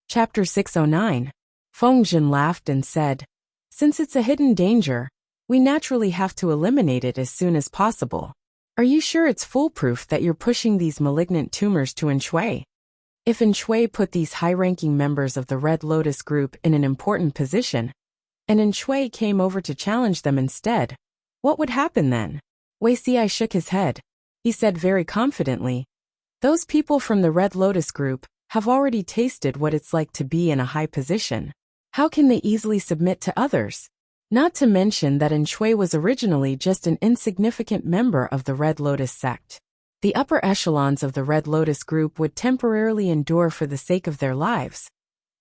Chapter 609. Feng laughed and said, "Since it's a hidden danger, we naturally have to eliminate it as soon as possible. Are you sure it's foolproof that you're pushing these malignant tumors to Enshui? If Enshui put these high-ranking members of the Red Lotus group in an important position, and Enshui came over to challenge them instead, what would happen then?" Wei Xi shook his head. He said very confidently, "Those people from the Red Lotus group have already tasted what it's like to be in a high position. How can they easily submit to others? Not to mention that Enshui was originally just an insignificant member of the Red Lotus sect. The upper echelons of the Red Lotus group would temporarily endure for the sake of their lives,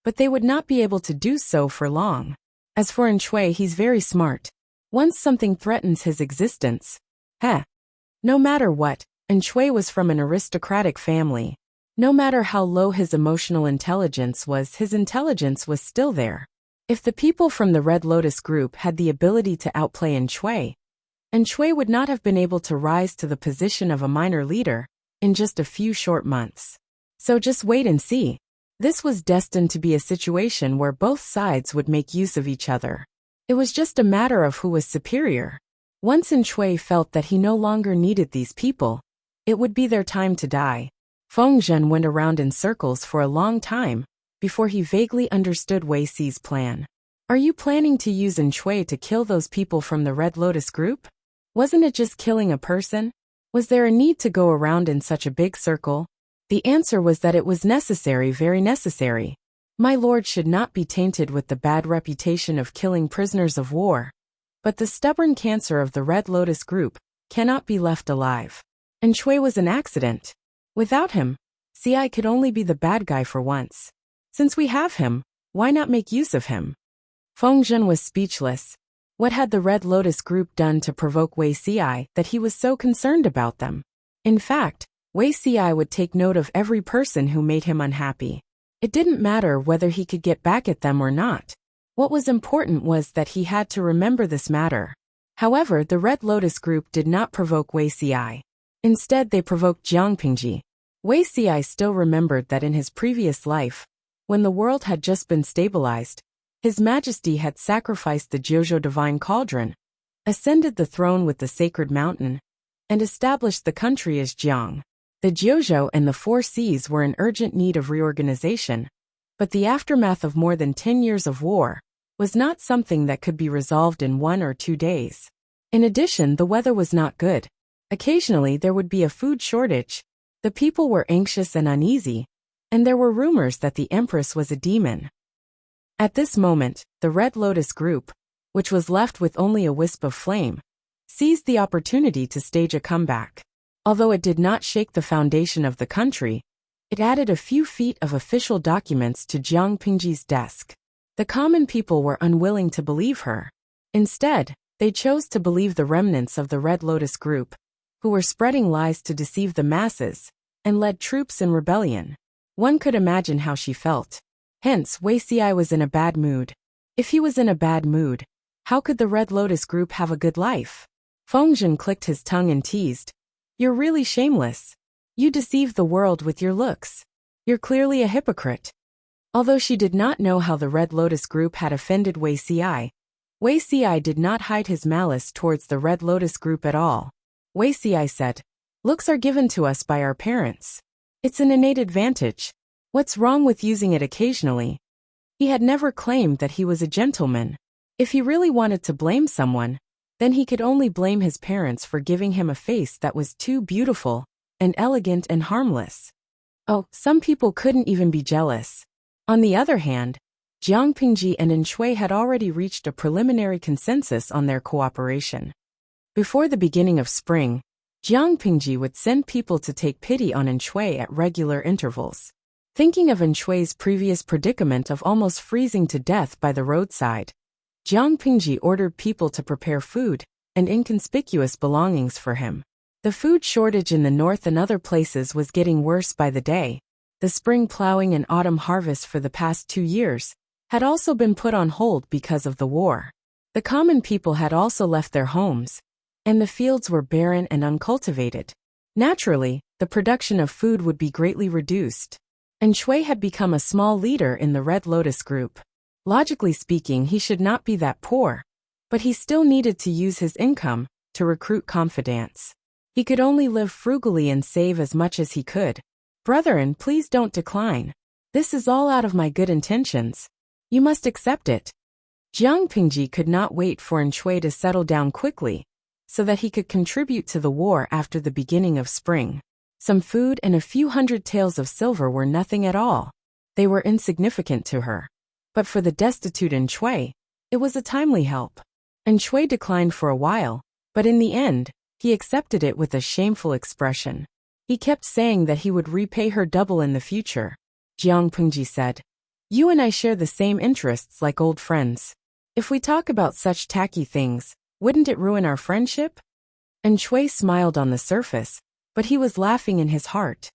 but they would not be able to do so for long. As for Enshui, he's very smart. Once something threatens his existence, no matter what, Enshui was from an aristocratic family. No matter how low his emotional intelligence was, his intelligence was still there. If the people from the Red Lotus group had the ability to outplay Enshui would not have been able to rise to the position of a minor leader in just a few short months. So just wait and see. This was destined to be a situation where both sides would make use of each other. It was just a matter of who was superior. Once Enshui felt that he no longer needed these people, it would be their time to die. Feng Zhen went around in circles for a long time before he vaguely understood Wei Xi's plan. Are you planning to use Enshui to kill those people from the Red Lotus group? Wasn't it just killing a person? Was there a need to go around in such a big circle? The answer was that it was necessary, very necessary. My lord should not be tainted with the bad reputation of killing prisoners of war. But the stubborn cancer of the Red Lotus group cannot be left alive. Enshui was an accident. Without him, Ci could only be the bad guy for once. Since we have him, why not make use of him? Feng Zhen was speechless. What had the Red Lotus group done to provoke Wei Xi that he was so concerned about them? In fact, Wei Xi would take note of every person who made him unhappy. It didn't matter whether he could get back at them or not. What was important was that he had to remember this matter. However, the Red Lotus group did not provoke Wei Xi. Instead, they provoked Jiang Pingji. Wei Xi still remembered that in his previous life, when the world had just been stabilized, His Majesty had sacrificed the Jiuzhou divine cauldron, ascended the throne with the sacred mountain, and established the country as Jiang. The Jiuzhou and the Four Seas were in urgent need of reorganization, but the aftermath of more than 10 years of war was not something that could be resolved in 1 or 2 days. In addition, the weather was not good. Occasionally there would be a food shortage, the people were anxious and uneasy, and there were rumors that the Empress was a demon. At this moment, the Red Lotus group, which was left with only a wisp of flame, seized the opportunity to stage a comeback. Although it did not shake the foundation of the country, it added a few feet of official documents to Jiang Pingji's desk. The common people were unwilling to believe her. Instead, they chose to believe the remnants of the Red Lotus group, who were spreading lies to deceive the masses, and led troops in rebellion. One could imagine how she felt. Hence, Wei Xi was in a bad mood. If he was in a bad mood, how could the Red Lotus group have a good life? Feng Zhen clicked his tongue and teased, "You're really shameless. You deceive the world with your looks. You're clearly a hypocrite." Although she did not know how the Red Lotus group had offended Wei Xi did not hide his malice towards the Red Lotus group at all. Wei Xi said, "Looks are given to us by our parents. It's an innate advantage. What's wrong with using it occasionally?" He had never claimed that he was a gentleman. If he really wanted to blame someone, then he could only blame his parents for giving him a face that was too beautiful and elegant and harmless. Oh, some people couldn't even be jealous. On the other hand, Jiang Pingji and Enshui had already reached a preliminary consensus on their cooperation. Before the beginning of spring, Jiang Pingji would send people to take pity on Enshui at regular intervals. Thinking of Enshui's previous predicament of almost freezing to death by the roadside, Jiang Pingji ordered people to prepare food and inconspicuous belongings for him. The food shortage in the north and other places was getting worse by the day. The spring plowing and autumn harvest for the past 2 years had also been put on hold because of the war. The common people had also left their homes, and the fields were barren and uncultivated. Naturally, the production of food would be greatly reduced. and Shui had become a small leader in the Red Lotus group. Logically speaking, he should not be that poor, but he still needed to use his income to recruit confidants. He could only live frugally and save as much as he could. Brethren, please don't decline. This is all out of my good intentions. You must accept it. Jiang Pingji could not wait for Shui to settle down quickly, so that he could contribute to the war after the beginning of spring. Some food and a few hundred taels of silver were nothing at all. They were insignificant to her. But for the destitute Shui, it was a timely help. Shui declined for a while, but in the end, he accepted it with a shameful expression. He kept saying that he would repay her double in the future. Jiang Pingji said, "You and I share the same interests like old friends. If we talk about such tacky things, wouldn't it ruin our friendship?" Shui smiled on the surface, but he was laughing in his heart.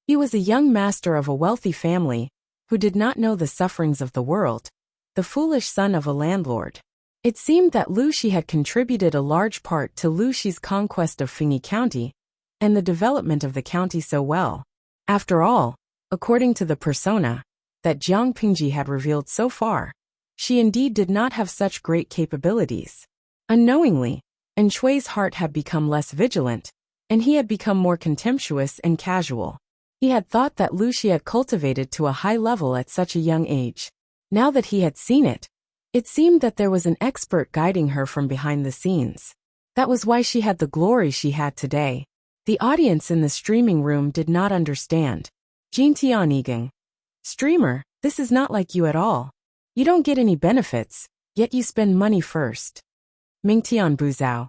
He was a young master of a wealthy family, who did not know the sufferings of the world, the foolish son of a landlord. It seemed that Lu Shi had contributed a large part to Lu Shi's conquest of Fengyi County, and the development of the county so well. After all, according to the persona that Jiang Pingji had revealed so far, she indeed did not have such great capabilities. Unknowingly, Shui's heart had become less vigilant, and he had become more contemptuous and casual. He had thought that Lu Shi had cultivated to a high level at such a young age. Now that he had seen it, it seemed that there was an expert guiding her from behind the scenes. That was why she had the glory she had today. The audience in the streaming room did not understand. Jin Tianyigeng. Streamer, this is not like you at all. You don't get any benefits, yet you spend money first. Ming Tian Buzhao.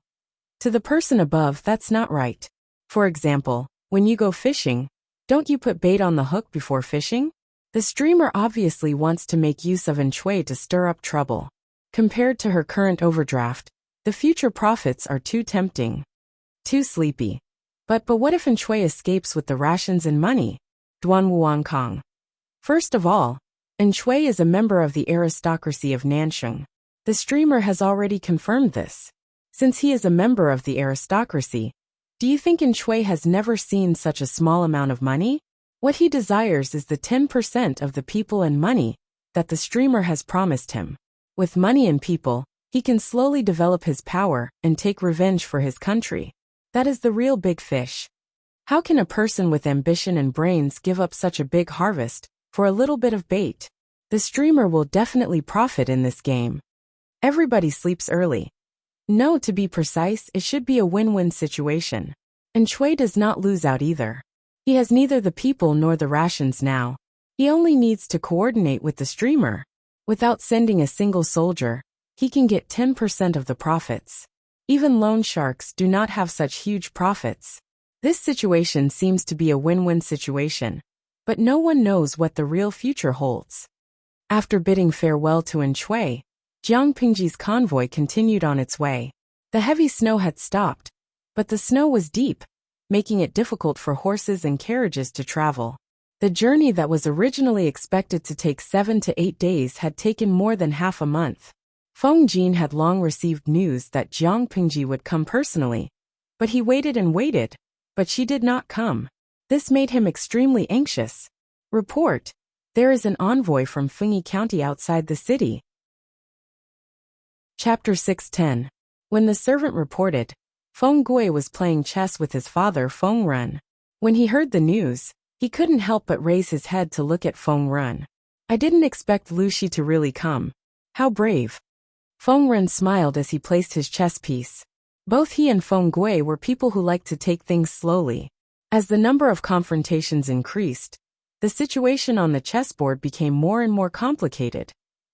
To the person above, that's not right. For example, when you go fishing, don't you put bait on the hook before fishing? The streamer obviously wants to make use of Shui to stir up trouble. Compared to her current overdraft, the future profits are too tempting. Too sleepy. But what if Shui escapes with the rations and money? Duan Wuan Kong. First of all, Shui is a member of the aristocracy of Nansheng. The streamer has already confirmed this. Since he is a member of the aristocracy, do you think Shui has never seen such a small amount of money? What he desires is the 10% of the people and money that the streamer has promised him. With money and people, he can slowly develop his power and take revenge for his country. That is the real big fish. How can a person with ambition and brains give up such a big harvest for a little bit of bait? The streamer will definitely profit in this game. Everybody sleeps early. No, to be precise, it should be a win-win situation. Shui does not lose out either. He has neither the people nor the rations now. He only needs to coordinate with the streamer. Without sending a single soldier, he can get 10% of the profits. Even loan sharks do not have such huge profits. This situation seems to be a win-win situation, but no one knows what the real future holds. After bidding farewell to Shui, Jiang Pingji's convoy continued on its way. The heavy snow had stopped, but the snow was deep, making it difficult for horses and carriages to travel. The journey that was originally expected to take 7 to 8 days had taken more than half a month. Feng Jin had long received news that Jiang Pingji would come personally, but he waited and waited, but she did not come. This made him extremely anxious. Report: there is an envoy from Fengyi County outside the city. Chapter 610. When the servant reported, Feng Gui was playing chess with his father Feng Run. When he heard the news, he couldn't help but raise his head to look at Feng Run. I didn't expect Lu Shi to really come. How brave. Feng Run smiled as he placed his chess piece. Both he and Feng Gui were people who liked to take things slowly. As the number of confrontations increased, the situation on the chessboard became more and more complicated,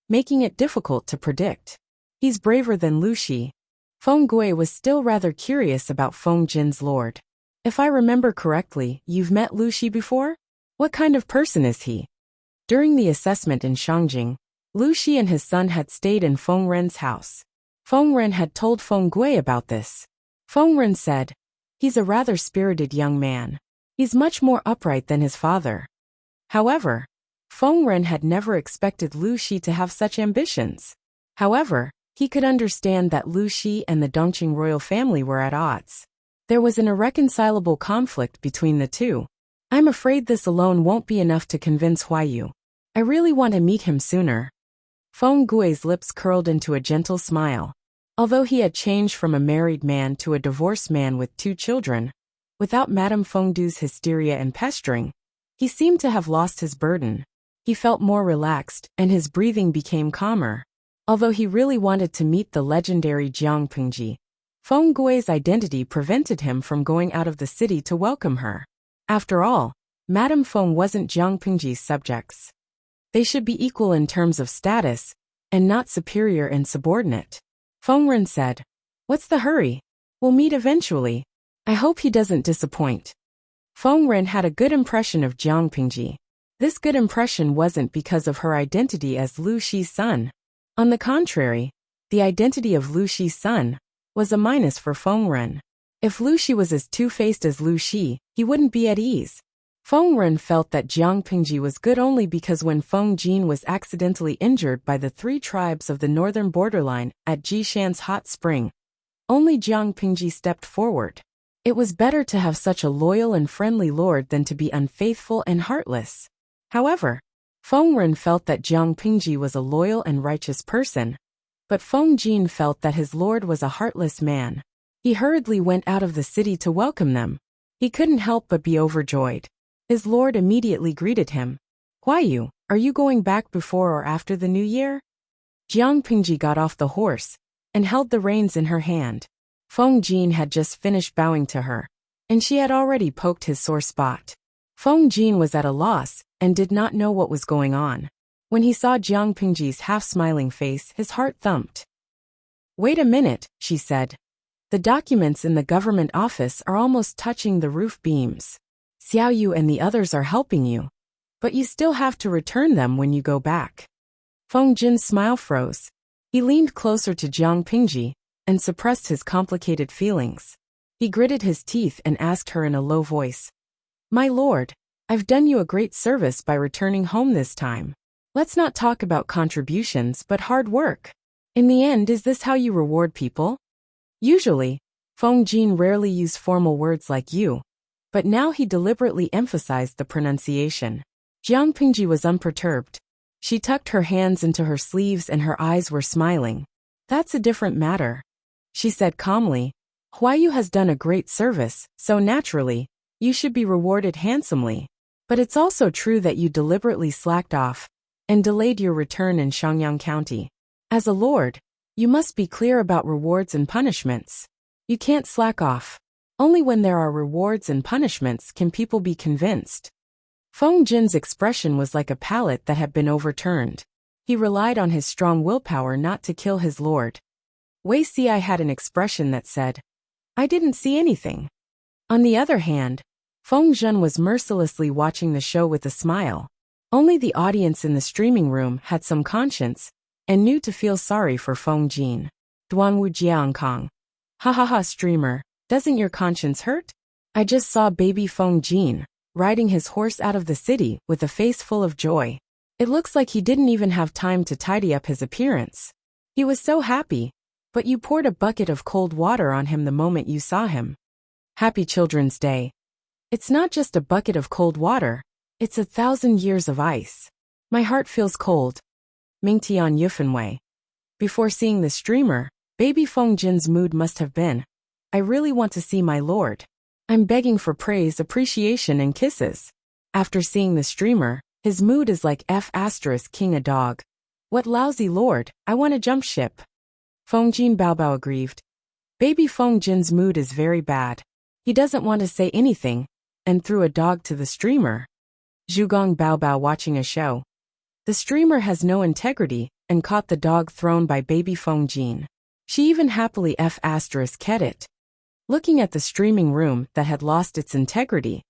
making it difficult to predict. He's braver than Lu Shi. Feng Gui was still rather curious about Feng Jin's lord. If I remember correctly, you've met Lu Shi before? What kind of person is he? During the assessment in Shangjing, Lu Shi and his son had stayed in Feng Ren's house. Feng Ren had told Feng Gui about this. Feng Ren said, he's a rather spirited young man. He's much more upright than his father. However, Feng Ren had never expected Lu Shi to have such ambitions. However, he could understand that Lu Shi and the Dongqing royal family were at odds. There was an irreconcilable conflict between the two. I'm afraid this alone won't be enough to convince Huayu. I really want to meet him sooner. Feng Gui's lips curled into a gentle smile. Although he had changed from a married man to a divorced man with 2 children, without Madame Fengdu's hysteria and pestering, he seemed to have lost his burden. He felt more relaxed, and his breathing became calmer. Although he really wanted to meet the legendary Jiang Pingji, Feng Gui's identity prevented him from going out of the city to welcome her. After all, Madame Feng wasn't Jiang Pingji's subjects. They should be equal in terms of status, and not superior and subordinate. Feng Ren said, "What's the hurry? We'll meet eventually. I hope he doesn't disappoint." Feng Ren had a good impression of Jiang Pingji. This good impression wasn't because of her identity as Lu Shi's son. On the contrary, the identity of Lu Shi's son was a minus for Feng Ren. If Lu Shi was as two-faced as Lu Shi, he wouldn't be at ease. Feng Ren felt that Jiang Pingji was good only because when Feng Jin was accidentally injured by the 3 tribes of the northern borderline at Jishan's hot spring, only Jiang Pingji stepped forward. It was better to have such a loyal and friendly lord than to be unfaithful and heartless. However, Feng Ren felt that Jiang Pingji was a loyal and righteous person, but Feng Jin felt that his lord was a heartless man. He hurriedly went out of the city to welcome them. He couldn't help but be overjoyed. His lord immediately greeted him. "Huayu, are you going back before or after the new year?" Jiang Pingji got off the horse and held the reins in her hand. Feng Jin had just finished bowing to her, and she had already poked his sore spot. Feng Jin was at a loss and did not know what was going on. When he saw Jiang Pingji's half-smiling face, his heart thumped. "Wait a minute," she said. "The documents in the government office are almost touching the roof beams. Xiao Yu and the others are helping you, but you still have to return them when you go back." Feng Jin's smile froze. He leaned closer to Jiang Pingji and suppressed his complicated feelings. He gritted his teeth and asked her in a low voice, "My lord, I've done you a great service by returning home this time. Let's not talk about contributions but hard work. In the end, is this how you reward people?" Usually, Feng Jin rarely used formal words like "you," but now he deliberately emphasized the pronunciation. Jiang Pingji was unperturbed. She tucked her hands into her sleeves and her eyes were smiling. "That's a different matter," she said calmly. "Huayu has done a great service, so naturally, you should be rewarded handsomely. But it's also true that you deliberately slacked off and delayed your return in Shangyang County. As a lord, you must be clear about rewards and punishments. You can't slack off. Only when there are rewards and punishments can people be convinced." Feng Jin's expression was like a pallet that had been overturned. He relied on his strong willpower not to kill his lord. Wei Xiai had an expression that said, "I didn't see anything." On the other hand, Feng Zhen was mercilessly watching the show with a smile. Only the audience in the streaming room had some conscience and knew to feel sorry for Feng Jin. Duanwu Jiangkong. "Ha ha ha, streamer. Doesn't your conscience hurt? I just saw baby Feng Jin riding his horse out of the city with a face full of joy. It looks like he didn't even have time to tidy up his appearance. He was so happy, but you poured a bucket of cold water on him the moment you saw him. Happy Children's Day. It's not just a bucket of cold water, it's 1,000 years of ice. My heart feels cold." Mingtian Yufenwei. Before seeing the streamer, baby Feng Jin's mood must have been, "I really want to see my lord. I'm begging for praise, appreciation and kisses." After seeing the streamer, his mood is like King a dog. "What lousy lord, I want to jump ship." Feng Jin Baobao aggrieved. Baby Feng Jin's mood is very bad. He doesn't want to say anything, and threw a dog to the streamer. Zhugong Baobao watching a show. The streamer has no integrity, and caught the dog thrown by baby Feng Jin. She even happily kept it. Looking at the streaming room that had lost its integrity,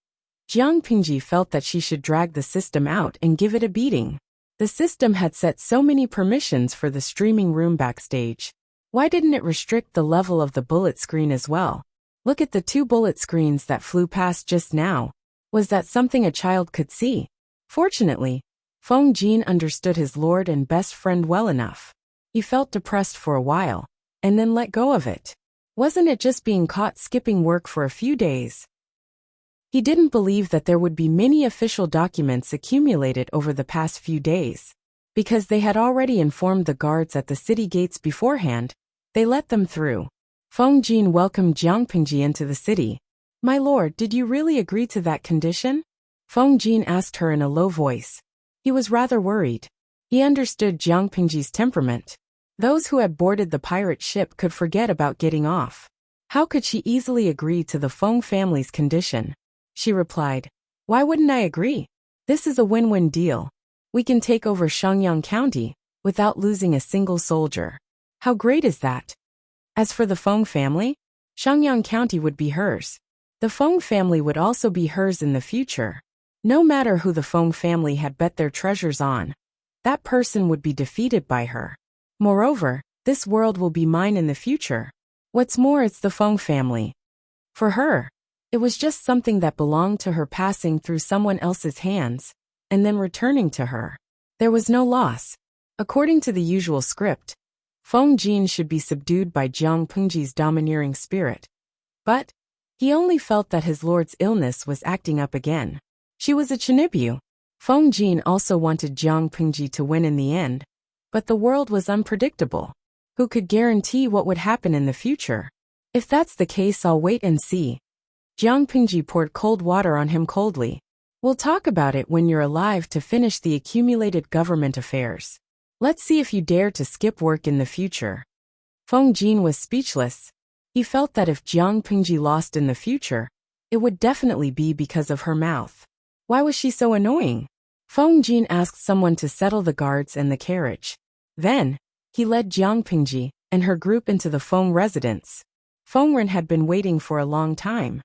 Jiang Pingji felt that she should drag the system out and give it a beating. The system had set so many permissions for the streaming room backstage. Why didn't it restrict the level of the bullet screen as well? Look at the 2 bullet screens that flew past just now. Was that something a child could see? Fortunately, Feng Jin understood his lord and best friend well enough. He felt depressed for a while, and then let go of it. Wasn't it just being caught skipping work for a few days? He didn't believe that there would be many official documents accumulated over the past few days. Because they had already informed the guards at the city gates beforehand, they let them through. Feng Jin welcomed Jiang Pingji into the city. "My lord, did you really agree to that condition?" Feng Jin asked her in a low voice. He was rather worried. He understood Jiang Pingji's temperament. Those who had boarded the pirate ship could forget about getting off. How could she easily agree to the Feng family's condition? She replied, "Why wouldn't I agree? This is a win-win deal. We can take over Shangyang County without losing a single soldier. How great is that?" As for the Feng family, Shangyang County would be hers. The Feng family would also be hers in the future. No matter who the Feng family had bet their treasures on, that person would be defeated by her. Moreover, this world will be mine in the future. What's more, it's the Feng family. For her, it was just something that belonged to her passing through someone else's hands, and then returning to her. There was no loss. According to the usual script, Feng Jin should be subdued by Jiang Pingji's domineering spirit. But he only felt that his lord's illness was acting up again. She was a Chinibyu. Feng Jin also wanted Jiang Pingji to win in the end, but the world was unpredictable. Who could guarantee what would happen in the future? If that's the case, I'll wait and see. Jiang Pingji poured cold water on him coldly. We'll talk about it when you're alive to finish the accumulated government affairs. Let's see if you dare to skip work in the future. Feng Jin was speechless. He felt that if Jiang Pingji lost in the future, it would definitely be because of her mouth. Why was she so annoying? Feng Jin asked someone to settle the guards and the carriage. Then, he led Jiang Pingji and her group into the Feng residence. Feng Ren had been waiting for a long time.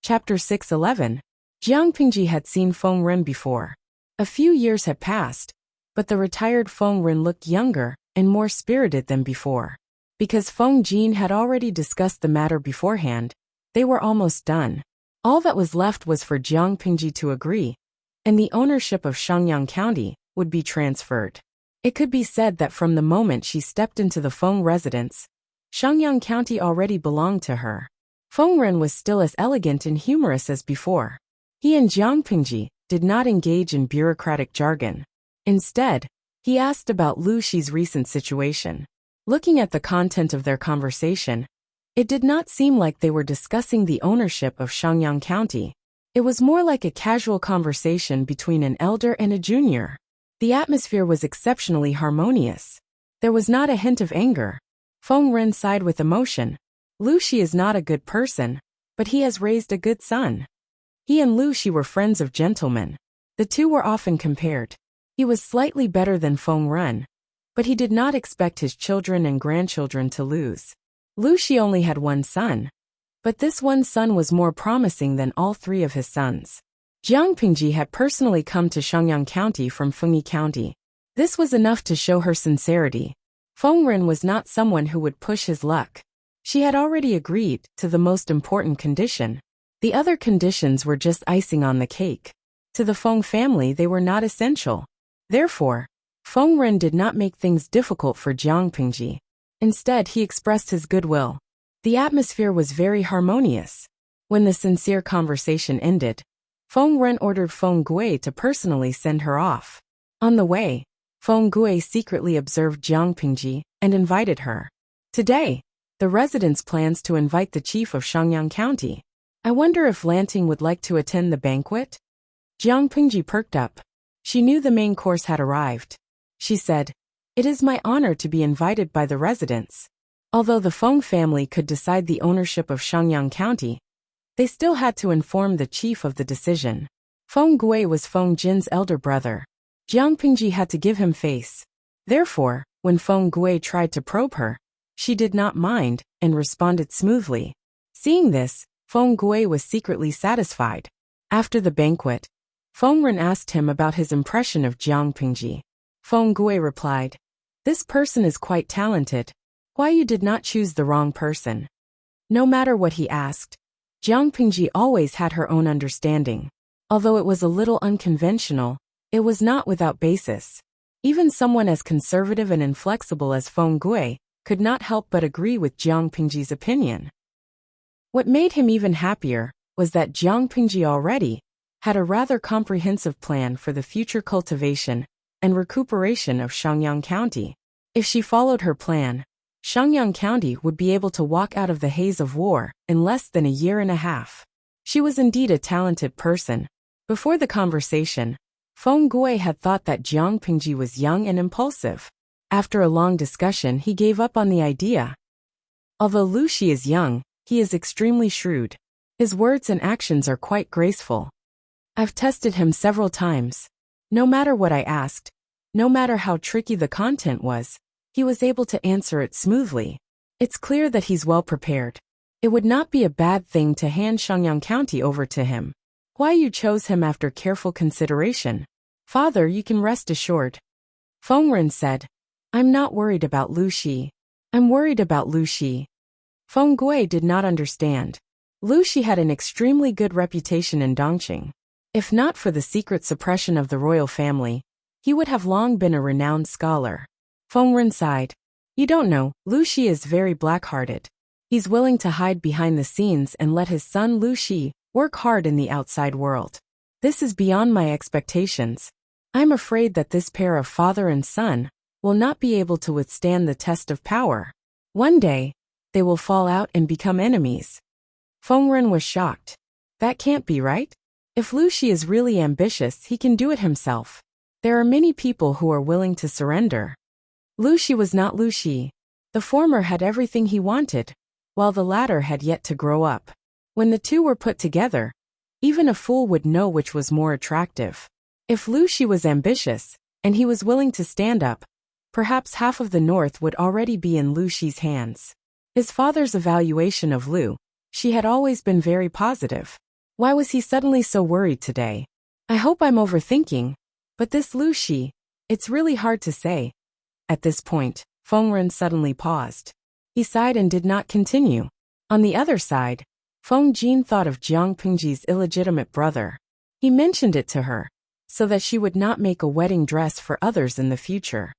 Chapter 6:11. Jiang Pingji had seen Feng Ren before. A few years had passed, but the retired Feng Ren looked younger and more spirited than before. Because Feng Jin had already discussed the matter beforehand, they were almost done. All that was left was for Jiang Pingji to agree, and the ownership of Shangyang County would be transferred. It could be said that from the moment she stepped into the Feng residence, Shangyang County already belonged to her. Feng Ren was still as elegant and humorous as before. He and Jiang Pingji did not engage in bureaucratic jargon. Instead, he asked about Lu Shi's recent situation. Looking at the content of their conversation, it did not seem like they were discussing the ownership of Shangyang County. It was more like a casual conversation between an elder and a junior. The atmosphere was exceptionally harmonious. There was not a hint of anger. Feng Ren sighed with emotion. Lu Shi is not a good person, but he has raised a good son. He and Lu Shi were friends of gentlemen. The two were often compared. He was slightly better than Feng Ren, but he did not expect his children and grandchildren to lose. Lu Shi only had one son, but this one son was more promising than all three of his sons. Jiang Pingji had personally come to Shangyang County from Fengyi County. This was enough to show her sincerity. Feng Ren was not someone who would push his luck. She had already agreed to the most important condition. The other conditions were just icing on the cake. To the Feng family, they were not essential. Therefore, Feng Ren did not make things difficult for Jiang Pingji. Instead, he expressed his goodwill. The atmosphere was very harmonious. When the sincere conversation ended, Feng Ren ordered Feng Gui to personally send her off. On the way, Feng Gui secretly observed Jiang Pingji and invited her. Today, the residence plans to invite the chief of Shangyang County. I wonder if Lanting would like to attend the banquet? Jiang Pingji perked up. She knew the main course had arrived. She said, "It is my honor to be invited by the residents." Although the Feng family could decide the ownership of Shangyang County, they still had to inform the chief of the decision. Feng Gui was Feng Jin's elder brother. Jiang Pingji had to give him face. Therefore, when Feng Gui tried to probe her, she did not mind and responded smoothly. Seeing this, Feng Gui was secretly satisfied. After the banquet, Feng Ren asked him about his impression of Jiang Pingji. Feng Gui replied, "This person is quite talented. Why you did not choose the wrong person?" No matter what he asked, Jiang Pingji always had her own understanding. Although it was a little unconventional, it was not without basis. Even someone as conservative and inflexible as Feng Gui could not help but agree with Jiang Pingji's opinion. What made him even happier was that Jiang Pingji already had a rather comprehensive plan for the future cultivation and recuperation of Shangyang County. If she followed her plan, Shangyang County would be able to walk out of the haze of war in less than a year and a half. She was indeed a talented person. Before the conversation, Feng Gui had thought that Jiang Pingji was young and impulsive. After a long discussion, he gave up on the idea. Although Lu Shi is young, he is extremely shrewd. His words and actions are quite graceful. I've tested him several times. No matter what I asked, no matter how tricky the content was, he was able to answer it smoothly. It's clear that he's well prepared. It would not be a bad thing to hand Shangyang County over to him. Why you chose him after careful consideration? Father, you can rest assured. Feng Ren said, I'm not worried about Lu Shi. I'm worried about Lu Shi. Feng Gui did not understand. Lu Shi had an extremely good reputation in Dongqing. If not for the secret suppression of the royal family, he would have long been a renowned scholar. Feng Ren sighed. You don't know, Lu Shi is very black-hearted. He's willing to hide behind the scenes and let his son Lu Shi work hard in the outside world. This is beyond my expectations. I'm afraid that this pair of father and son will not be able to withstand the test of power. One day, they will fall out and become enemies. Feng Ren was shocked. That can't be right. If Lu Shi is really ambitious, he can do it himself. There are many people who are willing to surrender. Lu Shi was not Lu Shi. The former had everything he wanted, while the latter had yet to grow up. When the two were put together, even a fool would know which was more attractive. If Lu Shi was ambitious, and he was willing to stand up, perhaps half of the north would already be in Lu Shi's hands. His father's evaluation of Lu Shi had always been very positive. Why was he suddenly so worried today? I hope I'm overthinking, but this Lu Shi, it's really hard to say. At this point, Feng Ren suddenly paused. He sighed and did not continue. On the other side, Feng Jin thought of Jiang Pingji's illegitimate brother. He mentioned it to her, so that she would not make a wedding dress for others in the future.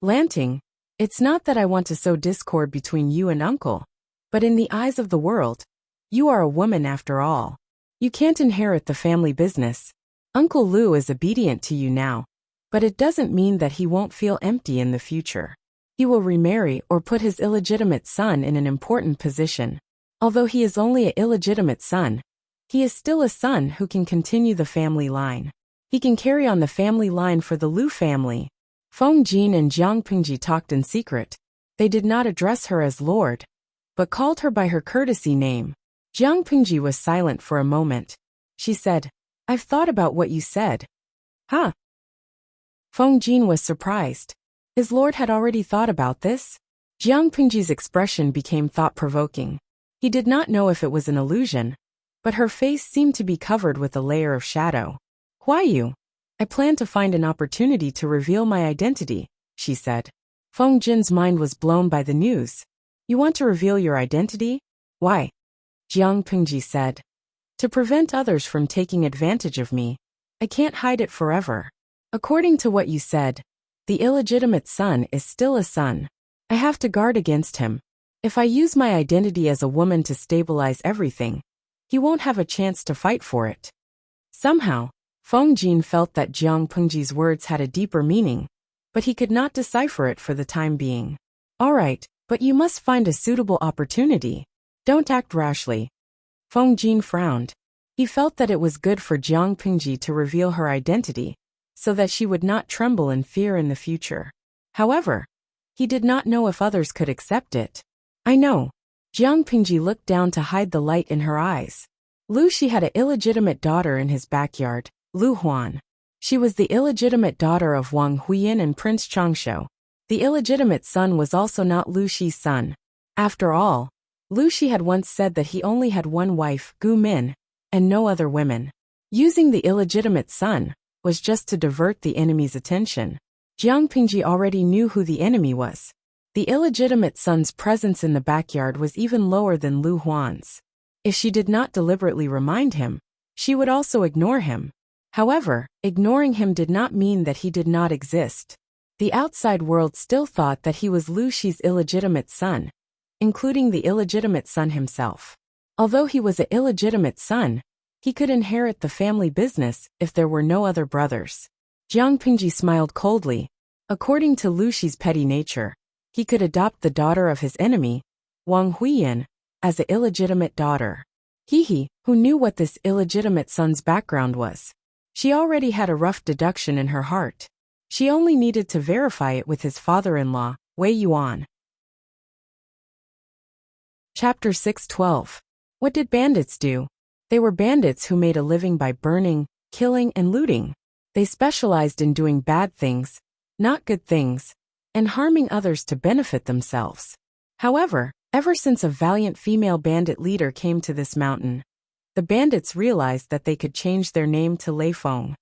Lanting, it's not that I want to sow discord between you and Uncle, but in the eyes of the world, you are a woman after all. You can't inherit the family business. Uncle Lu is obedient to you now, but it doesn't mean that he won't feel empty in the future. He will remarry or put his illegitimate son in an important position. Although he is only an illegitimate son, he is still a son who can continue the family line. He can carry on the family line for the Lu family. Feng Jin and Jiang Pingji talked in secret. They did not address her as Lord, but called her by her courtesy name. Jiang Pingji was silent for a moment. She said, I've thought about what you said. Huh? Feng Jin was surprised. His lord had already thought about this? Jiang Pingji's expression became thought-provoking. He did not know if it was an illusion, but her face seemed to be covered with a layer of shadow. Why you? I plan to find an opportunity to reveal my identity, she said. Feng Jin's mind was blown by the news. You want to reveal your identity? Why? Jiang Pingji said. To prevent others from taking advantage of me. I can't hide it forever. According to what you said, the illegitimate son is still a son. I have to guard against him. If I use my identity as a woman to stabilize everything, he won't have a chance to fight for it. Somehow, Feng Jin felt that Jiang Pingji's words had a deeper meaning, but he could not decipher it for the time being. All right, but you must find a suitable opportunity. Don't act rashly. Feng Jin frowned. He felt that it was good for Jiang Pingji to reveal her identity, so that she would not tremble in fear in the future. However, he did not know if others could accept it. I know. Jiang Pingji looked down to hide the light in her eyes. Lu Shi had an illegitimate daughter in his backyard, Lu Huan. She was the illegitimate daughter of Wang Huiyin and Prince Changshou. The illegitimate son was also not Lu Shi's son. After all, Lu Shi had once said that he only had one wife, Gu Min, and no other women. Using the illegitimate son was just to divert the enemy's attention. Jiang Pingji already knew who the enemy was. The illegitimate son's presence in the backyard was even lower than Lu Huan's. If she did not deliberately remind him, she would also ignore him. However, ignoring him did not mean that he did not exist. The outside world still thought that he was Lu Shi's illegitimate son, including the illegitimate son himself. Although he was an illegitimate son, he could inherit the family business if there were no other brothers. Jiang Pingji smiled coldly. According to Lu Shi's petty nature, he could adopt the daughter of his enemy, Wang Huiyan, as an illegitimate daughter. He who knew what this illegitimate son's background was. She already had a rough deduction in her heart. She only needed to verify it with his father-in-law, Wei Yuan. Chapter 6:12. What did bandits do? They were bandits who made a living by burning, killing, and looting. They specialized in doing bad things, not good things, and harming others to benefit themselves. However, ever since a valiant female bandit leader came to this mountain, the bandits realized that they could change their name to Lei Feng.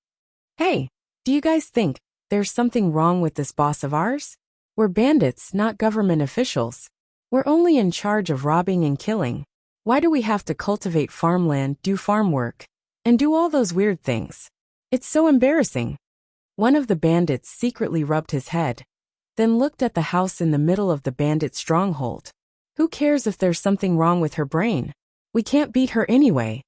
Hey, do you guys think there's something wrong with this boss of ours? We're bandits, not government officials. We're only in charge of robbing and killing. Why do we have to cultivate farmland, do farm work, and do all those weird things? It's so embarrassing. One of the bandits secretly rubbed his head, then looked at the house in the middle of the bandit stronghold. Who cares if there's something wrong with her brain? We can't beat her anyway.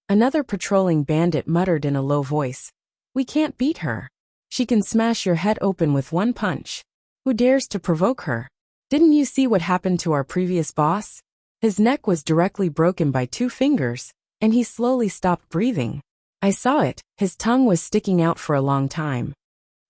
Another patrolling bandit muttered in a low voice. We can't beat her. She can smash your head open with one punch. Who dares to provoke her? Didn't you see what happened to our previous boss? His neck was directly broken by 2 fingers, and he slowly stopped breathing. I saw it, his tongue was sticking out for a long time.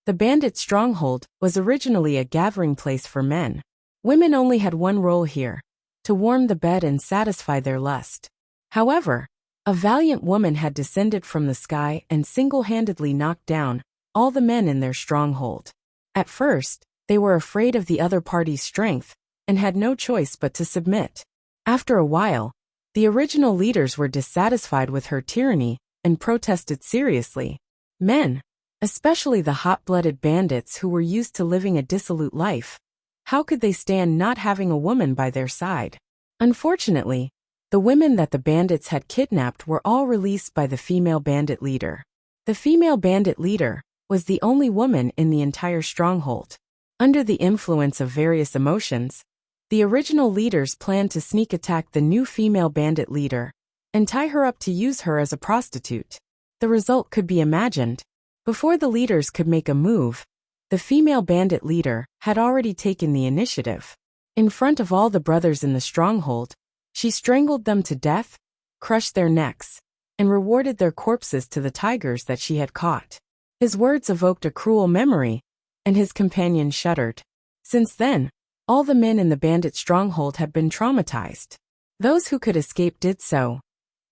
The bandit stronghold was originally a gathering place for men. Women only had one role here, to warm the bed and satisfy their lust. However, a valiant woman had descended from the sky and single-handedly knocked down all the men in their stronghold. At first, they were afraid of the other party's strength and had no choice but to submit. After a while, the original leaders were dissatisfied with her tyranny and protested seriously. Men, especially the hot-blooded bandits who were used to living a dissolute life, how could they stand not having a woman by their side? Unfortunately, the women that the bandits had kidnapped were all released by the female bandit leader. The female bandit leader was the only woman in the entire stronghold. Under the influence of various emotions, the original leaders planned to sneak attack the new female bandit leader and tie her up to use her as a prostitute. The result could be imagined. Before the leaders could make a move, the female bandit leader had already taken the initiative. In front of all the brothers in the stronghold, she strangled them to death, crushed their necks, and rewarded their corpses to the tigers that she had caught. His words evoked a cruel memory, and his companion shuddered. Since then, all the men in the bandit stronghold had been traumatized. Those who could escape did so,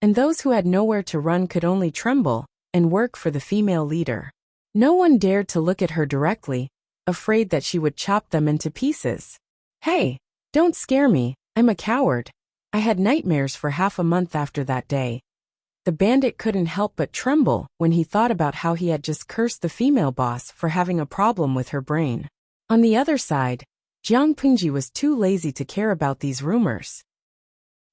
and those who had nowhere to run could only tremble and work for the female leader. No one dared to look at her directly, afraid that she would chop them into pieces. Hey, don't scare me, I'm a coward. I had nightmares for half a month after that day. The bandit couldn't help but tremble when he thought about how he had just cursed the female boss for having a problem with her brain. On the other side, Jiang Pingji was too lazy to care about these rumors.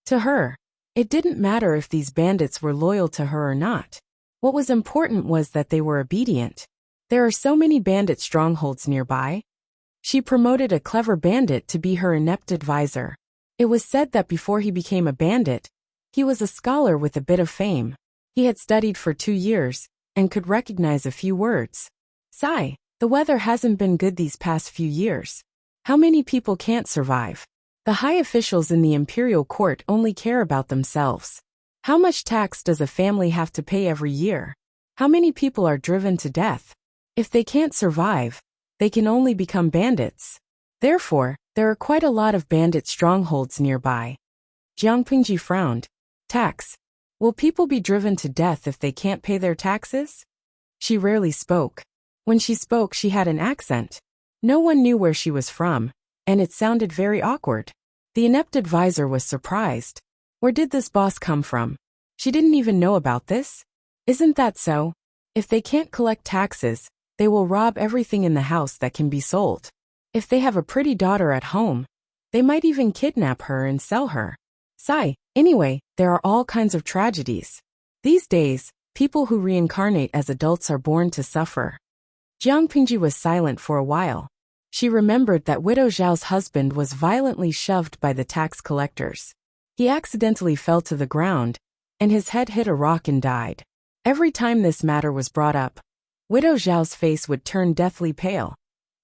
To her, it didn't matter if these bandits were loyal to her or not. What was important was that they were obedient. There are so many bandit strongholds nearby. She promoted a clever bandit to be her inept advisor. It was said that before he became a bandit, he was a scholar with a bit of fame. He had studied for 2 years and could recognize a few words. Sigh, the weather hasn't been good these past few years. How many people can't survive? The high officials in the imperial court only care about themselves. How much tax does a family have to pay every year? How many people are driven to death? If they can't survive, they can only become bandits. Therefore, there are quite a lot of bandit strongholds nearby. Jiang Pingji frowned. Tax. Will people be driven to death if they can't pay their taxes? She rarely spoke. When she spoke, she had an accent. No one knew where she was from, and it sounded very awkward. The inept advisor was surprised. Where did this boss come from? She didn't even know about this? Isn't that so? If they can't collect taxes, they will rob everything in the house that can be sold. If they have a pretty daughter at home, they might even kidnap her and sell her. Sigh, anyway, there are all kinds of tragedies. These days, people who reincarnate as adults are born to suffer. Jiang Pingji was silent for a while. She remembered that Widow Zhao's husband was violently shoved by the tax collectors. He accidentally fell to the ground, and his head hit a rock and died. Every time this matter was brought up, Widow Zhao's face would turn deathly pale,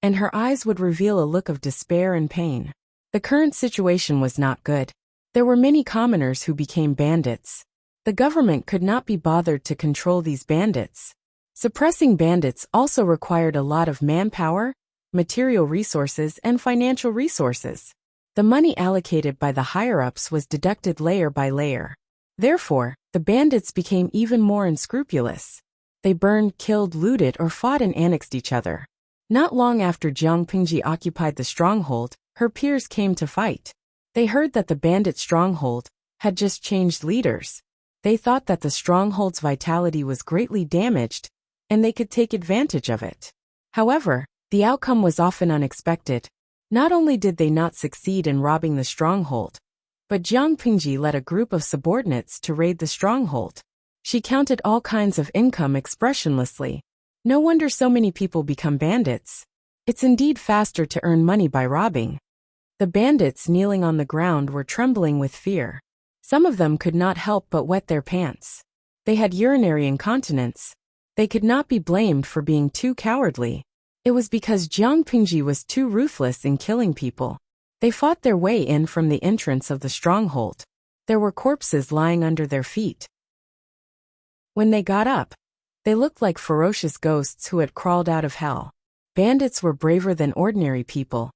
and her eyes would reveal a look of despair and pain. The current situation was not good. There were many commoners who became bandits. The government could not be bothered to control these bandits. Suppressing bandits also required a lot of manpower, material resources, and financial resources. The money allocated by the higher-ups was deducted layer by layer. Therefore, the bandits became even more unscrupulous. They burned, killed, looted, or fought and annexed each other. Not long after Jiang Pingji occupied the stronghold, her peers came to fight. They heard that the bandit stronghold had just changed leaders. They thought that the stronghold's vitality was greatly damaged, and they could take advantage of it. However, the outcome was often unexpected. Not only did they not succeed in robbing the stronghold, but Jiang Pingji led a group of subordinates to raid the stronghold. She counted all kinds of income expressionlessly. No wonder so many people become bandits. It's indeed faster to earn money by robbing. The bandits kneeling on the ground were trembling with fear. Some of them could not help but wet their pants. They had urinary incontinence. They could not be blamed for being too cowardly. It was because Jiang Pingji was too ruthless in killing people. They fought their way in from the entrance of the stronghold. There were corpses lying under their feet. When they got up, they looked like ferocious ghosts who had crawled out of hell. Bandits were braver than ordinary people.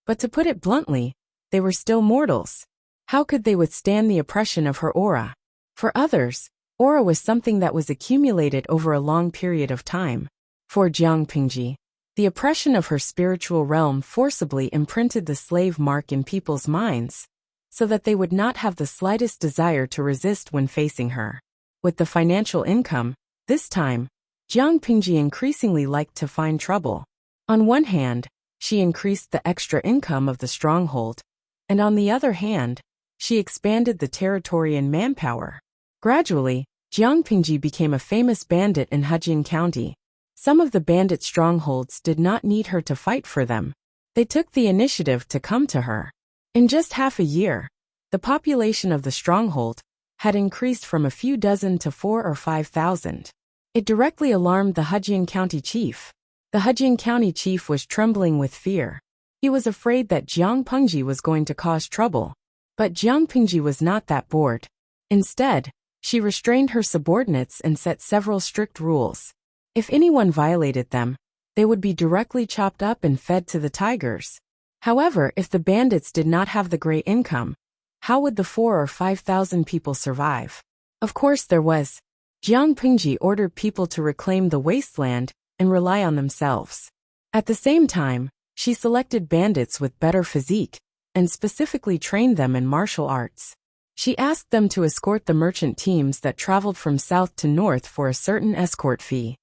But to put it bluntly, they were still mortals. How could they withstand the oppression of her aura? For others, aura was something that was accumulated over a long period of time. For Jiang Pingji, the oppression of her spiritual realm forcibly imprinted the slave mark in people's minds, so that they would not have the slightest desire to resist when facing her. With the financial income, this time, Jiang Pingji increasingly liked to find trouble. On one hand, she increased the extra income of the stronghold, and on the other hand, she expanded the territory and manpower. Gradually, Jiang Pingji became a famous bandit in Hejian County. Some of the bandit strongholds did not need her to fight for them. They took the initiative to come to her. In just half a year, the population of the stronghold had increased from a few dozen to 4,000 or 5,000. It directly alarmed the Hejian County chief. The Hejian County chief was trembling with fear. He was afraid that Jiang Pingji was going to cause trouble. But Jiang Pingji was not that bored. Instead, she restrained her subordinates and set several strict rules. If anyone violated them, they would be directly chopped up and fed to the tigers. However, if the bandits did not have the great income, how would the 4,000 or 5,000 people survive? Of course there was. Jiang Pingji ordered people to reclaim the wasteland and rely on themselves. At the same time, she selected bandits with better physique and specifically trained them in martial arts. She asked them to escort the merchant teams that traveled from south to north for a certain escort fee.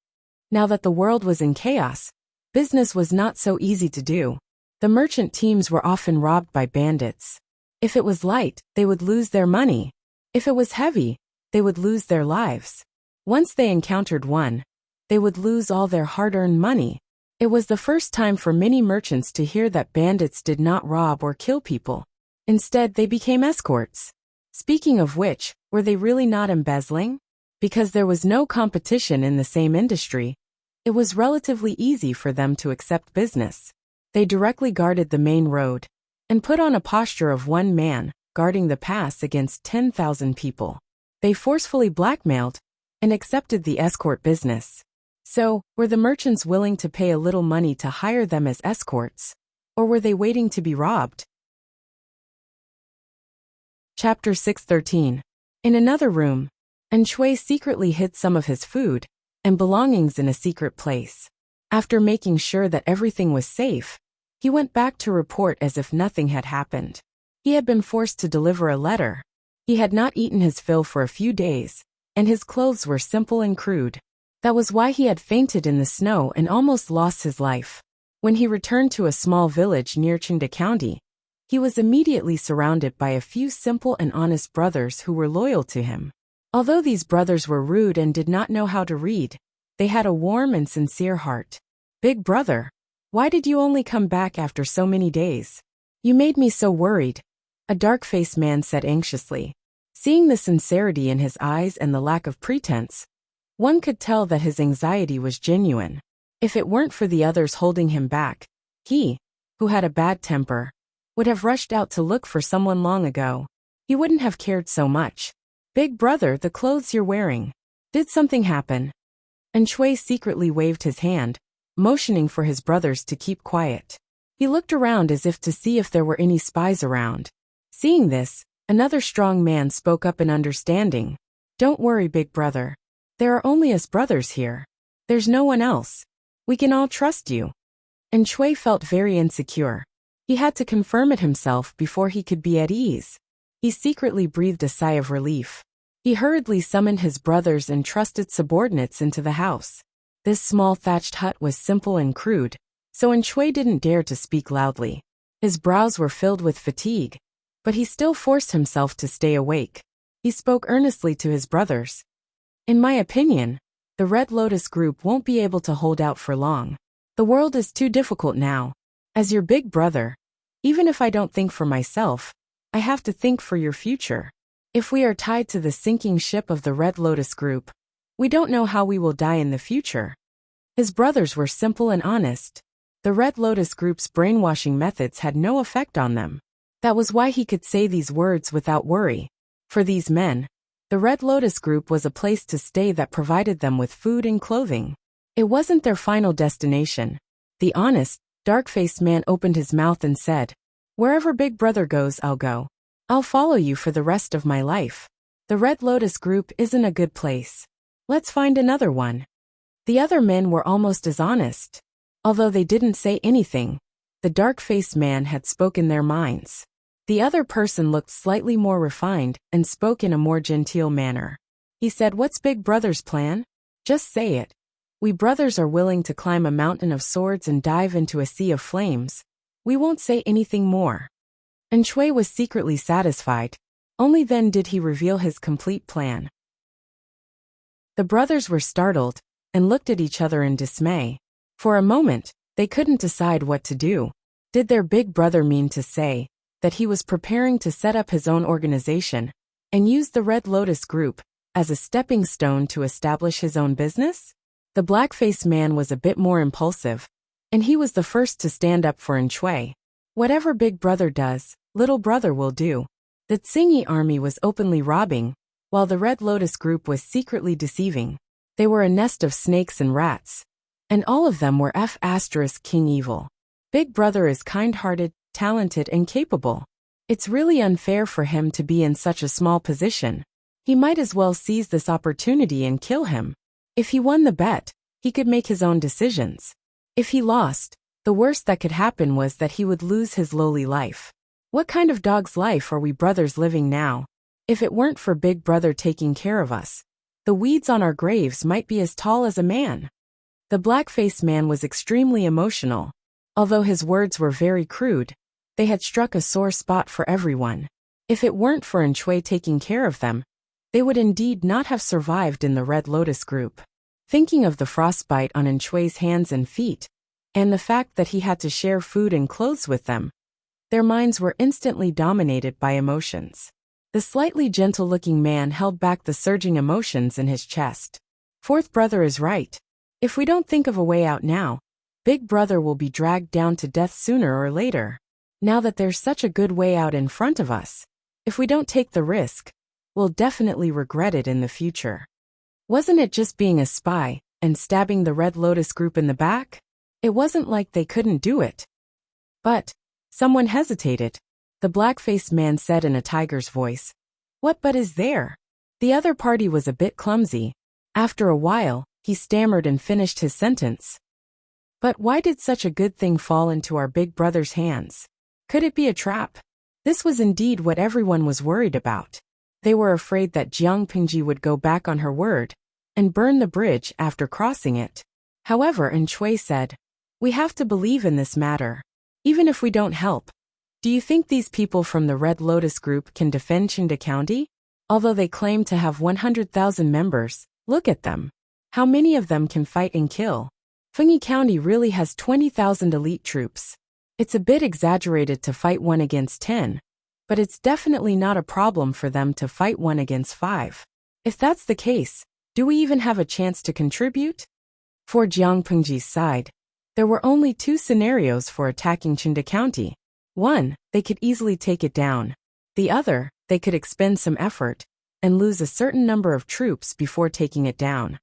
Now that the world was in chaos, business was not so easy to do. The merchant teams were often robbed by bandits. If it was light, they would lose their money. If it was heavy, they would lose their lives. Once they encountered one, they would lose all their hard-earned money. It was the first time for many merchants to hear that bandits did not rob or kill people. Instead, they became escorts. Speaking of which, were they really not embezzling? Because there was no competition in the same industry, it was relatively easy for them to accept business. They directly guarded the main road and put on a posture of one man, guarding the pass against 10,000 people. They forcefully blackmailed and accepted the escort business. So, were the merchants willing to pay a little money to hire them as escorts, or were they waiting to be robbed? Chapter 613. In another room, Shui secretly hid some of his food and belongings in a secret place. After making sure that everything was safe, he went back to report as if nothing had happened. He had been forced to deliver a letter. He had not eaten his fill for a few days, and his clothes were simple and crude. That was why he had fainted in the snow and almost lost his life. When he returned to a small village near Qingda County, he was immediately surrounded by a few simple and honest brothers who were loyal to him. Although these brothers were rude and did not know how to read, they had a warm and sincere heart. "Big brother, why did you only come back after so many days? You made me so worried. a dark-faced man said anxiously. Seeing the sincerity in his eyes and the lack of pretense, one could tell that his anxiety was genuine. If it weren't for the others holding him back, he, who had a bad temper, would have rushed out to look for someone long ago. He wouldn't have cared so much. Big brother, the clothes you're wearing. Did something happen? And Shui secretly waved his hand, motioning for his brothers to keep quiet. He looked around as if to see if there were any spies around. Seeing this, another strong man spoke up in understanding. Don't worry, big brother. There are only us brothers here. There's no one else. We can all trust you. And Shui felt very insecure. He had to confirm it himself before he could be at ease. He secretly breathed a sigh of relief. He hurriedly summoned his brothers and trusted subordinates into the house. This small thatched hut was simple and crude, so Shui didn't dare to speak loudly. His brows were filled with fatigue, but he still forced himself to stay awake. He spoke earnestly to his brothers. In my opinion, the Red Lotus Group won't be able to hold out for long. The world is too difficult now. As your big brother, even if I don't think for myself, I have to think for your future. If we are tied to the sinking ship of the Red Lotus Group, we don't know how we will die in the future. His brothers were simple and honest. The Red Lotus Group's brainwashing methods had no effect on them. That was why he could say these words without worry. For these men, the Red Lotus Group was a place to stay that provided them with food and clothing. It wasn't their final destination. The honest, dark-faced man opened his mouth and said, "Wherever Big Brother goes, I'll go. I'll follow you for the rest of my life. The Red Lotus Group isn't a good place. Let's find another one." The other men were almost as honest. Although they didn't say anything, the dark-faced man had spoken their minds. The other person looked slightly more refined and spoke in a more genteel manner. He said, "What's Big Brother's plan? Just say it. We brothers are willing to climb a mountain of swords and dive into a sea of flames. We won't say anything more." And Shui was secretly satisfied. Only then did he reveal his complete plan. The brothers were startled and looked at each other in dismay. For a moment, they couldn't decide what to do. Did their big brother mean to say that he was preparing to set up his own organization and use the Red Lotus Group as a stepping stone to establish his own business? The black-faced man was a bit more impulsive, and he was the first to stand up for Shui. Whatever Big Brother does, Little Brother will do. The Tsingy army was openly robbing, while the Red Lotus Group was secretly deceiving. They were a nest of snakes and rats, and all of them were King evil. Big Brother is kind-hearted, talented, and capable. It's really unfair for him to be in such a small position. He might as well seize this opportunity and kill him. If he won the bet, he could make his own decisions. If he lost, the worst that could happen was that he would lose his lowly life. What kind of dog's life are we brothers living now? If it weren't for Big Brother taking care of us, the weeds on our graves might be as tall as a man. The black-faced man was extremely emotional. Although his words were very crude, they had struck a sore spot for everyone. If it weren't for Shui taking care of them, they would indeed not have survived in the Red Lotus Group. Thinking of the frostbite on Shui's hands and feet, and the fact that he had to share food and clothes with them, their minds were instantly dominated by emotions. The slightly gentle-looking man held back the surging emotions in his chest. Fourth brother is right. If we don't think of a way out now, Big Brother will be dragged down to death sooner or later. Now that there's such a good way out in front of us, if we don't take the risk, we'll definitely regret it in the future. Wasn't it just being a spy and stabbing the Red Lotus Group in the back? It wasn't like they couldn't do it. But someone hesitated. The black-faced man said in a tiger's voice, "What but is there?" The other party was a bit clumsy. After a while, he stammered and finished his sentence. "But why did such a good thing fall into our big brother's hands? Could it be a trap?" This was indeed what everyone was worried about. They were afraid that Jiang Pingji would go back on her word and burn the bridge after crossing it. However, Shui said, "We have to believe in this matter. Even if we don't help, do you think these people from the Red Lotus Group can defend Chinda County? Although they claim to have 100,000 members, look at them. How many of them can fight and kill? Fengyi County really has 20,000 elite troops. It's a bit exaggerated to fight 1 against 10. but it's definitely not a problem for them to fight 1 against 5. If that's the case, do we even have a chance to contribute? For Jiang Pengji's side, there were only 2 scenarios for attacking Chunda County. One, they could easily take it down. The other, they could expend some effort and lose a certain number of troops before taking it down.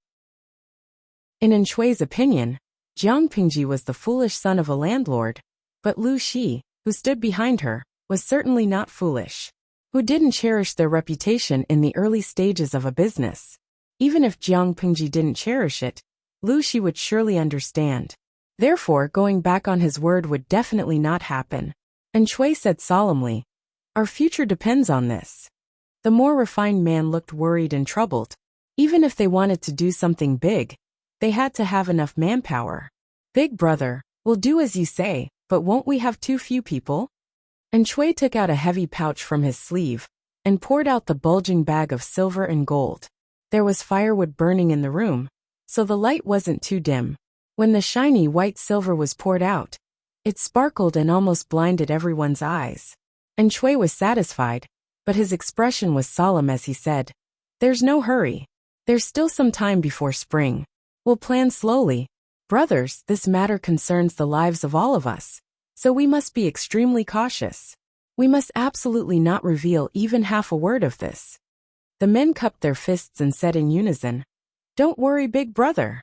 In Shui's opinion, Jiang Pengji was the foolish son of a landlord, but Lu Shi, who stood behind her, was certainly not foolish. Who didn't cherish their reputation in the early stages of a business? Even if Jiang Pengji didn't cherish it, Lu Shi would surely understand. Therefore, going back on his word would definitely not happen. And Shui said solemnly, "Our future depends on this." The more refined man looked worried and troubled. Even if they wanted to do something big, they had to have enough manpower. "Big brother, we'll do as you say, but won't we have too few people?" And Shui took out a heavy pouch from his sleeve and poured out the bulging bag of silver and gold. There was firewood burning in the room, so the light wasn't too dim. When the shiny white silver was poured out, it sparkled and almost blinded everyone's eyes. And Shui was satisfied, but his expression was solemn as he said, "There's no hurry. There's still some time before spring. We'll plan slowly. Brothers, this matter concerns the lives of all of us, so we must be extremely cautious. We must absolutely not reveal even half a word of this." The men cupped their fists and said in unison, "Don't worry, big brother."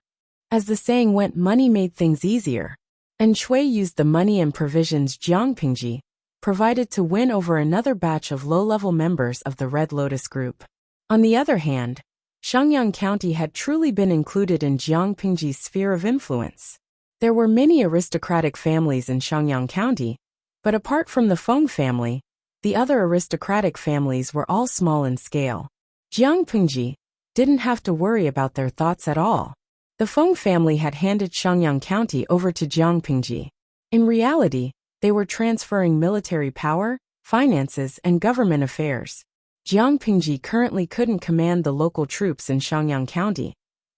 As the saying went, money made things easier, and Shui used the money and provisions Jiang Pengji provided to win over another batch of low-level members of the Red Lotus Group. On the other hand, Shangyang County had truly been included in Jiang Pengji's sphere of influence. There were many aristocratic families in Shangyang County, but apart from the Feng family, the other aristocratic families were all small in scale. Jiang Pengji didn't have to worry about their thoughts at all. The Feng family had handed Shangyang County over to Jiang Pengji. In reality, they were transferring military power, finances, and government affairs. Jiang Pengji currently couldn't command the local troops in Shangyang County,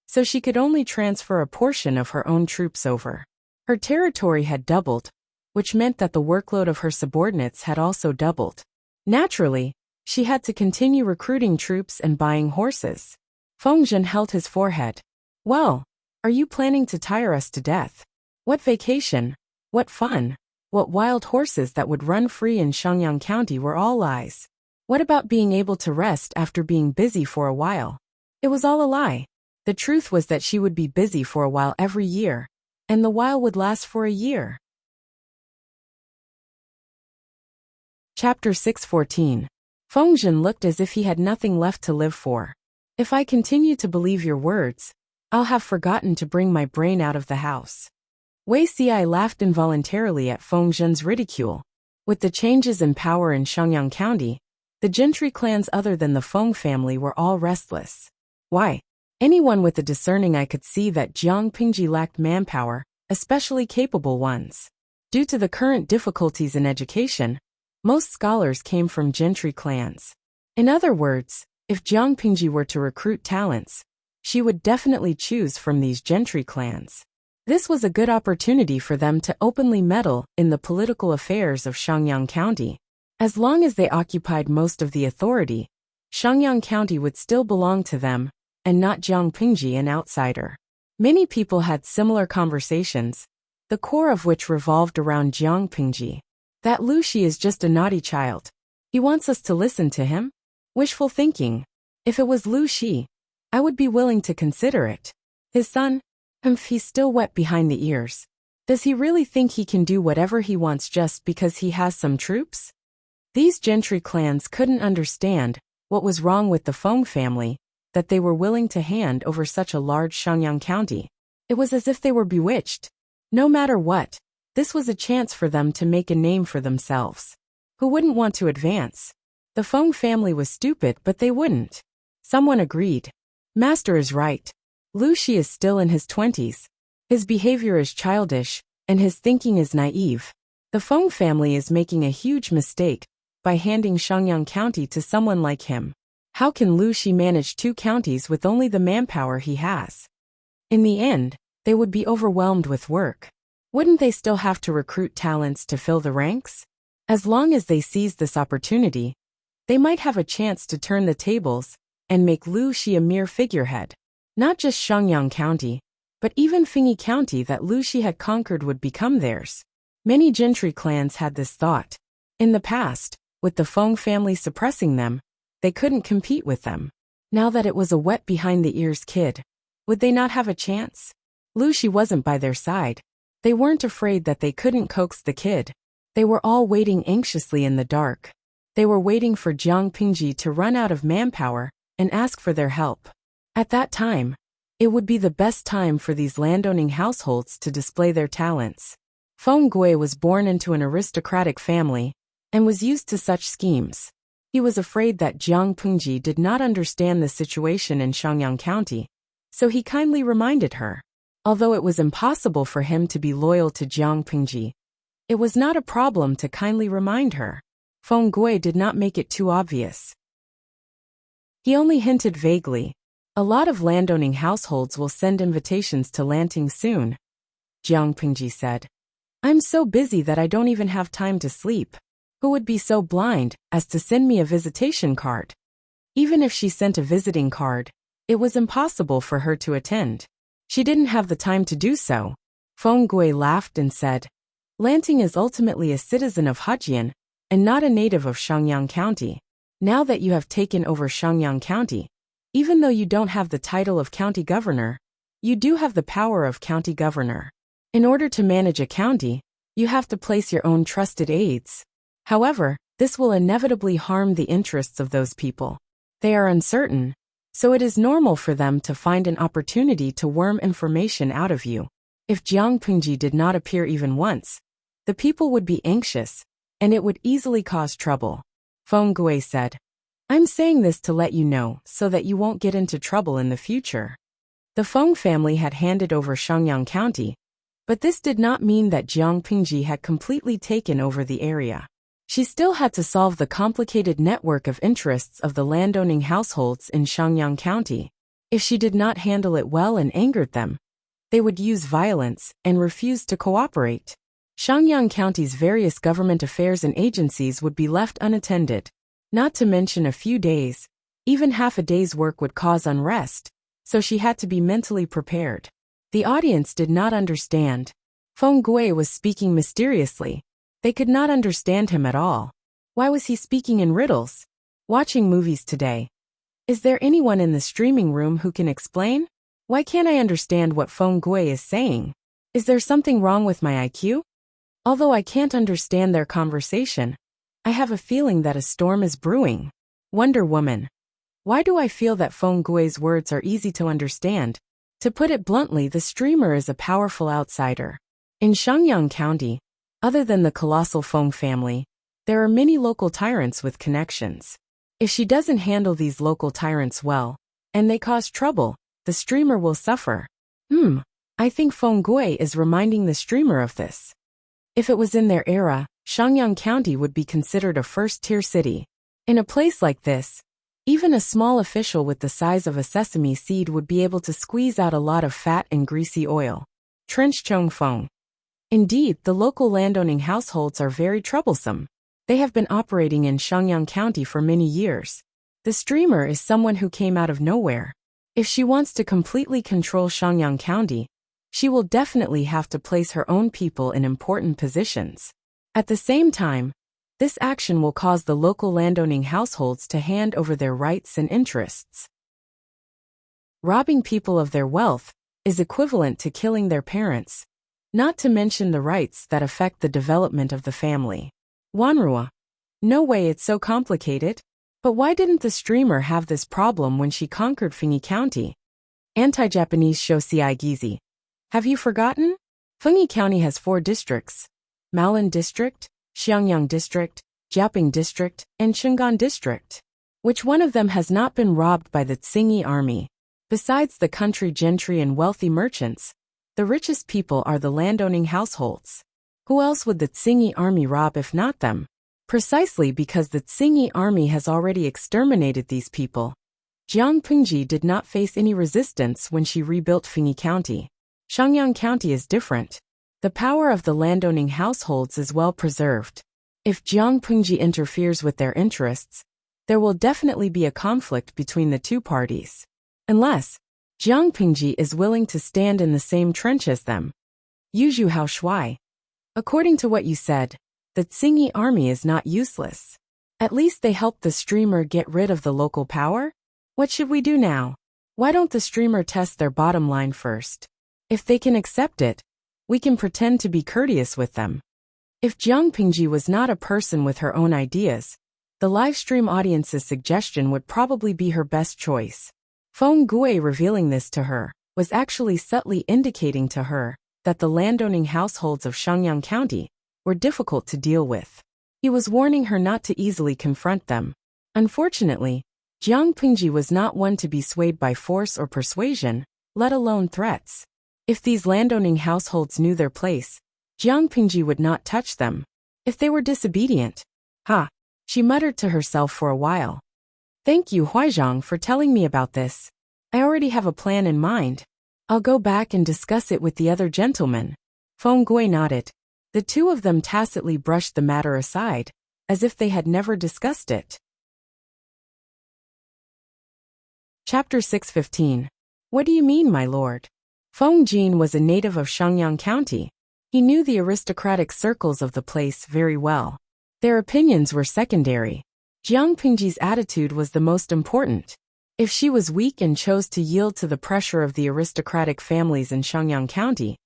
so she could only transfer a portion of her own troops over. Her territory had doubled, which meant that the workload of her subordinates had also doubled. Naturally, she had to continue recruiting troops and buying horses. Feng Zhen held his forehead. "Well, are you planning to tire us to death? What vacation? What fun? What wild horses that would run free in Shangyang County were all lies. What about being able to rest after being busy for a while?" It was all a lie. The truth was that she would be busy for a while every year, and the while would last for a year. Chapter 614. Feng Zhen looked as if he had nothing left to live for. "If I continue to believe your words, I'll have forgotten to bring my brain out of the house." Wei Xi laughed involuntarily at Feng Zhen's ridicule. With the changes in power in Shangyang County, the gentry clans other than the Feng family were all restless. Why? Anyone with a discerning eye could see that Jiang Pengji lacked manpower, especially capable ones. Due to the current difficulties in education, most scholars came from gentry clans. In other words, if Jiang Pengji were to recruit talents, she would definitely choose from these gentry clans. This was a good opportunity for them to openly meddle in the political affairs of Shangyang County. As long as they occupied most of the authority, Shangyang County would still belong to them, and not Jiang Pengji, an outsider. Many people had similar conversations, the core of which revolved around Jiang Pengji. That Lu Shi is just a naughty child. He wants us to listen to him? Wishful thinking. If it was Lu Shi, I would be willing to consider it. His son? He's still wet behind the ears. Does he really think he can do whatever he wants just because he has some troops? These gentry clans couldn't understand what was wrong with the Feng family, that they were willing to hand over such a large Shangyang County. It was as if they were bewitched. No matter what, this was a chance for them to make a name for themselves. Who wouldn't want to advance? The Feng family was stupid, but they wouldn't. Someone agreed. Master is right. Lu Shi is still in his 20s. His behavior is childish, and his thinking is naive. The Feng family is making a huge mistake by handing Shangyang County to someone like him. How can Lu Shi manage 2 counties with only the manpower he has? In the end, they would be overwhelmed with work. Wouldn't they still have to recruit talents to fill the ranks? As long as they seize this opportunity, they might have a chance to turn the tables and make Lu Shi a mere figurehead. Not just Shenyang County, but even Fengyi County that Lu Shi had conquered would become theirs. Many gentry clans had this thought. In the past, with the Feng family suppressing them, they couldn't compete with them. Now that it was a wet behind-the-ears kid, would they not have a chance? Lu Shi wasn't by their side. They weren't afraid that they couldn't coax the kid. They were all waiting anxiously in the dark. They were waiting for Jiang Pingji to run out of manpower and ask for their help. At that time, it would be the best time for these landowning households to display their talents. Feng Gui was born into an aristocratic family and was used to such schemes. He was afraid that Jiang Pingji did not understand the situation in Shenyang County, so he kindly reminded her. Although it was impossible for him to be loyal to Jiang Pingji, it was not a problem to kindly remind her. Feng Gui did not make it too obvious. He only hinted vaguely. A lot of landowning households will send invitations to Lanting soon, Jiang Pingji said. I'm so busy that I don't even have time to sleep. Who would be so blind as to send me a visitation card? Even if she sent a visiting card, it was impossible for her to attend. She didn't have the time to do so. Feng Gui laughed and said, Lanting is ultimately a citizen of Hejian and not a native of Shenyang County. Now that you have taken over Shenyang County, even though you don't have the title of county governor, you do have the power of county governor. In order to manage a county, you have to place your own trusted aides. However, this will inevitably harm the interests of those people. They are uncertain, so it is normal for them to find an opportunity to worm information out of you. If Jiang Pingji did not appear even once, the people would be anxious, and it would easily cause trouble. Feng Gui said, I'm saying this to let you know so that you won't get into trouble in the future. The Feng family had handed over Shenyang County, but this did not mean that Jiang Pingji had completely taken over the area. She still had to solve the complicated network of interests of the landowning households in Shenyang County. If she did not handle it well and angered them, they would use violence and refuse to cooperate. Shenyang County's various government affairs and agencies would be left unattended. Not to mention a few days, even half a day's work would cause unrest, so she had to be mentally prepared. The audience did not understand. Feng Gui was speaking mysteriously. They could not understand him at all. Why was he speaking in riddles? Watching movies today. Is there anyone in the streaming room who can explain? Why can't I understand what Feng Gui is saying? Is there something wrong with my IQ? Although I can't understand their conversation, I have a feeling that a storm is brewing. Wonder Woman. Why do I feel that Feng Gui's words are easy to understand? To put it bluntly, the streamer is a powerful outsider. In Shenyang County, other than the colossal Feng family, there are many local tyrants with connections. If she doesn't handle these local tyrants well, and they cause trouble, the streamer will suffer. I think Feng Gui is reminding the streamer of this. If it was in their era, Shenyang County would be considered a first-tier city. In a place like this, even a small official with the size of a sesame seed would be able to squeeze out a lot of fat and greasy oil. Trench Chong Feng. Indeed, the local landowning households are very troublesome. They have been operating in Shenyang County for many years. The streamer is someone who came out of nowhere. If she wants to completely control Shenyang County, she will definitely have to place her own people in important positions. At the same time, this action will cause the local landowning households to hand over their rights and interests. Robbing people of their wealth is equivalent to killing their parents, not to mention the rights that affect the development of the family. Wanrua. No way, it's so complicated. But why didn't the streamer have this problem when she conquered Fengyi County? Anti-Japanese Shosei Gizi. Have you forgotten? Fengyi County has 4 districts: Malan District, Xiangyang District, Jiaping District, and Shingan District. Which one of them has not been robbed by the Tsingyi army? Besides the country gentry and wealthy merchants, the richest people are the landowning households. Who else would the Tsingyi army rob if not them? Precisely because the Tsingyi army has already exterminated these people. Jiang Pingji did not face any resistance when she rebuilt Fengyi County. Shenyang County is different. The power of the landowning households is well preserved. If Jiang Pingji interferes with their interests, there will definitely be a conflict between the two parties. Unless Jiang Pingji is willing to stand in the same trench as them. Yuzhu Hao Shui. According to what you said, the Tsingy army is not useless. At least they helped the streamer get rid of the local power? What should we do now? Why don't the streamer test their bottom line first? If they can accept it, we can pretend to be courteous with them. If Jiang Pingji was not a person with her own ideas, the livestream audience's suggestion would probably be her best choice. Feng Gui revealing this to her was actually subtly indicating to her that the landowning households of Shenyang County were difficult to deal with. He was warning her not to easily confront them. Unfortunately, Jiang Pingji was not one to be swayed by force or persuasion, let alone threats. If these landowning households knew their place, Jiang Pingji would not touch them. If they were disobedient, she muttered to herself for a while. Thank you, Huizhang, for telling me about this. I already have a plan in mind. I'll go back and discuss it with the other gentlemen. Feng Gui nodded. The two of them tacitly brushed the matter aside, as if they had never discussed it. Chapter 615. What do you mean, my lord? Feng Jin was a native of Shenyang County. He knew the aristocratic circles of the place very well. Their opinions were secondary. Jiang Pingji's attitude was the most important. If she was weak and chose to yield to the pressure of the aristocratic families in Shenyang County,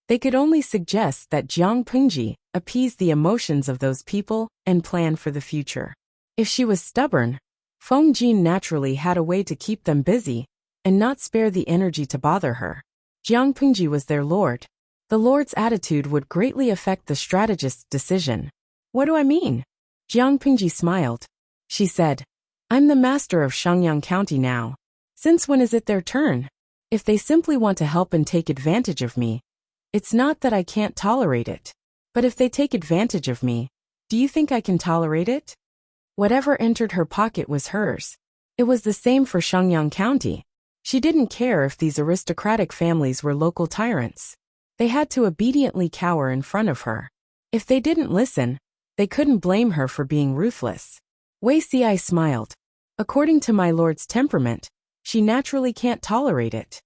they could only suggest that Jiang Pingji appease the emotions of those people and plan for the future. If she was stubborn, Feng Jin naturally had a way to keep them busy and not spare the energy to bother her. Jiang Pingji was their lord. The lord's attitude would greatly affect the strategist's decision. What do I mean? Jiang Pingji smiled. She said, I'm the master of Shenyang County now. Since when is it their turn? If they simply want to help and take advantage of me, it's not that I can't tolerate it. But if they take advantage of me, do you think I can tolerate it? Whatever entered her pocket was hers. It was the same for Shenyang County. She didn't care if these aristocratic families were local tyrants. They had to obediently cower in front of her. If they didn't listen, they couldn't blame her for being ruthless. Wei Xiai smiled. According to my lord's temperament, she naturally can't tolerate it.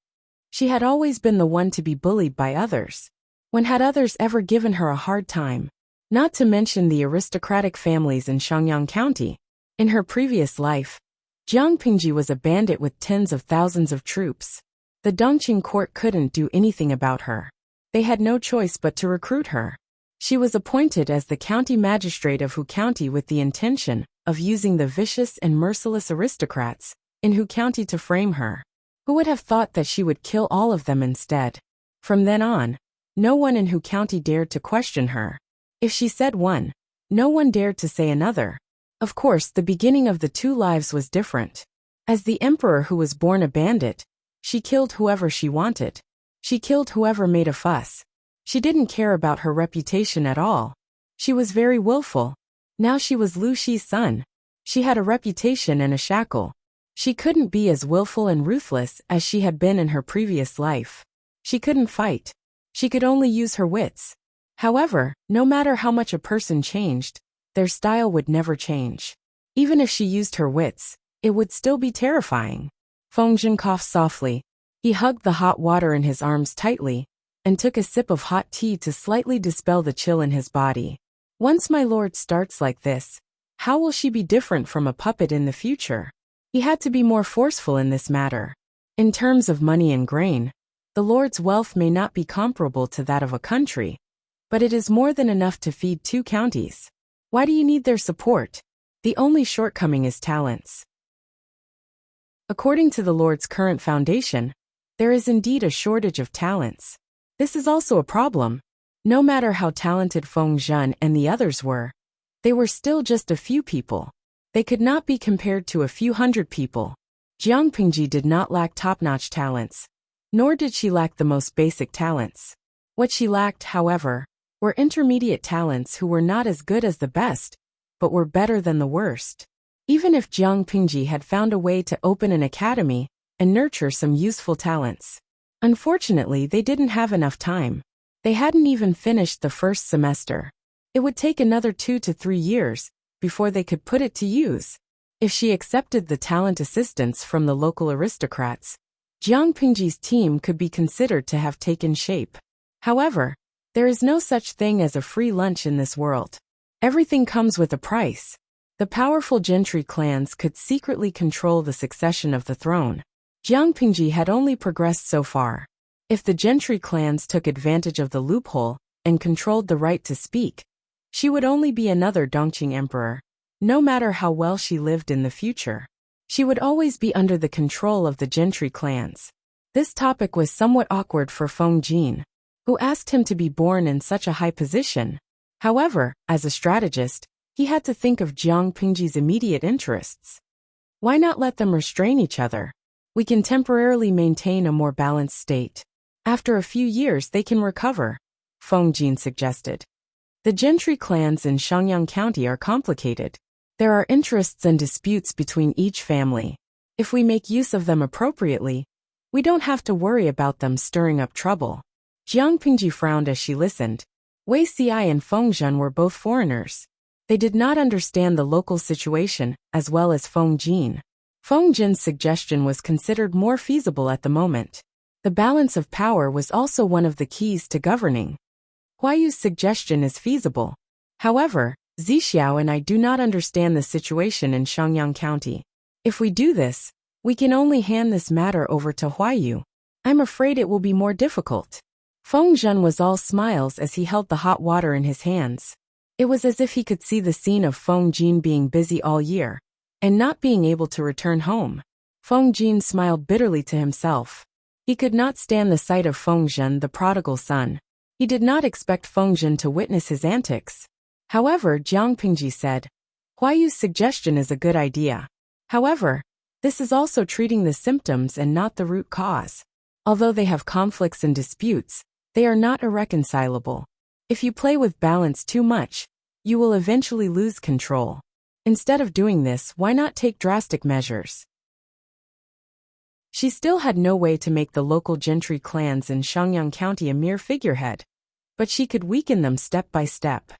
She had always been the one to be bullied by others. When had others ever given her a hard time? Not to mention the aristocratic families in Shenyang County. In her previous life, Jiang Pingji was a bandit with tens of thousands of troops. The Dongqing court couldn't do anything about her. They had no choice but to recruit her. She was appointed as the county magistrate of Hu County with the intention of using the vicious and merciless aristocrats in Hu County to frame her. Who would have thought that she would kill all of them instead? From then on, no one in Hu County dared to question her. If she said one, no one dared to say another. Of course, the beginning of the two lives was different. As the emperor who was born a bandit, she killed whoever she wanted. She killed whoever made a fuss. She didn't care about her reputation at all. She was very willful. Now she was Lu Shi's son. She had a reputation and a shackle. She couldn't be as willful and ruthless as she had been in her previous life. She couldn't fight. She could only use her wits. However, no matter how much a person changed, their style would never change. Even if she used her wits, it would still be terrifying. Feng Jin coughed softly. He hugged the hot water in his arms tightly and took a sip of hot tea to slightly dispel the chill in his body. Once my lord starts like this, how will she be different from a puppet in the future? He had to be more forceful in this matter. In terms of money and grain, the lord's wealth may not be comparable to that of a country, but it is more than enough to feed 2 counties. Why do you need their support? The only shortcoming is talents. According to the lord's current foundation, there is indeed a shortage of talents. This is also a problem. No matter how talented Feng Zhen and the others were, they were still just a few people. They could not be compared to a few hundred people. Jiang Pingji did not lack top-notch talents, nor did she lack the most basic talents. What she lacked, however, were intermediate talents who were not as good as the best, but were better than the worst. Even if Jiang Pingji had found a way to open an academy and nurture some useful talents, unfortunately they didn't have enough time. They hadn't even finished the first semester. It would take another 2 to 3 years before they could put it to use. If she accepted the talent assistance from the local aristocrats, Jiang Pingji's team could be considered to have taken shape. However, there is no such thing as a free lunch in this world. Everything comes with a price. The powerful gentry clans could secretly control the succession of the throne. Jiang Pingji had only progressed so far. If the gentry clans took advantage of the loophole and controlled the right to speak, she would only be another Dongqing emperor. No matter how well she lived in the future, she would always be under the control of the gentry clans. This topic was somewhat awkward for Feng Jin, who asked him to be born in such a high position. However, as a strategist, he had to think of Jiang Pingji's immediate interests. Why not let them restrain each other? We can temporarily maintain a more balanced state. After a few years they can recover, Feng Jin suggested. The gentry clans in Shangyang County are complicated. There are interests and disputes between each family. If we make use of them appropriately, we don't have to worry about them stirring up trouble. Jiang Pingji frowned as she listened. Wei Xiai and Feng Zhen were both foreigners. They did not understand the local situation as well as Feng Jin. Feng Jin's suggestion was considered more feasible at the moment. The balance of power was also one of the keys to governing. Huayu's suggestion is feasible. However, Zixiao and I do not understand the situation in Shangyang County. If we do this, we can only hand this matter over to Huayu. I'm afraid it will be more difficult. Feng Zhen was all smiles as he held the hot water in his hands. It was as if he could see the scene of Feng Jin being busy all year and not being able to return home. Feng Jin smiled bitterly to himself. He could not stand the sight of Feng Zhen, the prodigal son. He did not expect Feng Zhen to witness his antics. However, Jiang Pingji said, Huayu's suggestion is a good idea. However, this is also treating the symptoms and not the root cause. Although they have conflicts and disputes, they are not irreconcilable. If you play with balance too much, you will eventually lose control. Instead of doing this, why not take drastic measures? She still had no way to make the local gentry clans in Shangyang County a mere figurehead, but she could weaken them step by step.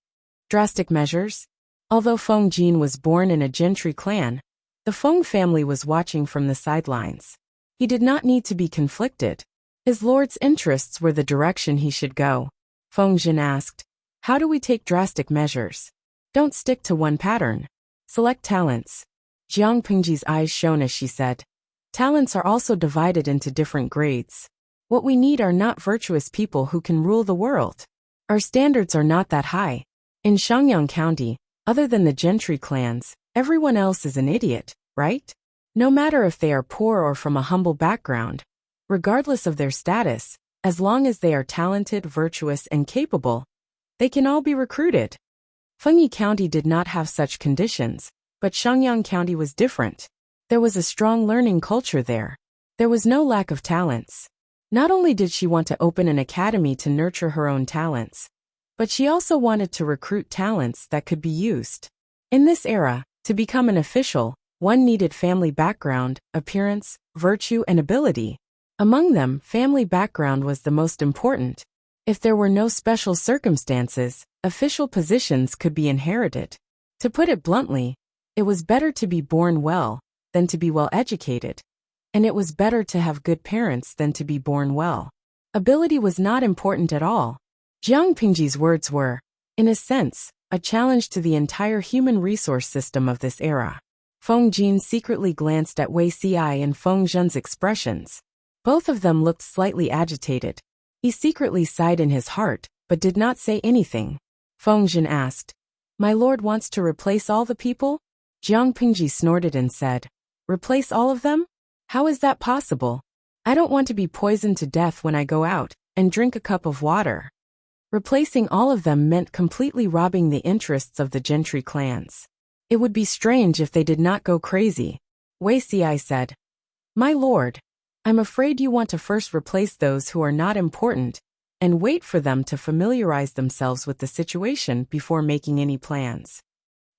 Drastic measures? Although Feng Jin was born in a gentry clan, the Feng family was watching from the sidelines. He did not need to be conflicted. His lord's interests were the direction he should go. Feng Jin asked, how do we take drastic measures? Don't stick to one pattern. Select talents. Jiang Pingji's eyes shone as she said, talents are also divided into different grades. What we need are not virtuous people who can rule the world. Our standards are not that high. In Shangyang County, other than the gentry clans, everyone else is an idiot, right? No matter if they are poor or from a humble background, regardless of their status, as long as they are talented, virtuous, and capable, they can all be recruited. Fengyi County did not have such conditions, but Shangyang County was different. There was a strong learning culture there. There was no lack of talents. Not only did she want to open an academy to nurture her own talents, but she also wanted to recruit talents that could be used. In this era, to become an official, one needed family background, appearance, virtue, and ability. Among them, family background was the most important. If there were no special circumstances, official positions could be inherited. To put it bluntly, it was better to be born well than to be well educated. And it was better to have good parents than to be born well. Ability was not important at all. Jiang Pingji's words were, in a sense, a challenge to the entire human resource system of this era. Feng Jin secretly glanced at Wei Xiai and Feng Zhen's expressions. Both of them looked slightly agitated. He secretly sighed in his heart, but did not say anything. Feng Zhen asked, my lord wants to replace all the people? Jiang Pingji snorted and said, replace all of them? How is that possible? I don't want to be poisoned to death when I go out and drink a cup of water. Replacing all of them meant completely robbing the interests of the gentry clans. It would be strange if they did not go crazy. Wei Xiai said, my lord, I'm afraid you want to first replace those who are not important and wait for them to familiarize themselves with the situation before making any plans.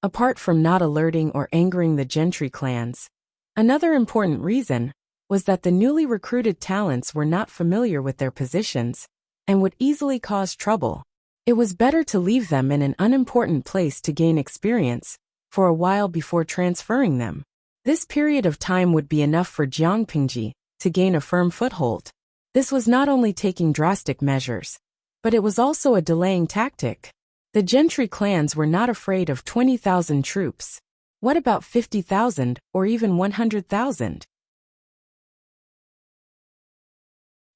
Apart from not alerting or angering the gentry clans, another important reason was that the newly recruited talents were not familiar with their positions and would easily cause trouble. It was better to leave them in an unimportant place to gain experience for a while before transferring them. This period of time would be enough for Jiang Pingji to gain a firm foothold. This was not only taking drastic measures, but it was also a delaying tactic. The gentry clans were not afraid of 20,000 troops. What about 50,000 or even 100,000?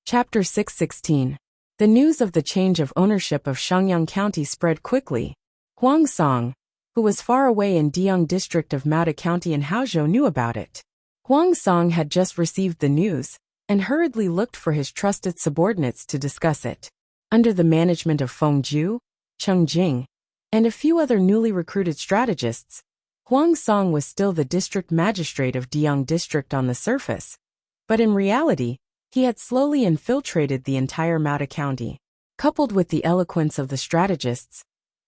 Chapter 616. The news of the change of ownership of Shangyang County spread quickly. Huang Song, who was far away in Diang district of Mada County in Haozhou, knew about it. Huang Song had just received the news and hurriedly looked for his trusted subordinates to discuss it. Under the management of Feng Ju, Cheng Jing, and a few other newly recruited strategists, Huang Song was still the district magistrate of Diang district on the surface, but in reality, he had slowly infiltrated the entire Mada County. Coupled with the eloquence of the strategists,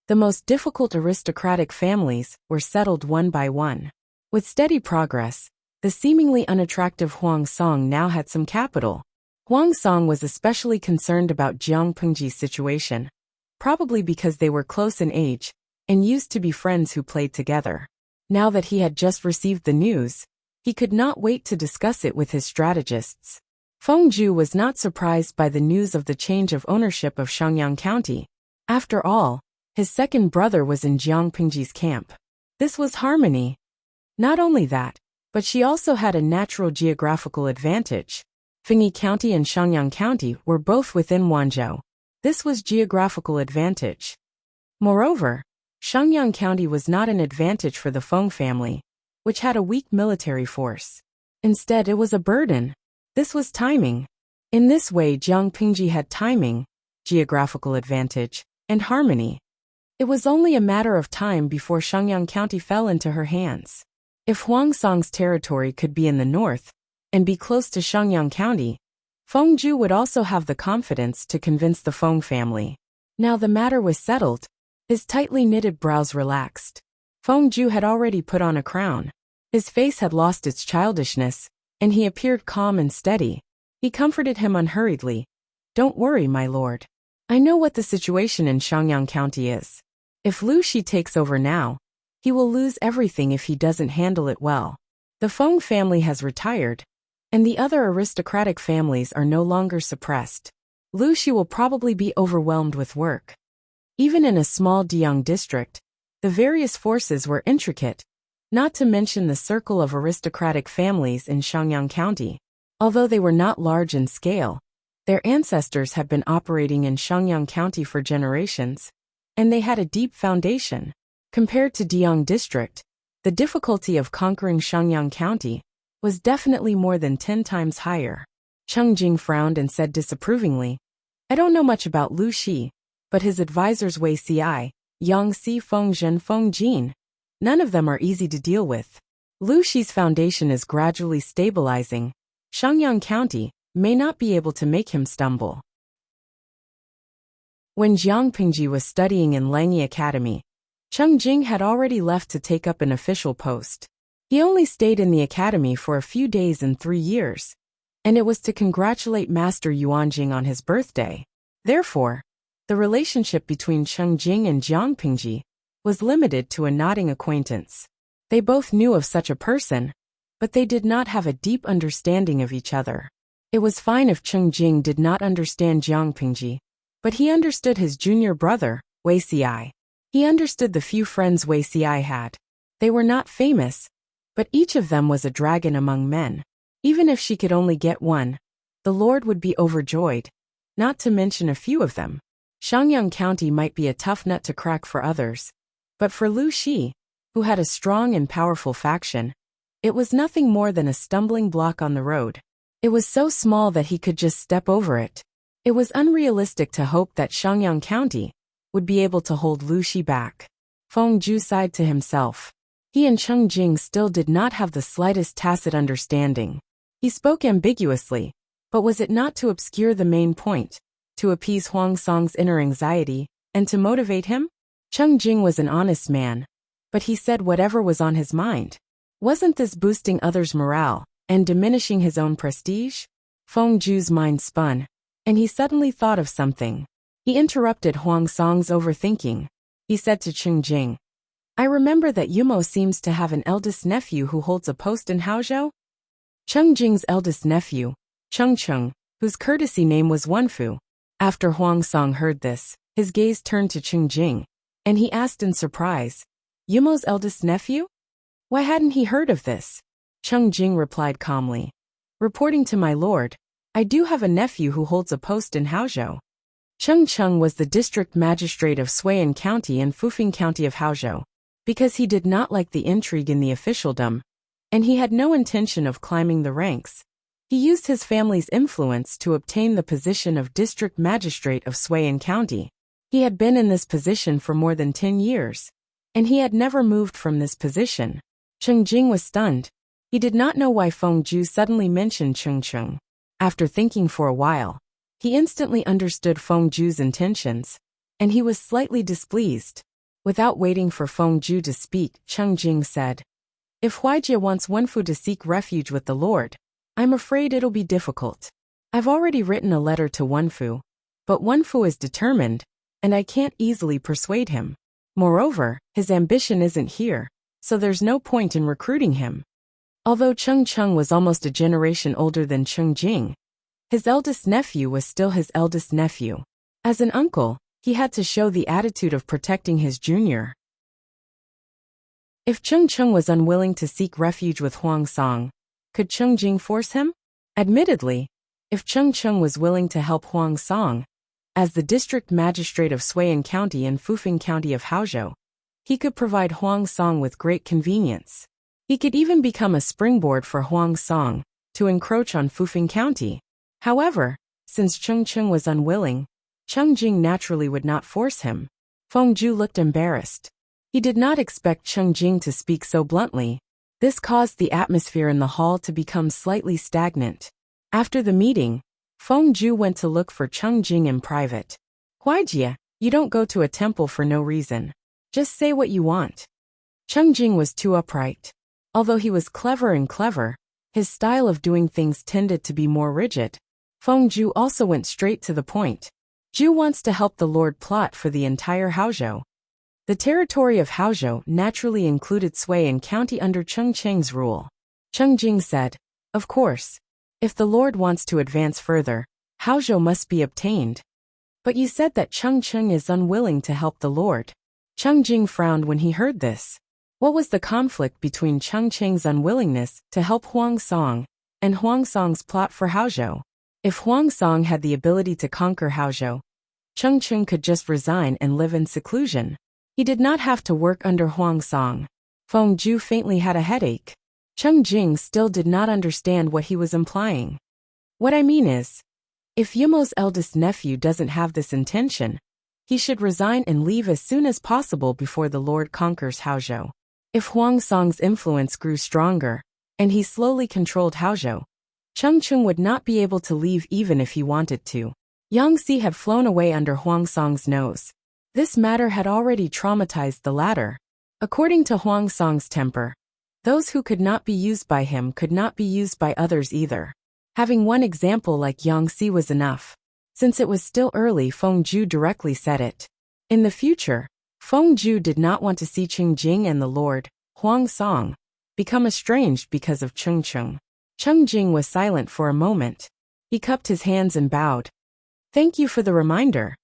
the most difficult aristocratic families were settled one by one. With steady progress, the seemingly unattractive Huang Song now had some capital. Huang Song was especially concerned about Jiang Pengji's situation, probably because they were close in age and used to be friends who played together. Now that he had just received the news, he could not wait to discuss it with his strategists. Feng Ju was not surprised by the news of the change of ownership of Shangyang County. After all, his second brother was in Jiang Pingji's camp. This was harmony. Not only that, but she also had a natural geographical advantage. Fengyi County and Shangyang County were both within Wanzhou. This was geographical advantage. Moreover, Shangyang County was not an advantage for the Feng family, which had a weak military force. Instead, it was a burden. This was timing. In this way, Jiang Pingji had timing, geographical advantage, and harmony. It was only a matter of time before Shangyang County fell into her hands. If Huang Song's territory could be in the north and be close to Shangyang County, Feng Ju would also have the confidence to convince the Feng family. Now the matter was settled. His tightly knitted brows relaxed. Feng Ju had already put on a crown. His face had lost its childishness, and he appeared calm and steady. He comforted him unhurriedly. "Don't worry, my lord. I know what the situation in Shangyang County is. If Lu Shi takes over now, he will lose everything if he doesn't handle it well. The Feng family has retired, and the other aristocratic families are no longer suppressed. Lu Shi will probably be overwhelmed with work." Even in a small Diang district, the various forces were intricate, not to mention the circle of aristocratic families in Shangyang County. Although they were not large in scale, their ancestors had been operating in Shangyang County for generations, and they had a deep foundation. Compared to Diang district, the difficulty of conquering Shangyang County was definitely more than 10 times higher. Cheng Jing frowned and said disapprovingly, "I don't know much about Lu Shi, but his advisors Wei Ci, Yang Si, Feng Zhen, Feng Jin, none of them are easy to deal with. Lu Shi's foundation is gradually stabilizing. Shangyang County may not be able to make him stumble." When Jiang Pingji was studying in Langyi Academy, Cheng Jing had already left to take up an official post. He only stayed in the academy for a few days in 3 years, and it was to congratulate Master Yuanjing on his birthday. Therefore, the relationship between Cheng Jing and Jiang Pingji was limited to a nodding acquaintance. They both knew of such a person, but they did not have a deep understanding of each other. It was fine if Cheng Jing did not understand Jiang Pingji, but he understood his junior brother, Wei Ci. He understood the few friends Wei Ci had. They were not famous, but each of them was a dragon among men. Even if she could only get one, the Lord would be overjoyed, not to mention a few of them. Shangyang County might be a tough nut to crack for others, but for Lu Shi, who had a strong and powerful faction, it was nothing more than a stumbling block on the road. It was so small that he could just step over it. It was unrealistic to hope that Shangyang County would be able to hold Lu Shi back. Feng Ju sighed to himself. He and Cheng Jing still did not have the slightest tacit understanding. He spoke ambiguously, but was it not to obscure the main point, to appease Huang Song's inner anxiety, and to motivate him? Cheng Jing was an honest man, but he said whatever was on his mind. Wasn't this boosting others' morale and diminishing his own prestige? Feng Ju's mind spun, and he suddenly thought of something. He interrupted Huang Song's overthinking. He said to Cheng Jing, I remember that Yumo seems to have an eldest nephew who holds a post in Haozhou. Cheng Jing's eldest nephew, Cheng Cheng, whose courtesy name was Wenfu. After Huang Song heard this, his gaze turned to Cheng Jing, and he asked in surprise, Yumo's eldest nephew? Why hadn't he heard of this? Cheng Jing replied calmly, reporting to my lord, I do have a nephew who holds a post in Haozhou. Cheng Cheng was the district magistrate of Suiyan County and Fufing County of Haozhou. Because he did not like the intrigue in the officialdom, and he had no intention of climbing the ranks, he used his family's influence to obtain the position of district magistrate of Suiyan County. He had been in this position for more than 10 years, and he had never moved from this position. Cheng Jing was stunned. He did not know why Feng Ju suddenly mentioned Cheng Cheng. After thinking for a while, he instantly understood Feng Ju's intentions, and he was slightly displeased. Without waiting for Feng Ju to speak, Cheng Jing said, If Huaijie wants Wenfu to seek refuge with the Lord, I'm afraid it'll be difficult. I've already written a letter to Wenfu, but Wenfu is determined, and I can't easily persuade him. Moreover, his ambition isn't here, so there's no point in recruiting him. Although Cheng Cheng was almost a generation older than Cheng Jing, his eldest nephew was still his eldest nephew. As an uncle, he had to show the attitude of protecting his junior. If Cheng Cheng was unwilling to seek refuge with Huang Song, could Cheng Jing force him? Admittedly, if Cheng Cheng was willing to help Huang Song, as the district magistrate of Suiyan County and Fufing County of Haozhou, he could provide Huang Song with great convenience. He could even become a springboard for Huang Song to encroach on Fufing County. However, since Cheng Cheng was unwilling, Cheng Jing naturally would not force him. Feng Ju looked embarrassed. He did not expect Cheng Jing to speak so bluntly. This caused the atmosphere in the hall to become slightly stagnant. After the meeting, Feng Ju went to look for Cheng Jing in private. Huaijie, you don't go to a temple for no reason. Just say what you want. Cheng Jing was too upright. Although he was clever, his style of doing things tended to be more rigid. Feng Ju also went straight to the point. Ju wants to help the Lord plot for the entire Haozhou. The territory of Haozhou naturally included Suiyan County under Cheng Cheng's rule. Cheng Jing said, Of course. If the Lord wants to advance further, Haozhou must be obtained. But you said that Cheng Cheng is unwilling to help the Lord. Cheng Jing frowned when he heard this. What was the conflict between Cheng Cheng's unwillingness to help Huang Song and Huang Song's plot for Haozhou? If Huang Song had the ability to conquer Haozhou, Cheng Cheng could just resign and live in seclusion. He did not have to work under Huang Song. Feng Ju faintly had a headache. Cheng Jing still did not understand what he was implying. What I mean is, if Yumo's eldest nephew doesn't have this intention, he should resign and leave as soon as possible before the Lord conquers Haozhou. If Huang Song's influence grew stronger, and he slowly controlled Haozhou, Cheng Cheng would not be able to leave even if he wanted to. Yangtze had flown away under Huang Song's nose. This matter had already traumatized the latter. According to Huang Song's temper, those who could not be used by him could not be used by others either. Having one example like Yangtze was enough. Since it was still early, Feng Ju directly said it. In the future, Feng Ju did not want to see Cheng Jing and the Lord, Huang Song, become estranged because of Cheng Cheng. Cheng Jing was silent for a moment. He cupped his hands and bowed. Thank you for the reminder.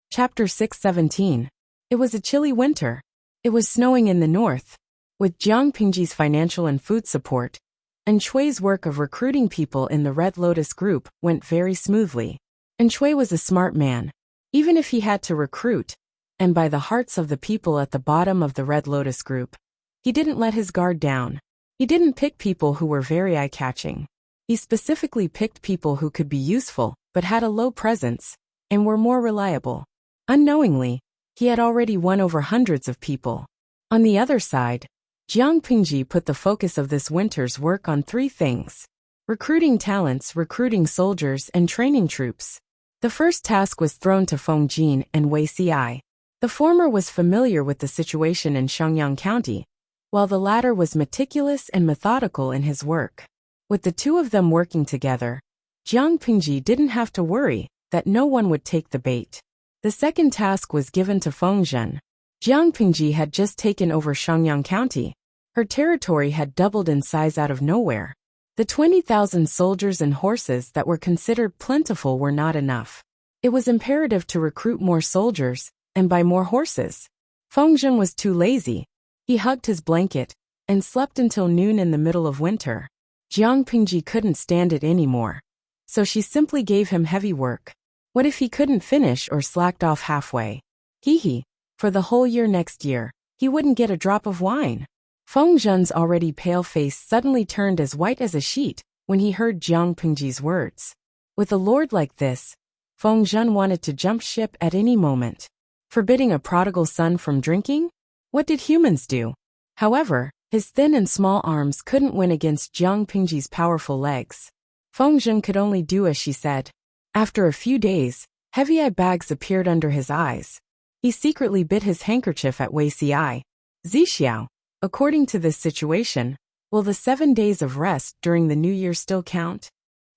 Chapter 617. It was a chilly winter. It was snowing in the north. With Jiang Pingji's financial and food support, and Chui's work of recruiting people in the Red Lotus group went very smoothly. And Chui was a smart man. Even if he had to recruit, and buy the hearts of the people at the bottom of the Red Lotus group, he didn't let his guard down. He didn't pick people who were very eye-catching. He specifically picked people who could be useful, but had a low presence, and were more reliable. Unknowingly, he had already won over hundreds of people. On the other side, Jiang Pingji put the focus of this winter's work on 3 things: recruiting talents, recruiting soldiers, and training troops. The first task was thrown to Feng Jin and Wei Ci. The former was familiar with the situation in Shangyang County, while the latter was meticulous and methodical in his work. With the two of them working together, Jiang Pingji didn't have to worry that no one would take the bait. The second task was given to Feng Zhen. Jiang Pingji had just taken over Shangyang County. Her territory had doubled in size out of nowhere. The 20,000 soldiers and horses that were considered plentiful were not enough. It was imperative to recruit more soldiers and buy more horses. Feng Zhen was too lazy. He hugged his blanket and slept until noon in the middle of winter. Jiang Pingji couldn't stand it anymore, so she simply gave him heavy work. What if he couldn't finish or slacked off halfway? Hee. For the whole year next year, he wouldn't get a drop of wine. Feng Zhen's already pale face suddenly turned as white as a sheet when he heard Jiang Pingji's words. With a lord like this, Feng Zhen wanted to jump ship at any moment. Forbidding a prodigal son from drinking? What did humans do? However, his thin and small arms couldn't win against Jiang Pingji's powerful legs. Feng Zhen could only do as she said. After a few days, heavy eye bags appeared under his eyes. He secretly bit his handkerchief at Wei Xiao. Zixiao, according to this situation, will the 7 days of rest during the new year still count?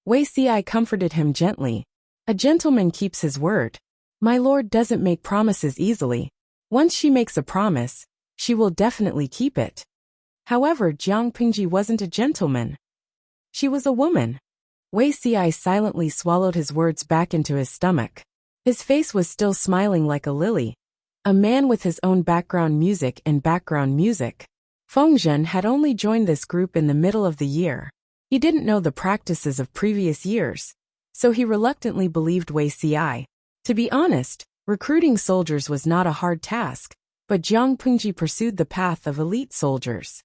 Wei Xiao comforted him gently. A gentleman keeps his word. My lord doesn't make promises easily. Once she makes a promise, she will definitely keep it. However, Jiang Pingji wasn't a gentleman. She was a woman. Wei Xiao silently swallowed his words back into his stomach. His face was still smiling like a lily. A man with his own background music. Feng Zhen had only joined this group in the middle of the year. He didn't know the practices of previous years, so he reluctantly believed Wei Xiao. To be honest, recruiting soldiers was not a hard task, but Jiang Pingji pursued the path of elite soldiers.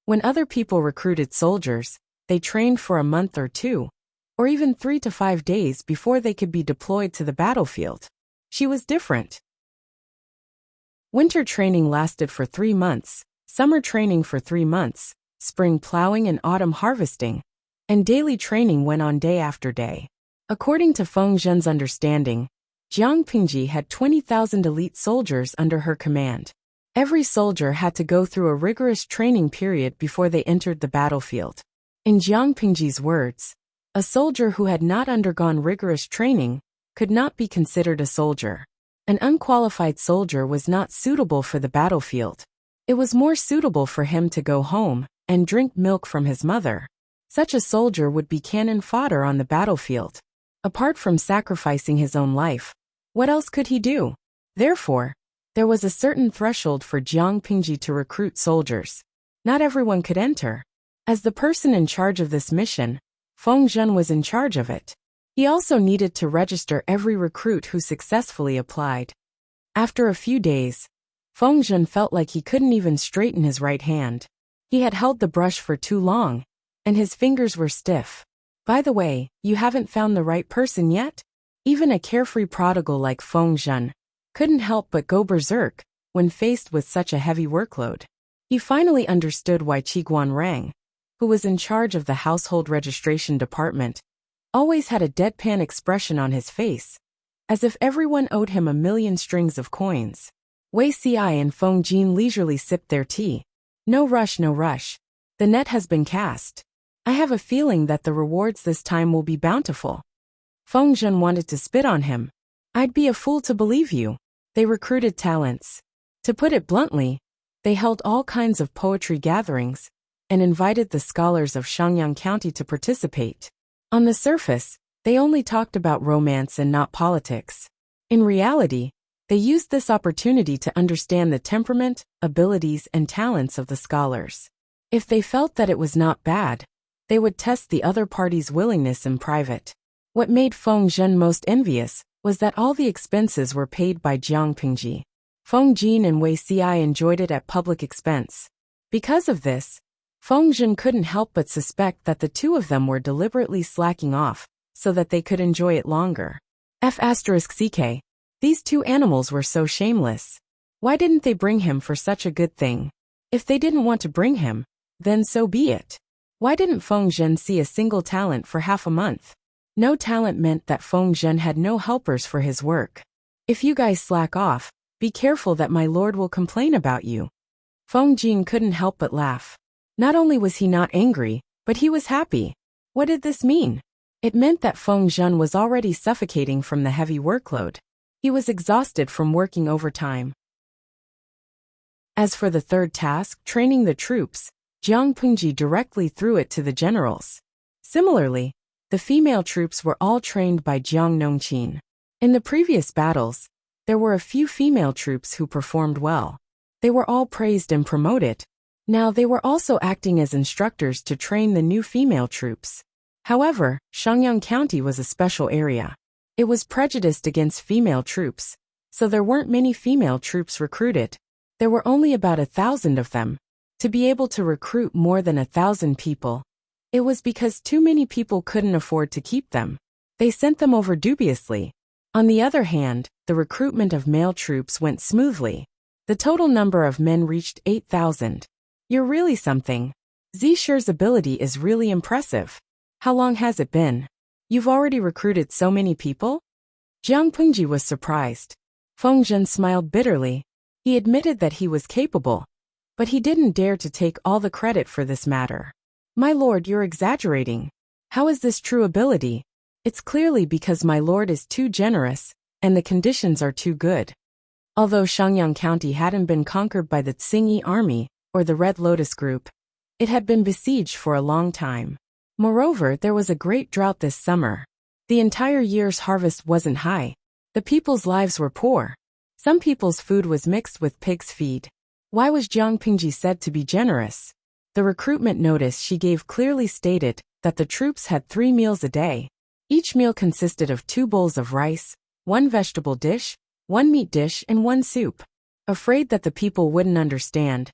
When other people recruited soldiers, they trained for a month or 2, or even 3 to 5 days before they could be deployed to the battlefield. She was different. Winter training lasted for 3 months, summer training for 3 months, spring plowing and autumn harvesting, and daily training went on day after day. According to Feng Zhen's understanding, Jiang Pingji had 20,000 elite soldiers under her command. Every soldier had to go through a rigorous training period before they entered the battlefield. In Jiang Pingji's words, a soldier who had not undergone rigorous training could not be considered a soldier. An unqualified soldier was not suitable for the battlefield. It was more suitable for him to go home and drink milk from his mother. Such a soldier would be cannon fodder on the battlefield. Apart from sacrificing his own life, what else could he do? Therefore, there was a certain threshold for Jiang Pingji to recruit soldiers. Not everyone could enter. As the person in charge of this mission, Feng Zhen was in charge of it. He also needed to register every recruit who successfully applied. After a few days, Feng Zhen felt like he couldn't even straighten his right hand. He had held the brush for too long, and his fingers were stiff. By the way, you haven't found the right person yet? Even a carefree prodigal like Feng Zhen couldn't help but go berserk when faced with such a heavy workload. He finally understood why Qiguan Rang, who was in charge of the household registration department, always had a deadpan expression on his face, as if everyone owed him 1,000,000 strings of coins. Wei Xiao and Feng Jin leisurely sipped their tea. No rush, no rush. The net has been cast. I have a feeling that the rewards this time will be bountiful. Feng Zhen wanted to spit on him. I'd be a fool to believe you. They recruited talents. To put it bluntly, they held all kinds of poetry gatherings and invited the scholars of Shangyang County to participate. On the surface, they only talked about romance and not politics. In reality, they used this opportunity to understand the temperament, abilities, and talents of the scholars. If they felt that it was not bad, they would test the other party's willingness in private. What made Feng Zhen most envious was that all the expenses were paid by Jiang Pingji. Feng Jin and Wei Xiao enjoyed it at public expense. Because of this, Feng Zhen couldn't help but suspect that the two of them were deliberately slacking off so that they could enjoy it longer. F***ck. These two animals were so shameless. Why didn't they bring him for such a good thing? If they didn't want to bring him, then so be it. Why didn't Feng Zhen see a single talent for half a month? No talent meant that Feng Zhen had no helpers for his work. If you guys slack off, be careful that my lord will complain about you. Feng Jin couldn't help but laugh. Not only was he not angry, but he was happy. What did this mean? It meant that Feng Zhen was already suffocating from the heavy workload. He was exhausted from working overtime. As for the third task, training the troops, Jiang Pengji directly threw it to the generals. Similarly, the female troops were all trained by Jiang Nongqin. In the previous battles, there were a few female troops who performed well. They were all praised and promoted. Now they were also acting as instructors to train the new female troops. However, Shangyang County was a special area. It was prejudiced against female troops, so there weren't many female troops recruited. There were only about 1,000 of them. To be able to recruit more than 1,000 people, it was because too many people couldn't afford to keep them. They sent them over dubiously. On the other hand, the recruitment of male troops went smoothly. The total number of men reached 8,000. You're really something. Zishir's ability is really impressive. How long has it been? You've already recruited so many people? Jiang Pengji was surprised. Feng Zhen smiled bitterly. He admitted that he was capable, but he didn't dare to take all the credit for this matter. My lord, you're exaggerating. How is this true ability? It's clearly because my lord is too generous, and the conditions are too good. Although Shangyang County hadn't been conquered by the Tsingyi army, or the Red Lotus Group, it had been besieged for a long time. Moreover, there was a great drought this summer. The entire year's harvest wasn't high. The people's lives were poor. Some people's food was mixed with pig's feed. Why was Jiang Pengji said to be generous? The recruitment notice she gave clearly stated that the troops had 3 meals a day. Each meal consisted of 2 bowls of rice, 1 vegetable dish, 1 meat dish, and 1 soup. Afraid that the people wouldn't understand,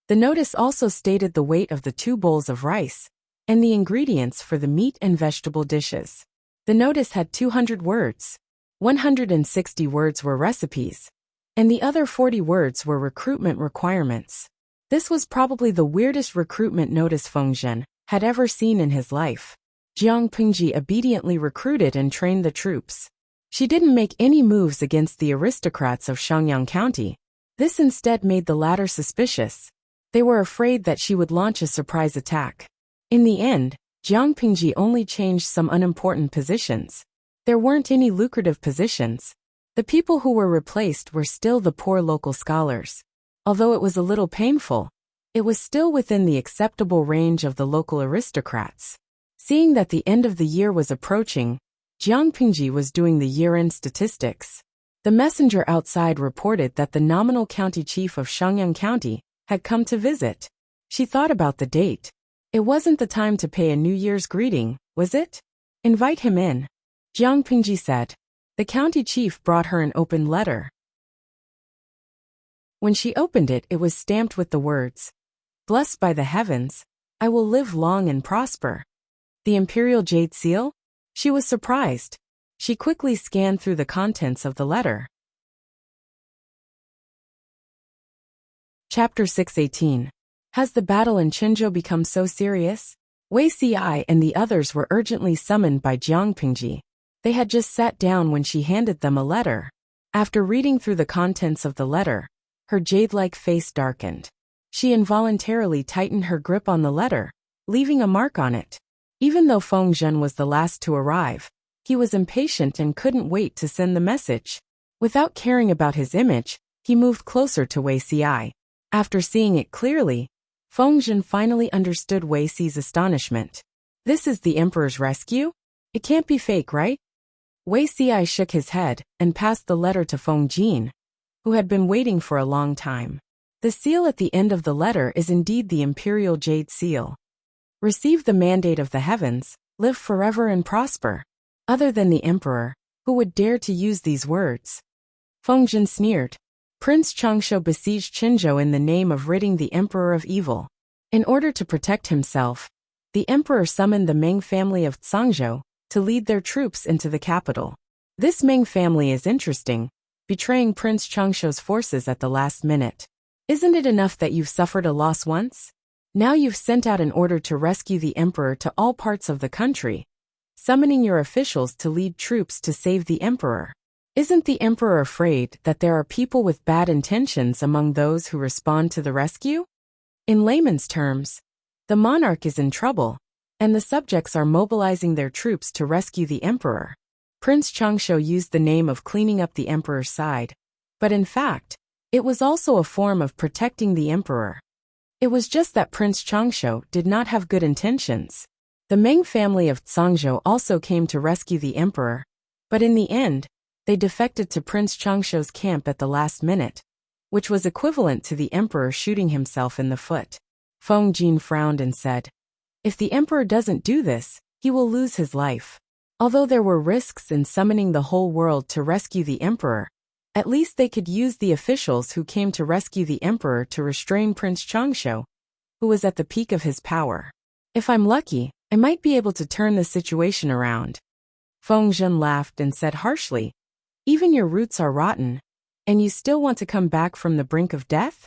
the notice also stated the weight of the 2 bowls of rice and the ingredients for the meat and vegetable dishes. The notice had 200 words. 160 words were recipes, and the other 40 words were recruitment requirements. This was probably the weirdest recruitment notice Feng Zhen had ever seen in his life. Jiang Pengji obediently recruited and trained the troops. She didn't make any moves against the aristocrats of Shangyang County. This instead made the latter suspicious. They were afraid that she would launch a surprise attack. In the end, Jiang Pengji only changed some unimportant positions. There weren't any lucrative positions. The people who were replaced were still the poor local scholars. Although it was a little painful, it was still within the acceptable range of the local aristocrats. Seeing that the end of the year was approaching, Jiang Pengji was doing the year-end statistics. The messenger outside reported that the nominal county chief of Shangyang County had come to visit. She thought about the date. It wasn't the time to pay a New Year's greeting, was it? Invite him in, Jiang Pengji said. The county chief brought her an open letter. When she opened it, it was stamped with the words, "Blessed by the heavens, I will live long and prosper." The imperial jade seal? She was surprised. She quickly scanned through the contents of the letter. Chapter 618. Has the battle in Qinzhou become so serious? Wei Xi and the others were urgently summoned by Jiang Pengji. They had just sat down when she handed them a letter. After reading through the contents of the letter, her jade-like face darkened. She involuntarily tightened her grip on the letter, leaving a mark on it. Even though Feng Zhen was the last to arrive, he was impatient and couldn't wait to send the message. Without caring about his image, he moved closer to Wei Xi. After seeing it clearly, Feng Zhen finally understood Wei Xi's astonishment. This is the Emperor's rescue? It can't be fake, right? Wei Xi shook his head and passed the letter to Feng Jin, who had been waiting for a long time. The seal at the end of the letter is indeed the imperial jade seal. Receive the mandate of the heavens, live forever and prosper. Other than the emperor, who would dare to use these words? Feng Zhen sneered. Prince Changshu besieged Qinzhou in the name of ridding the emperor of evil. In order to protect himself, the emperor summoned the Meng family of Zhangzhou to lead their troops into the capital. This Meng family is interesting, betraying Prince Changshu's forces at the last minute. Isn't it enough that you've suffered a loss once? Now you've sent out an order to rescue the emperor to all parts of the country, summoning your officials to lead troops to save the emperor. Isn't the emperor afraid that there are people with bad intentions among those who respond to the rescue? In layman's terms, the monarch is in trouble, and the subjects are mobilizing their troops to rescue the emperor. Prince Changsho used the name of cleaning up the emperor's side, but in fact, it was also a form of protecting the emperor. It was just that Prince Changsho did not have good intentions. The Ming family of Zhangzhou also came to rescue the emperor, but in the end, they defected to Prince Changsho's camp at the last minute, which was equivalent to the emperor shooting himself in the foot. Feng Jin frowned and said, "If the emperor doesn't do this, he will lose his life." Although there were risks in summoning the whole world to rescue the emperor, at least they could use the officials who came to rescue the emperor to restrain Prince Changsho, who was at the peak of his power. If I'm lucky, I might be able to turn the situation around. Feng Jin laughed and said harshly, "Even your roots are rotten, and you still want to come back from the brink of death?"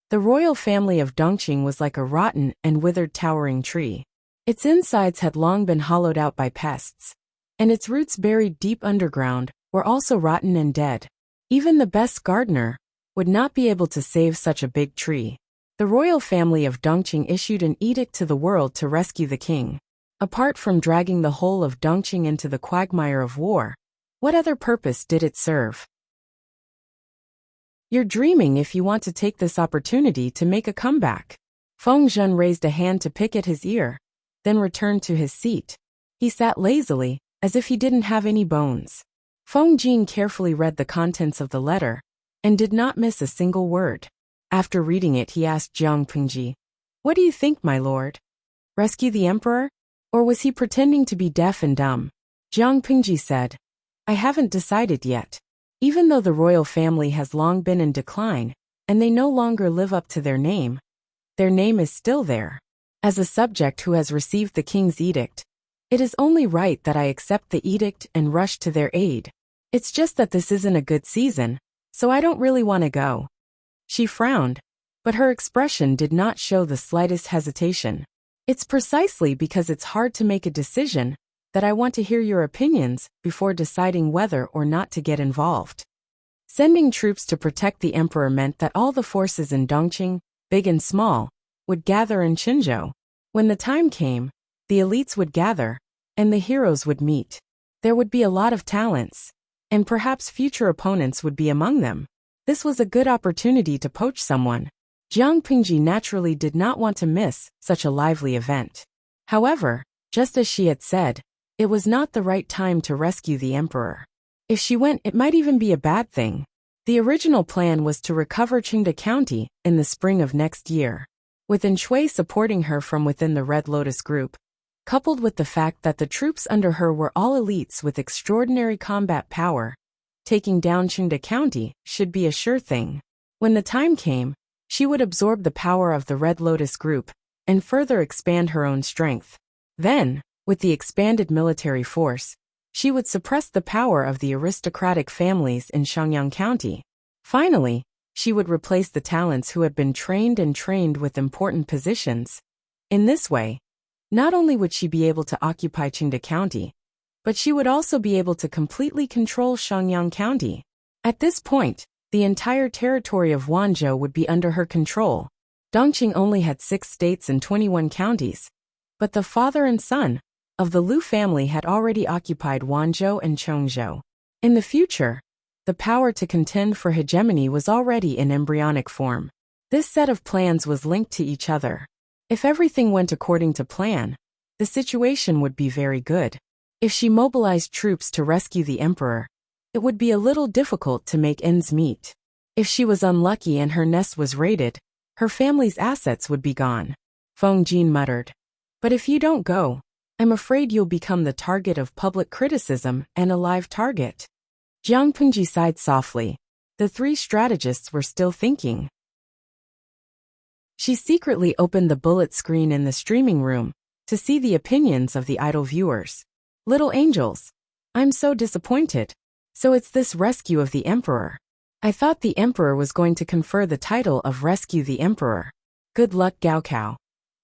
The royal family of Dongqing was like a rotten and withered towering tree. Its insides had long been hollowed out by pests, and its roots buried deep underground were also rotten and dead. Even the best gardener would not be able to save such a big tree. The royal family of Dongqing issued an edict to the world to rescue the king. Apart from dragging the whole of Dongqing into the quagmire of war, what other purpose did it serve? You're dreaming if you want to take this opportunity to make a comeback. Feng Jun raised a hand to pick at his ear, then returned to his seat. He sat lazily, as if he didn't have any bones. Feng Jin carefully read the contents of the letter, and did not miss a single word. After reading it, he asked Jiang Pingji, "What do you think, my lord? Rescue the emperor? Or was he pretending to be deaf and dumb?" Jiang Pingji said, "I haven't decided yet. Even though the royal family has long been in decline, and they no longer live up to their name is still there. As a subject who has received the king's edict, it is only right that I accept the edict and rush to their aid. It's just that this isn't a good season, so I don't really want to go." She frowned, but her expression did not show the slightest hesitation. "It's precisely because it's hard to make a decision that I want to hear your opinions before deciding whether or not to get involved." Sending troops to protect the emperor meant that all the forces in Dongqing, big and small, would gather in Qinzhou. When the time came, the elites would gather, and the heroes would meet. There would be a lot of talents, and perhaps future opponents would be among them. This was a good opportunity to poach someone. Jiang Pingji naturally did not want to miss such a lively event. However, just as she had said, it was not the right time to rescue the emperor. If she went, it might even be a bad thing. The original plan was to recover Qingde County in the spring of next year. With Shui supporting her from within the Red Lotus group, coupled with the fact that the troops under her were all elites with extraordinary combat power, taking down Qingde County should be a sure thing. When the time came, she would absorb the power of the Red Lotus group and further expand her own strength. Then, with the expanded military force, she would suppress the power of the aristocratic families in Shangyang County. Finally, she would replace the talents who had been trained with important positions. In this way, not only would she be able to occupy Qingde County, but she would also be able to completely control Shangyang County. At this point, the entire territory of Wanzhou would be under her control. Dongqing only had 6 states and 21 counties, but the father and son of the Lu family had already occupied Wanzhou and Chongzhou. In the future, the power to contend for hegemony was already in embryonic form. This set of plans was linked to each other. If everything went according to plan, the situation would be very good. If she mobilized troops to rescue the emperor, it would be a little difficult to make ends meet. If she was unlucky and her nest was raided, her family's assets would be gone. Feng Jin muttered, "But if you don't go, I'm afraid you'll become the target of public criticism and a live target." Jiang Pingji sighed softly. The 3 strategists were still thinking. She secretly opened the bullet screen in the streaming room to see the opinions of the idle viewers. "Little angels, I'm so disappointed. So it's this rescue of the emperor. I thought the emperor was going to confer the title of Rescue the Emperor. Good luck, Gaokao.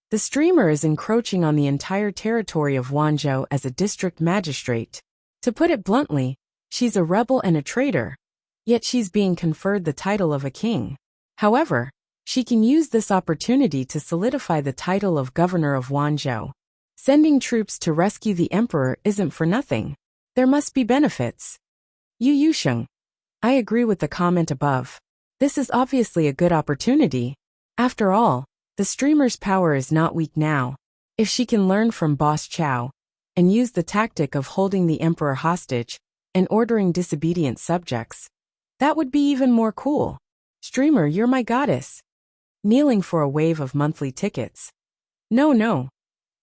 The streamer is encroaching on the entire territory of Wanzhou as a district magistrate. To put it bluntly, she's a rebel and a traitor, yet she's being conferred the title of a king. However, she can use this opportunity to solidify the title of governor of Wanzhou. Sending troops to rescue the emperor isn't for nothing. There must be benefits. Yu Yusheng. I agree with the comment above. This is obviously a good opportunity. After all, the streamer's power is not weak now. If she can learn from Boss Chow and use the tactic of holding the emperor hostage and ordering disobedient subjects, that would be even more cool. Streamer, you're my goddess. Kneeling for a wave of monthly tickets. No.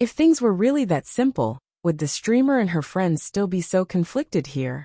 If things were really that simple, would the streamer and her friends still be so conflicted here?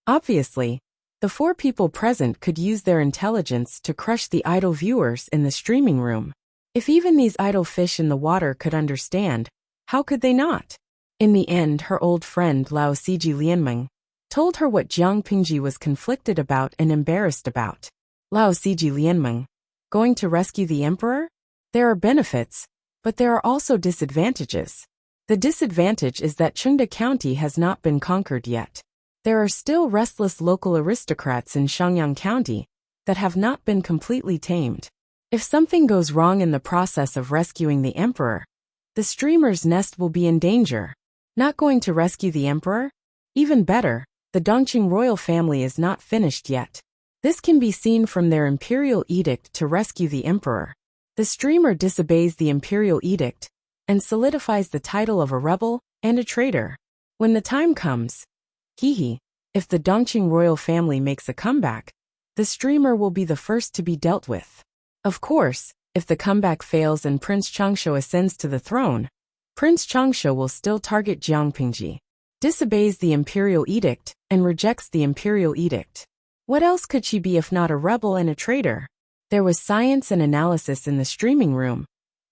Obviously, the 4 people present could use their intelligence to crush the idle viewers in the streaming room. If even these idle fish in the water could understand, how could they not? In the end, her old friend Lao Siji Lianmeng told her what Jiang Pingji was conflicted about and embarrassed about. Lao Siji Lianmeng, going to rescue the emperor? There are benefits, but there are also disadvantages. The disadvantage is that Chengde County has not been conquered yet. There are still restless local aristocrats in Shangyang County that have not been completely tamed. If something goes wrong in the process of rescuing the emperor, the streamer's nest will be in danger. Not going to rescue the emperor? Even better, the Dongqing royal family is not finished yet. This can be seen from their imperial edict to rescue the emperor. The streamer disobeys the imperial edict and solidifies the title of a rebel and a traitor. When the time comes, if the Dongqing royal family makes a comeback, the streamer will be the first to be dealt with. Of course, if the comeback fails and Prince Changsha ascends to the throne, Prince Changsha will still target Jiang Pingji, disobeys the imperial edict, and rejects the imperial edict. What else could she be if not a rebel and a traitor? There was science and analysis in the streaming room,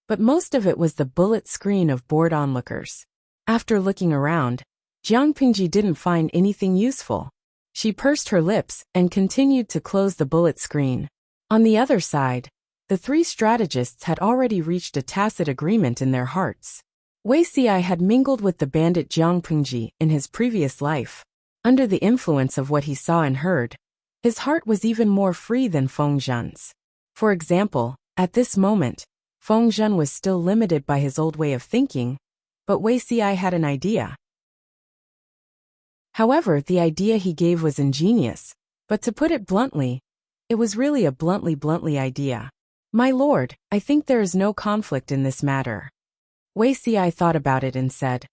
but most of it was the bullet screen of bored onlookers. After looking around, Jiang Pingji didn't find anything useful. She pursed her lips and continued to close the bullet screen. On the other side, the 3 strategists had already reached a tacit agreement in their hearts. Wei Xi had mingled with the bandit Jiang Pingji in his previous life. Under the influence of what he saw and heard, his heart was even more free than Feng Zhen's. For example, at this moment, Feng Zhen was still limited by his old way of thinking, but Wei Xi had an idea. However, the idea he gave was ingenious, but to put it bluntly, it was really a bluntly idea. My lord, I think there is no conflict in this matter. Wei Xi thought about it and said,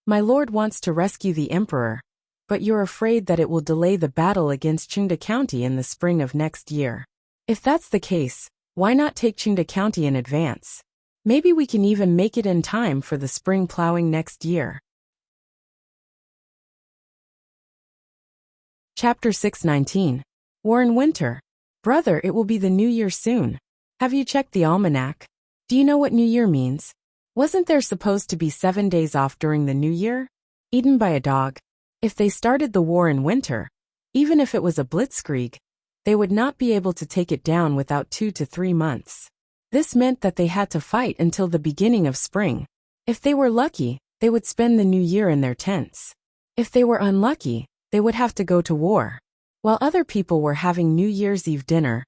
My lord wants to rescue the emperor, but you're afraid that it will delay the battle against Chengde County in the spring of next year. If that's the case, why not take Chengde County in advance? Maybe we can even make it in time for the spring plowing next year. Chapter 619. War in Winter. Brother, it will be the new year soon. Have you checked the almanac? Do you know what New Year means? Wasn't there supposed to be 7 days off during the New Year? Eaten by a dog. If they started the war in winter, even if it was a blitzkrieg, they would not be able to take it down without 2 to 3 months. This meant that they had to fight until the beginning of spring. If they were lucky, they would spend the new year in their tents. If they were unlucky, they would have to go to war. While other people were having New Year's Eve dinner,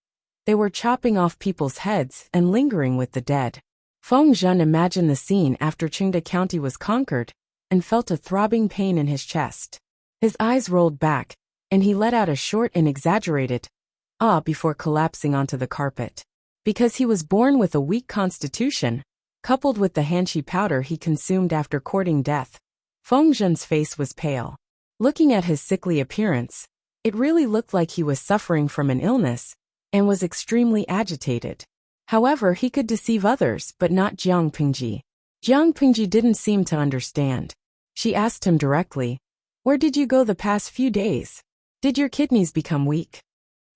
they were chopping off people's heads and lingering with the dead. Feng Zhen imagined the scene after Chengde County was conquered and felt a throbbing pain in his chest. His eyes rolled back, and he let out a short and exaggerated "ah" before collapsing onto the carpet. Because he was born with a weak constitution, coupled with the hanshi powder he consumed after courting death, Feng Zhen's face was pale. Looking at his sickly appearance, it really looked like he was suffering from an illness and was extremely agitated. However, he could deceive others but not Jiang Pingji. Jiang Pingji didn't seem to understand. She asked him directly, Where did you go the past few days? Did your kidneys become weak?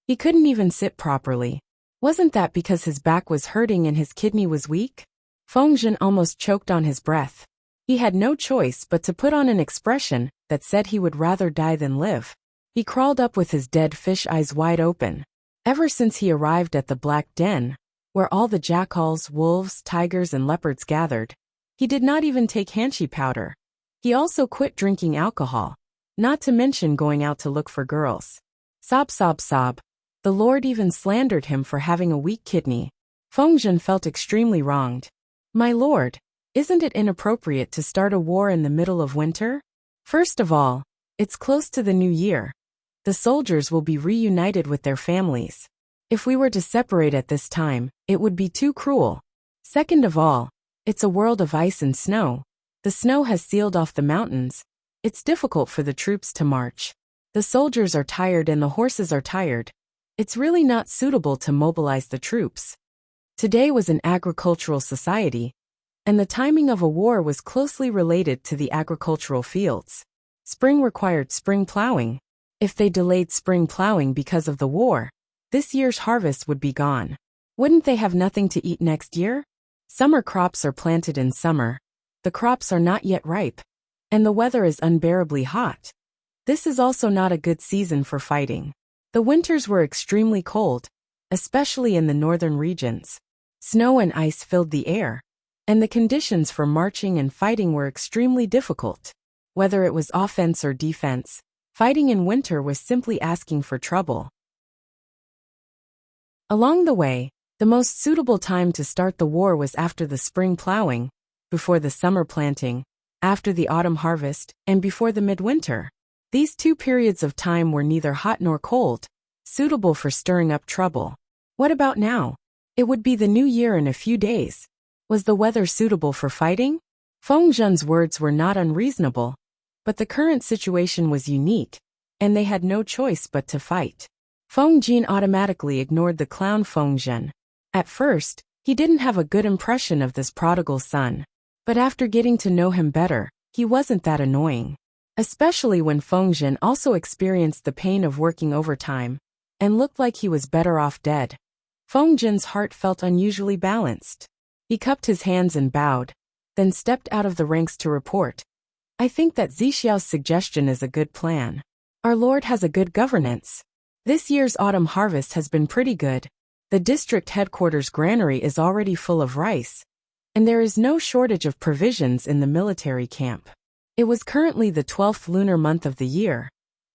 He couldn't even sit properly. Wasn't that because his back was hurting and his kidney was weak? Feng Zhen almost choked on his breath. He had no choice but to put on an expression that said he would rather die than live. He crawled up with his dead fish eyes wide open. Ever since he arrived at the Black Den, where all the jackals, wolves, tigers, and leopards gathered, he did not even take hanshi powder. He also quit drinking alcohol, not to mention going out to look for girls. Sob, sob, sob. The Lord even slandered him for having a weak kidney. Feng Zhen felt extremely wronged. My lord, Isn't it inappropriate to start a war in the middle of winter? First of all, it's close to the new year. The soldiers will be reunited with their families. If we were to separate at this time, it would be too cruel. Second of all, it's a world of ice and snow. The snow has sealed off the mountains. It's difficult for the troops to march. The soldiers are tired and the horses are tired. It's really not suitable to mobilize the troops. Today was an agricultural society, and the timing of a war was closely related to the agricultural fields. Spring required spring plowing. If they delayed spring plowing because of the war, this year's harvest would be gone. Wouldn't they have nothing to eat next year? Summer crops are planted in summer. The crops are not yet ripe, and the weather is unbearably hot. This is also not a good season for fighting. The winters were extremely cold, especially in the northern regions. Snow and ice filled the air, and the conditions for marching and fighting were extremely difficult. Whether it was offense or defense, fighting in winter was simply asking for trouble. Along the way, the most suitable time to start the war was after the spring plowing, before the summer planting, after the autumn harvest, and before the midwinter. These two periods of time were neither hot nor cold, suitable for stirring up trouble. What about now? It would be the new year in a few days. Was the weather suitable for fighting? Feng Zhen's words were not unreasonable, but the current situation was unique, and they had no choice but to fight. Feng Jin automatically ignored the clown Feng Zhen. At first, he didn't have a good impression of this prodigal son, but after getting to know him better, he wasn't that annoying. Especially when Feng Zhen also experienced the pain of working overtime, and looked like he was better off dead. Feng Zhen's heart felt unusually balanced. He cupped his hands and bowed, then stepped out of the ranks to report. I think that Zixiao's suggestion is a good plan. Our lord has a good governance. This year's autumn harvest has been pretty good. The district headquarters granary is already full of rice, and there is no shortage of provisions in the military camp. It was currently the 12th lunar month of the year,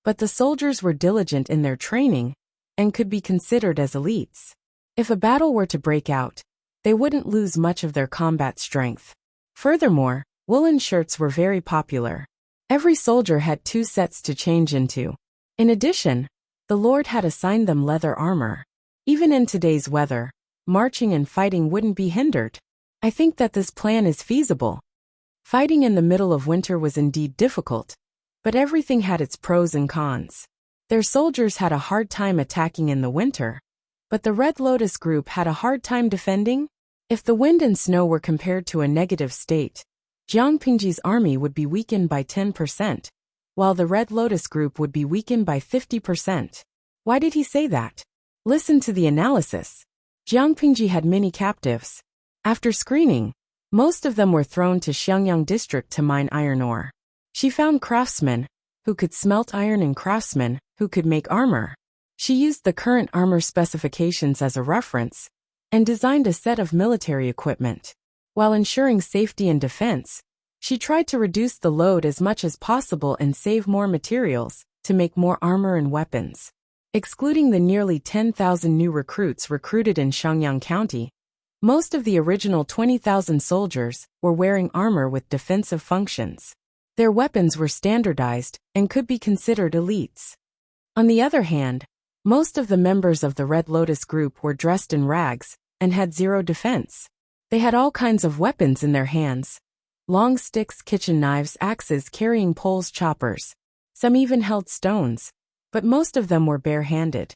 but the soldiers were diligent in their training and could be considered as elites. If a battle were to break out, they wouldn't lose much of their combat strength. Furthermore, woolen shirts were very popular. Every soldier had 2 sets to change into. In addition, the lord had assigned them leather armor. Even in today's weather, marching and fighting wouldn't be hindered. I think that this plan is feasible. Fighting in the middle of winter was indeed difficult, but everything had its pros and cons. Their soldiers had a hard time attacking in the winter, but the Red Lotus group had a hard time defending. If the wind and snow were compared to a negative state, Jiang Pingji's army would be weakened by 10%, while the Red Lotus group would be weakened by 50%. Why did he say that? Listen to the analysis. Jiang Pingji had many captives. After screening, most of them were thrown to Xiangyang district to mine iron ore. She found craftsmen who could smelt iron and craftsmen who could make armor. She used the current armor specifications as a reference and designed a set of military equipment. While ensuring safety and defense, she tried to reduce the load as much as possible and save more materials to make more armor and weapons. Excluding the nearly 10,000 new recruits recruited in Xiangyang County, most of the original 20,000 soldiers were wearing armor with defensive functions. Their weapons were standardized and could be considered elites. On the other hand, most of the members of the Red Lotus group were dressed in rags and had zero defense. They had all kinds of weapons in their hands. Long sticks, kitchen knives, axes, carrying poles, choppers. Some even held stones, but most of them were bare-handed.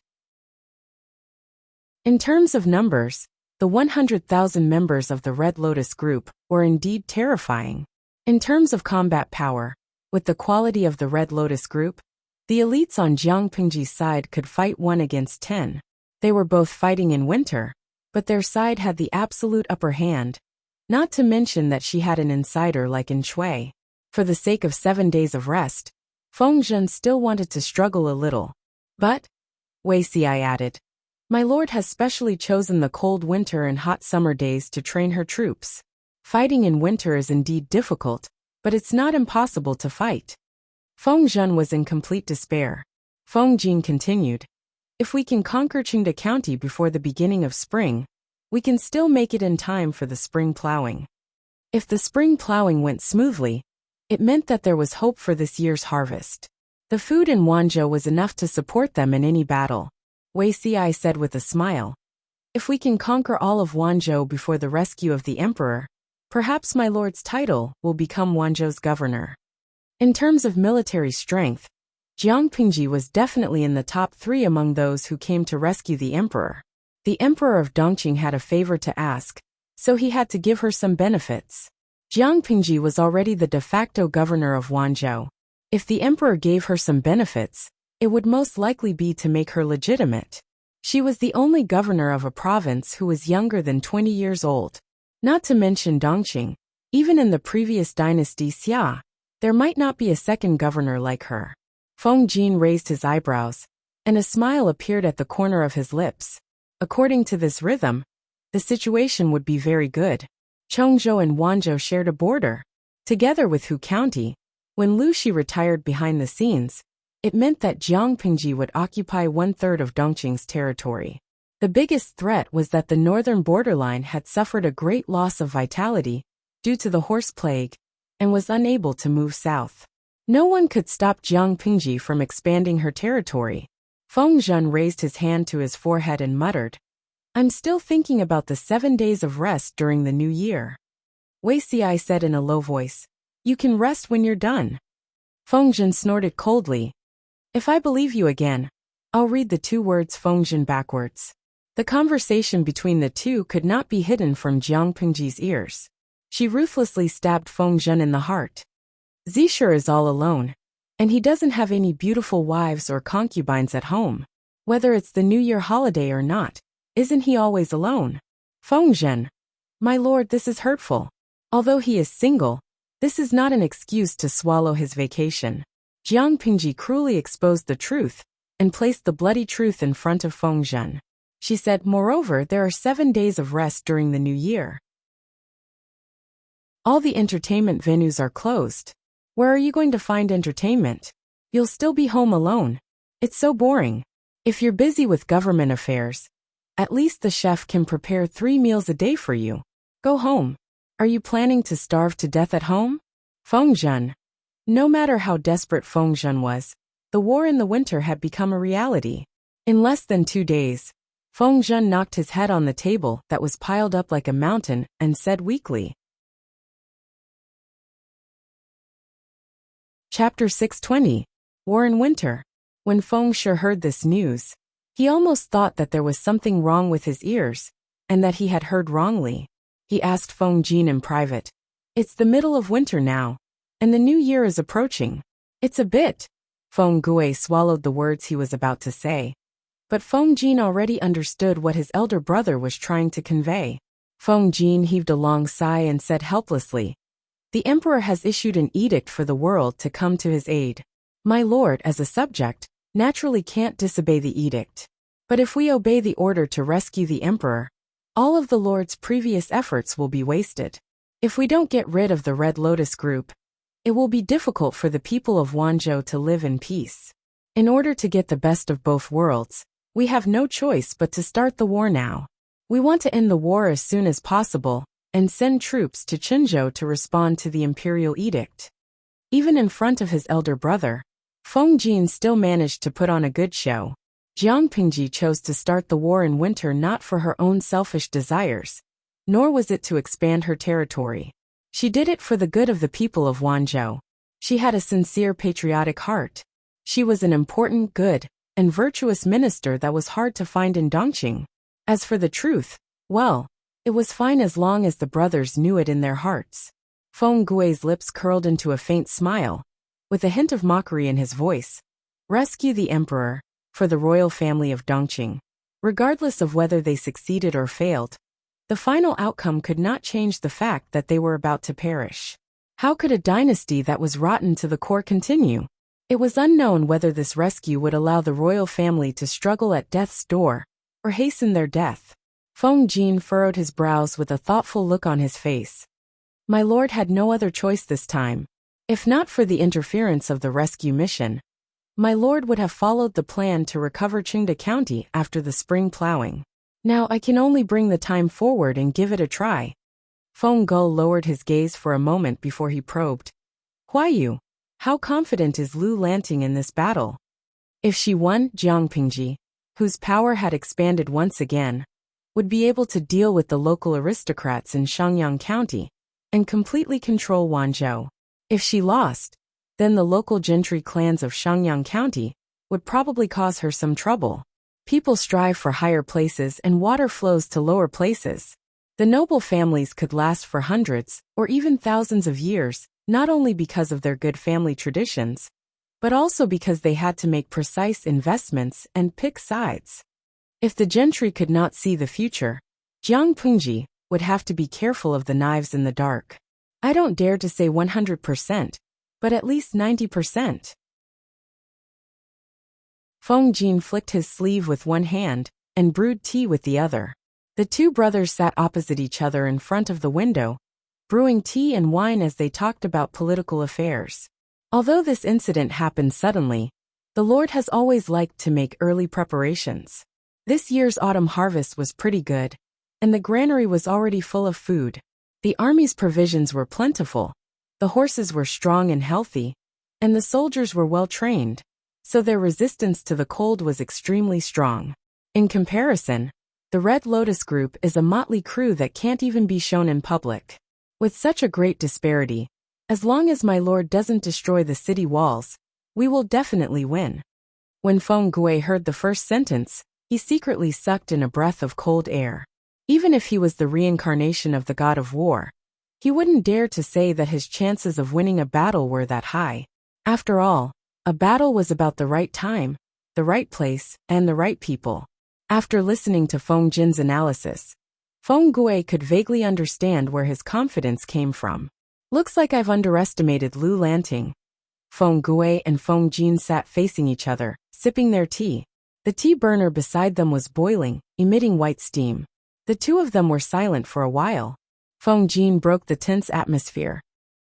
In terms of numbers, the 100,000 members of the Red Lotus group were indeed terrifying. In terms of combat power, with the quality of the Red Lotus group, the elites on Jiang Pingji's side could fight 1 against 10. They were both fighting in winter, but their side had the absolute upper hand, not to mention that she had an insider like in Shui. For the sake of 7 days of rest, Feng Zhen still wanted to struggle a little. But, Wei Xi added, my lord has specially chosen the cold winter and hot summer days to train her troops. Fighting in winter is indeed difficult, but it's not impossible to fight. Feng Zhen was in complete despair. Feng Jin continued, if we can conquer Qingde County before the beginning of spring, we can still make it in time for the spring plowing. If the spring plowing went smoothly, it meant that there was hope for this year's harvest. The food in Wanzhou was enough to support them in any battle. Wei Xiai said with a smile. If we can conquer all of Wanzhou before the rescue of the emperor, perhaps my lord's title will become Wanzhou's governor. In terms of military strength, Jiang Pingji was definitely in the top 3 among those who came to rescue the emperor. The emperor of Dongqing had a favor to ask, so he had to give her some benefits. Jiang Pingji was already the de facto governor of Wanzhou. If the emperor gave her some benefits, it would most likely be to make her legitimate. She was the only governor of a province who was younger than 20 years old. Not to mention Dongqing, even in the previous dynasty Xia, there might not be a second governor like her. Feng Jin raised his eyebrows, and a smile appeared at the corner of his lips. According to this rhythm, the situation would be very good. Chongzhou and Wanzhou shared a border. Together with Hu County, when Lu Shi retired behind the scenes, it meant that Jiang Pingji would occupy 1/3 of Dongqing's territory. The biggest threat was that the northern borderline had suffered a great loss of vitality due to the horse plague and was unable to move south. No one could stop Jiang Pingji from expanding her territory. Feng Zhen raised his hand to his forehead and muttered, I'm still thinking about the 7 days of rest during the new year. Wei Xiai said in a low voice, You can rest when you're done. Feng Zhen snorted coldly. If I believe you again, I'll read the 2 words Feng Zhen backwards. The conversation between the two could not be hidden from Jiang Pingji's ears. She ruthlessly stabbed Feng Zhen in the heart. Zishur is all alone, and he doesn't have any beautiful wives or concubines at home. Whether it's the New Year holiday or not, isn't he always alone? Feng Zhen. My lord, this is hurtful. Although he is single, this is not an excuse to swallow his vacation. Jiang Pingji cruelly exposed the truth and placed the bloody truth in front of Feng Zhen. She said, Moreover, there are 7 days of rest during the new year. All the entertainment venues are closed. Where are you going to find entertainment? You'll still be home alone. It's so boring. If you're busy with government affairs, at least the chef can prepare 3 meals a day for you. Go home. Are you planning to starve to death at home? Feng Zhen. No matter how desperate Feng Zhen was, the war in the winter had become a reality. In less than 2 days, Feng Zhen knocked his head on the table that was piled up like a mountain and said weakly. Chapter 620. War in Winter. When Feng Shi heard this news, he almost thought that there was something wrong with his ears, and that he had heard wrongly. He asked Feng Jin in private. It's the middle of winter now, and the new year is approaching. It's a bit. Feng Gui swallowed the words he was about to say. But Feng Jin already understood what his elder brother was trying to convey. Feng Jin heaved a long sigh and said helplessly, The emperor has issued an edict for the world to come to his aid. My lord, as a subject, naturally can't disobey the edict. But if we obey the order to rescue the emperor, all of the lord's previous efforts will be wasted. If we don't get rid of the Red Lotus group, it will be difficult for the people of Wanzhou to live in peace. In order to get the best of both worlds, we have no choice but to start the war now. We want to end the war as soon as possible and send troops to Qinzhou to respond to the imperial edict. Even in front of his elder brother, Feng Jin still managed to put on a good show. Jiang Pingji chose to start the war in winter not for her own selfish desires, nor was it to expand her territory. She did it for the good of the people of Wanzhou. She had a sincere patriotic heart. She was an important, good, and virtuous minister that was hard to find in Dongqing. As for the truth, well, it was fine as long as the brothers knew it in their hearts. Feng Gui's lips curled into a faint smile, with a hint of mockery in his voice. Rescue the emperor, for the royal family of Dongqing. Regardless of whether they succeeded or failed, the final outcome could not change the fact that they were about to perish. How could a dynasty that was rotten to the core continue? It was unknown whether this rescue would allow the royal family to struggle at death's door, or hasten their death. Feng Jin furrowed his brows with a thoughtful look on his face. My lord had no other choice this time. If not for the interference of the rescue mission, my lord would have followed the plan to recover Qingde County after the spring plowing. Now I can only bring the time forward and give it a try. Feng Guo lowered his gaze for a moment before he probed. Why you? How confident is Lu Lanting in this battle? If she won, Jiang Pingji, whose power had expanded once again, would be able to deal with the local aristocrats in Shangyang County and completely control Wanzhou. If she lost, then the local gentry clans of Shangyang County would probably cause her some trouble. People strive for higher places and water flows to lower places. The noble families could last for hundreds or even thousands of years, not only because of their good family traditions, but also because they had to make precise investments and pick sides. If the gentry could not see the future, Jiang Pingji would have to be careful of the knives in the dark. I don't dare to say 100%, but at least 90%. Feng Jin flicked his sleeve with one hand and brewed tea with the other. The two brothers sat opposite each other in front of the window, brewing tea and wine as they talked about political affairs. Although this incident happened suddenly, the Lord has always liked to make early preparations. This year's autumn harvest was pretty good, and the granary was already full of food. The army's provisions were plentiful, the horses were strong and healthy, and the soldiers were well trained, so their resistance to the cold was extremely strong. In comparison, the Red Lotus Group is a motley crew that can't even be shown in public. With such a great disparity, as long as my lord doesn't destroy the city walls, we will definitely win. When Feng Gui heard the first sentence, he secretly sucked in a breath of cold air. Even if he was the reincarnation of the god of war, he wouldn't dare to say that his chances of winning a battle were that high. After all, a battle was about the right time, the right place, and the right people. After listening to Feng Jin's analysis, Feng Gui could vaguely understand where his confidence came from. Looks like I've underestimated Lu Lanting. Feng Gui and Feng Jin sat facing each other, sipping their tea. The tea burner beside them was boiling, emitting white steam. The two of them were silent for a while. Feng Jin broke the tense atmosphere.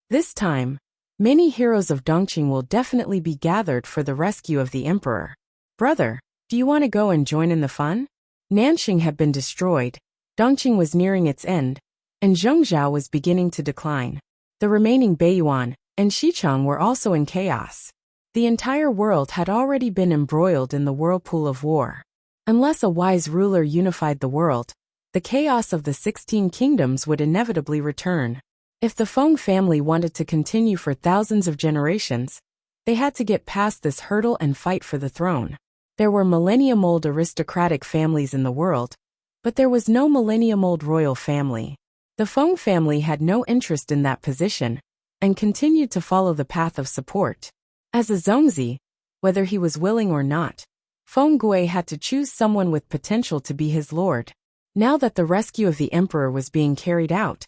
This time, many heroes of Dongqing will definitely be gathered for the rescue of the emperor. Brother, do you want to go and join in the fun? Nanxing had been destroyed, Dongqing was nearing its end, and Zhongzhou was beginning to decline. The remaining Beiyuan and Xichang were also in chaos. The entire world had already been embroiled in the whirlpool of war. Unless a wise ruler unified the world, the chaos of the 16 kingdoms would inevitably return. If the Feng family wanted to continue for thousands of generations, they had to get past this hurdle and fight for the throne. There were millennium-old aristocratic families in the world, but there was no millennium-old royal family. The Feng family had no interest in that position, and continued to follow the path of support. As a Zongzi, whether he was willing or not, Feng Gui had to choose someone with potential to be his lord. Now that the rescue of the emperor was being carried out,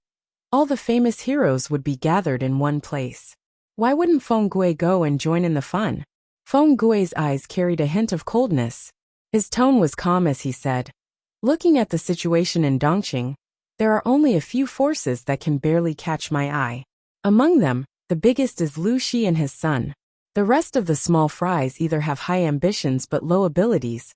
all the famous heroes would be gathered in one place. Why wouldn't Feng Gui go and join in the fun? Feng Gui's eyes carried a hint of coldness. His tone was calm as he said, "Looking at the situation in Dongqing, there are only a few forces that can barely catch my eye. Among them, the biggest is Lu Shi and his son. The rest of the small fries either have high ambitions but low abilities,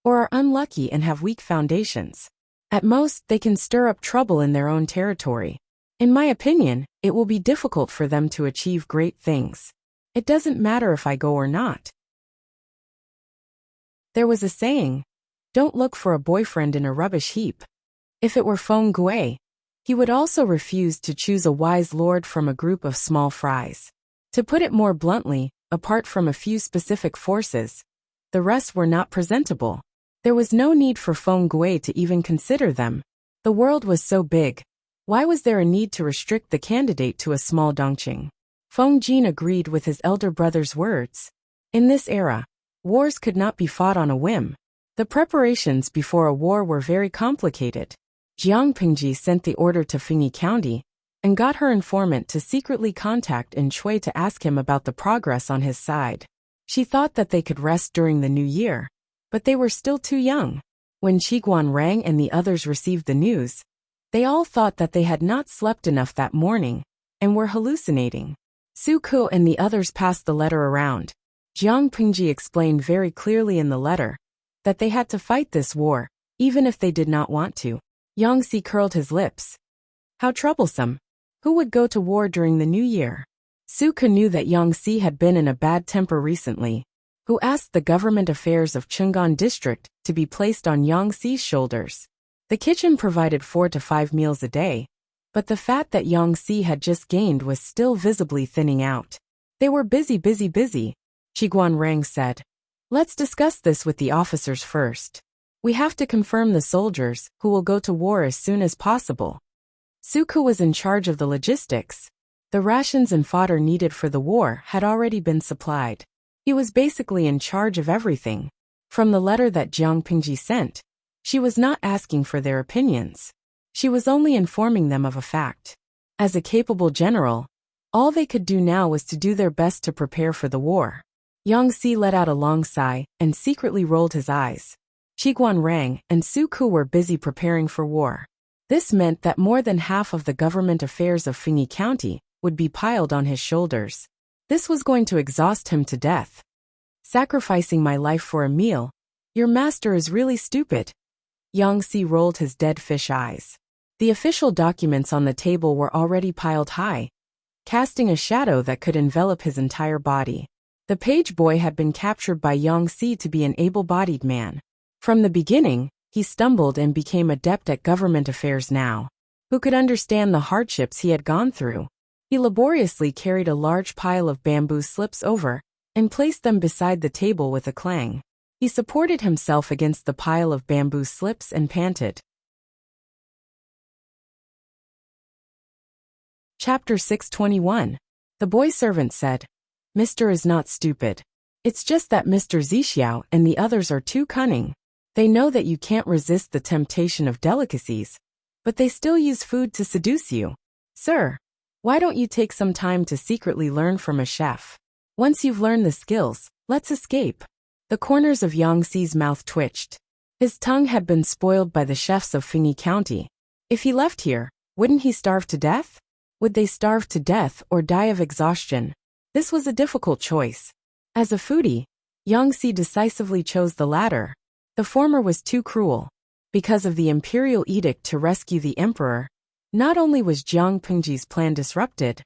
or are unlucky and have weak foundations. At most, they can stir up trouble in their own territory. In my opinion, it will be difficult for them to achieve great things. It doesn't matter if I go or not." There was a saying, "Don't look for a boyfriend in a rubbish heap." If it were Feng Gui, he would also refuse to choose a wise lord from a group of small fries. To put it more bluntly, apart from a few specific forces, the rest were not presentable. There was no need for Feng Gui to even consider them. The world was so big. Why was there a need to restrict the candidate to a small Dongqing? Feng Jin agreed with his elder brother's words. In this era, wars could not be fought on a whim. The preparations before a war were very complicated. Jiang Pingji sent the order to Fengyi County and got her informant to secretly contact In Chui to ask him about the progress on his side. She thought that they could rest during the new year, but they were still too young. When Qiguan rang and the others received the news, they all thought that they had not slept enough that morning and were hallucinating. Su Ku and the others passed the letter around. Jiang Pingji explained very clearly in the letter that they had to fight this war, even if they did not want to. Yang Si curled his lips. How troublesome. Who would go to war during the new year? Suka knew that Yangtze had been in a bad temper recently, who asked the government affairs of Chungan district to be placed on Yangtze's shoulders. The kitchen provided 4 to 5 meals a day, but the fat that Yangtze had just gained was still visibly thinning out. They were busy, Qiguan Rang said. Let's discuss this with the officers first. We have to confirm the soldiers who will go to war as soon as possible. Suka was in charge of the logistics. The rations and fodder needed for the war had already been supplied. He was basically in charge of everything. From the letter that Jiang Pingji sent, she was not asking for their opinions. She was only informing them of a fact. As a capable general, all they could do now was to do their best to prepare for the war. Yangtze let out a long sigh and secretly rolled his eyes. Qiguan Rang and Su Ku were busy preparing for war. This meant that more than half of the government affairs of Fengyi County would be piled on his shoulders. This was going to exhaust him to death. Sacrificing my life for a meal? Your master is really stupid. Yangtze rolled his dead fish eyes. The official documents on the table were already piled high, casting a shadow that could envelop his entire body. The page boy had been captured by Yangtze to be an able-bodied man. From the beginning, he stumbled and became adept at government affairs now. Who could understand the hardships he had gone through? He laboriously carried a large pile of bamboo slips over and placed them beside the table with a clang. He supported himself against the pile of bamboo slips and panted. Chapter 621. The boy servant said, Mr. is not stupid. It's just that Mr. Zixiao and the others are too cunning. They know that you can't resist the temptation of delicacies, but they still use food to seduce you. Sir, why don't you take some time to secretly learn from a chef? Once you've learned the skills, let's escape. The corners of Yangtze's mouth twitched. His tongue had been spoiled by the chefs of Fengyi County. If he left here, wouldn't he starve to death? Would they starve to death or die of exhaustion? This was a difficult choice. As a foodie, Yangtze decisively chose the latter. The former was too cruel. Because of the imperial edict to rescue the emperor, not only was Jiang Pingji's plan disrupted,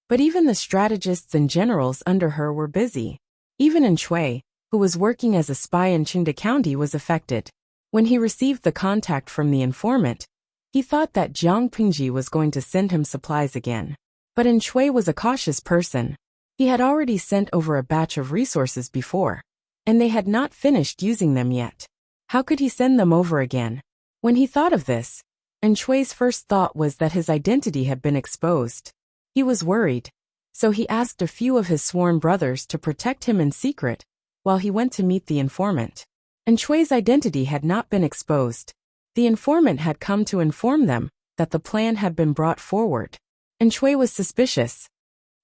but even the strategists and generals under her were busy. Even Shui, who was working as a spy in Qingda County, was affected. When he received the contact from the informant, he thought that Jiang Pingji was going to send him supplies again. But Shui was a cautious person. He had already sent over a batch of resources before, and they had not finished using them yet. How could he send them over again? When he thought of this, Shui's first thought was that his identity had been exposed. He was worried, so he asked a few of his sworn brothers to protect him in secret while he went to meet the informant. Shui's identity had not been exposed. The informant had come to inform them that the plan had been brought forward. Shui was suspicious.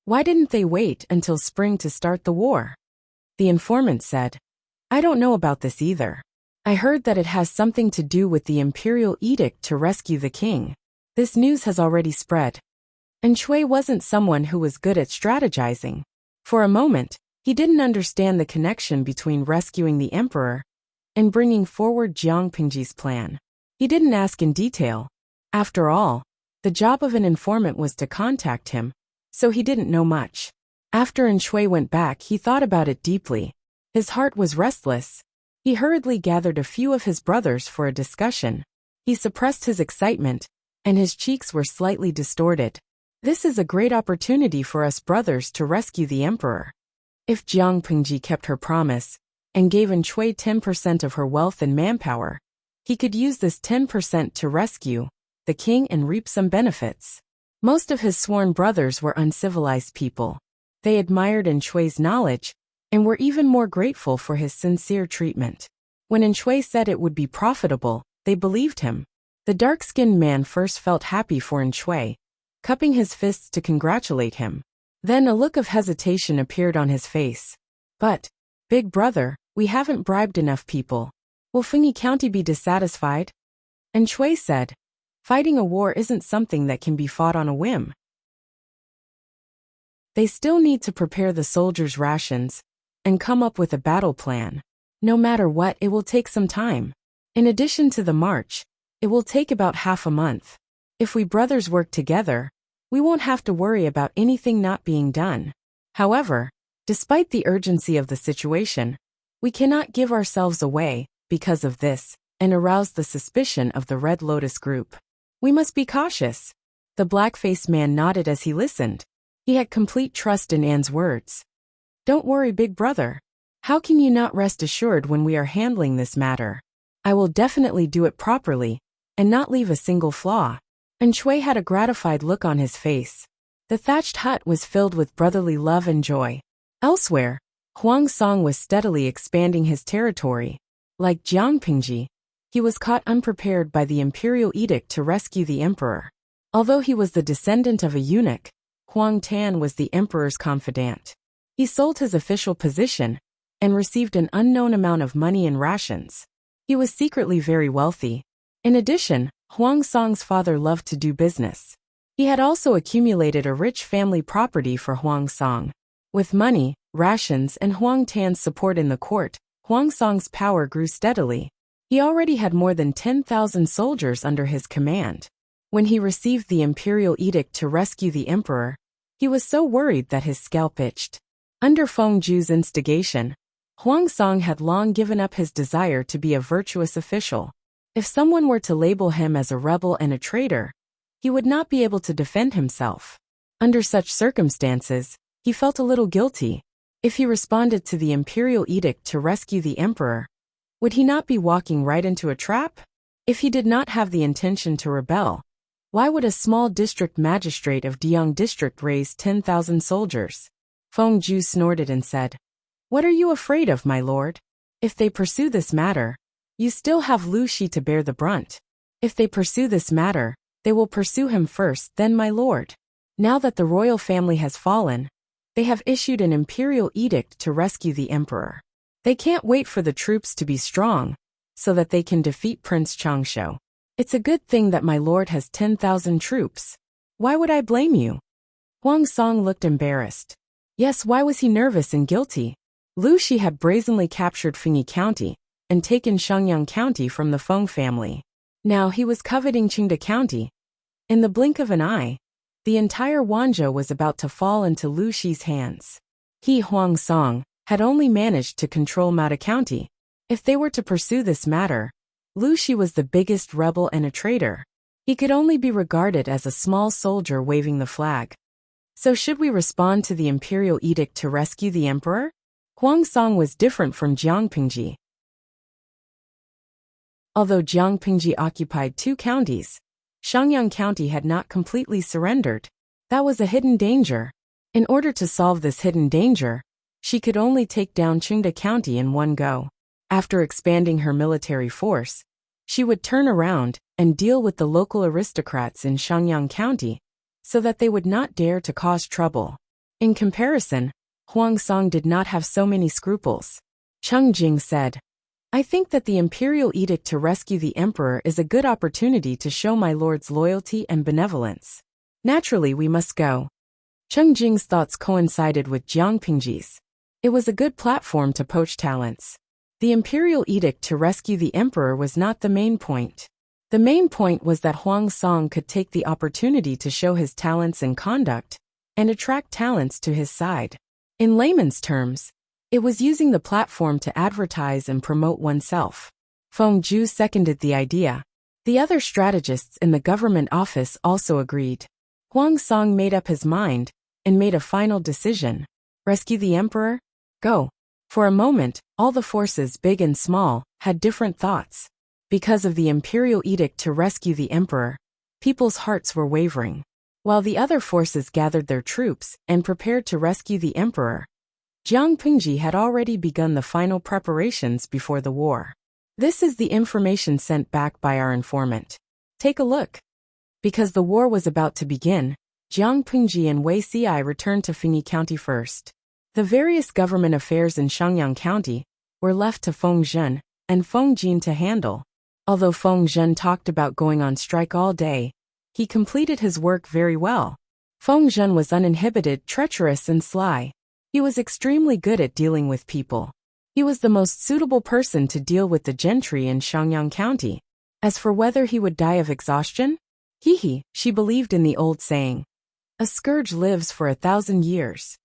Why didn't they wait until spring to start the war? The informant said, I don't know about this either. I heard that it has something to do with the imperial edict to rescue the king. This news has already spread. Shui wasn't someone who was good at strategizing. For a moment, he didn't understand the connection between rescuing the emperor and bringing forward Jiang Pingji's plan. He didn't ask in detail. After all, the job of an informant was to contact him, so he didn't know much. After Shui went back, he thought about it deeply. His heart was restless. He hurriedly gathered a few of his brothers for a discussion. He suppressed his excitement, and his cheeks were slightly distorted. This is a great opportunity for us brothers to rescue the emperor. If Jiang Pingji kept her promise and gave Shui 10% of her wealth and manpower, he could use this 10% to rescue the king and reap some benefits. Most of his sworn brothers were uncivilized people. They admired Shui's knowledge and were even more grateful for his sincere treatment. When Shui said it would be profitable, they believed him. The dark-skinned man first felt happy for Shui, cupping his fists to congratulate him. Then a look of hesitation appeared on his face. But, big brother, we haven't bribed enough people. Will Fengyi County be dissatisfied? Shui said, fighting a war isn't something that can be fought on a whim. They still need to prepare the soldiers' rations and come up with a battle plan. No matter what, it will take some time. In addition to the march, it will take about half a month. If we brothers work together, we won't have to worry about anything not being done. However, despite the urgency of the situation, we cannot give ourselves away, because of this, and arouse the suspicion of the Red Lotus group. We must be cautious. The black-faced man nodded as he listened. He had complete trust in Anne's words. Don't worry, big brother. How can you not rest assured when we are handling this matter? I will definitely do it properly, and not leave a single flaw. And Shui had a gratified look on his face. The thatched hut was filled with brotherly love and joy. Elsewhere, Huang Song was steadily expanding his territory. Like Jiang Pingji, he was caught unprepared by the imperial edict to rescue the emperor. Although he was the descendant of a eunuch, Huang Tan was the emperor's confidant. He sold his official position and received an unknown amount of money in rations. He was secretly very wealthy. In addition, Huang Song's father loved to do business. He had also accumulated a rich family property for Huang Song. With money, rations, and Huang Tan's support in the court, Huang Song's power grew steadily. He already had more than 10,000 soldiers under his command. When he received the imperial edict to rescue the emperor, he was so worried that his scalp itched. Under Feng Zhu's instigation, Huang Song had long given up his desire to be a virtuous official. If someone were to label him as a rebel and a traitor, he would not be able to defend himself. Under such circumstances, he felt a little guilty. If he responded to the imperial edict to rescue the emperor, would he not be walking right into a trap? If he did not have the intention to rebel, why would a small district magistrate of Diang district raise 10,000 soldiers? Feng Zhu snorted and said, What are you afraid of, my lord? If they pursue this matter, you still have Lu Shi to bear the brunt. If they pursue this matter, they will pursue him first, then my lord. Now that the royal family has fallen, they have issued an imperial edict to rescue the emperor. They can't wait for the troops to be strong, so that they can defeat Prince Changsho. It's a good thing that my lord has 10,000 troops. Why would I blame you? Huang Song looked embarrassed. Yes, why was he nervous and guilty? Lu Shi had brazenly captured Fengyi County and taken Shangyang County from the Feng family. Now he was coveting Qingde County. In the blink of an eye, the entire Wanzhou was about to fall into Lu Shi's hands. He, Huang Song, had only managed to control Mada County. If they were to pursue this matter, Lu Shi was the biggest rebel and a traitor. He could only be regarded as a small soldier waving the flag. So should we respond to the imperial edict to rescue the emperor? Huang Song was different from Jiang Pingji. Although Jiang Pingji occupied 2 counties, Shangyang County had not completely surrendered. That was a hidden danger. In order to solve this hidden danger, she could only take down Qingde County in one go. After expanding her military force, she would turn around and deal with the local aristocrats in Shangyang County, so that they would not dare to cause trouble. In comparison, Huang Song did not have so many scruples. Cheng Jing said, I think that the imperial edict to rescue the emperor is a good opportunity to show my lord's loyalty and benevolence. Naturally, we must go. Cheng Jing's thoughts coincided with Jiang Pingji's. It was a good platform to poach talents. The imperial edict to rescue the emperor was not the main point. The main point was that Huang Song could take the opportunity to show his talents and conduct, and attract talents to his side. In layman's terms, it was using the platform to advertise and promote oneself. Feng Zhu seconded the idea. The other strategists in the government office also agreed. Huang Song made up his mind, and made a final decision. Rescue the emperor? Go. For a moment, all the forces, big and small, had different thoughts. Because of the imperial edict to rescue the emperor, people's hearts were wavering. While the other forces gathered their troops and prepared to rescue the emperor, Jiang Pingji had already begun the final preparations before the war. This is the information sent back by our informant. Take a look. Because the war was about to begin, Jiang Pingji and Wei Xi returned to Fengyi County first. The various government affairs in Shangyang County were left to Feng Zhen and Feng Jin to handle. Although Feng Zhen talked about going on strike all day, he completed his work very well. Feng Zhen was uninhibited, treacherous, and sly. He was extremely good at dealing with people. He was the most suitable person to deal with the gentry in Shangyang County. As for whether he would die of exhaustion, She believed in the old saying, "A scourge lives for 1,000 years."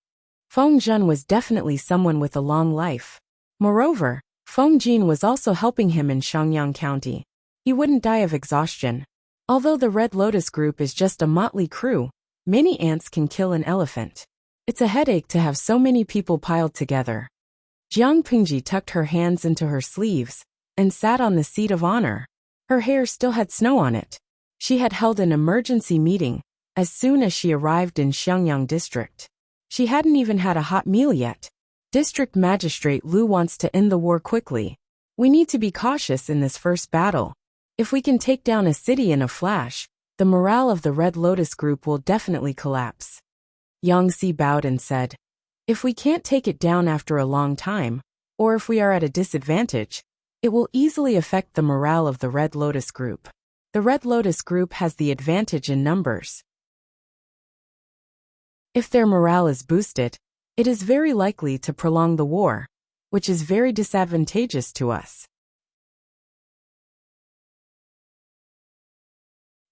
Feng Zhen was definitely someone with a long life. Moreover, Feng Jin was also helping him in Shangyang County. He wouldn't die of exhaustion. Although the Red Lotus group is just a motley crew, many ants can kill an elephant. It's a headache to have so many people piled together. Jiang Pingji tucked her hands into her sleeves and sat on the seat of honor. Her hair still had snow on it. She had held an emergency meeting as soon as she arrived in Xiangyang district. She hadn't even had a hot meal yet. District Magistrate Liu wants to end the war quickly. We need to be cautious in this first battle. If we can take down a city in a flash, the morale of the Red Lotus group will definitely collapse. Yang Si bowed and said, "If we can't take it down after a long time, or if we are at a disadvantage, it will easily affect the morale of the Red Lotus group. The Red Lotus group has the advantage in numbers. If their morale is boosted, it is very likely to prolong the war, which is very disadvantageous to us."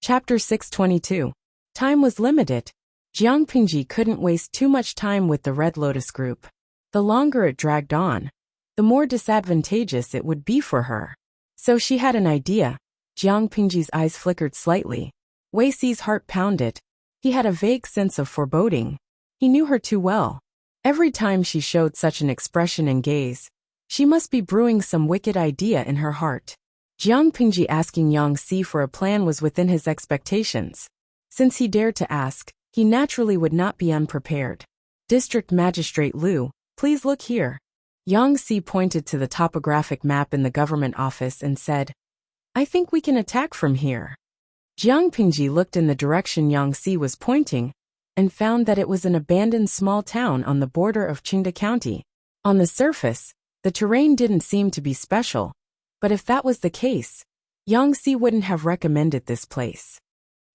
Chapter 622. Time was limited. Jiang Pingji couldn't waste too much time with the Red Lotus group. The longer it dragged on, the more disadvantageous it would be for her. So she had an idea. Jiang Pingji's eyes flickered slightly. Wei Si's heart pounded. He had a vague sense of foreboding. He knew her too well. Every time she showed such an expression and gaze, she must be brewing some wicked idea in her heart. Jiang Pingji asking Yang Si for a plan was within his expectations. Since he dared to ask, he naturally would not be unprepared. "District Magistrate Liu, please look here." Yang Si pointed to the topographic map in the government office and said, "I think we can attack from here." Jiang Pingji looked in the direction Yang Si was pointing and found that it was an abandoned small town on the border of Qingda County. On the surface, the terrain didn't seem to be special, but if that was the case, Yang Si wouldn't have recommended this place.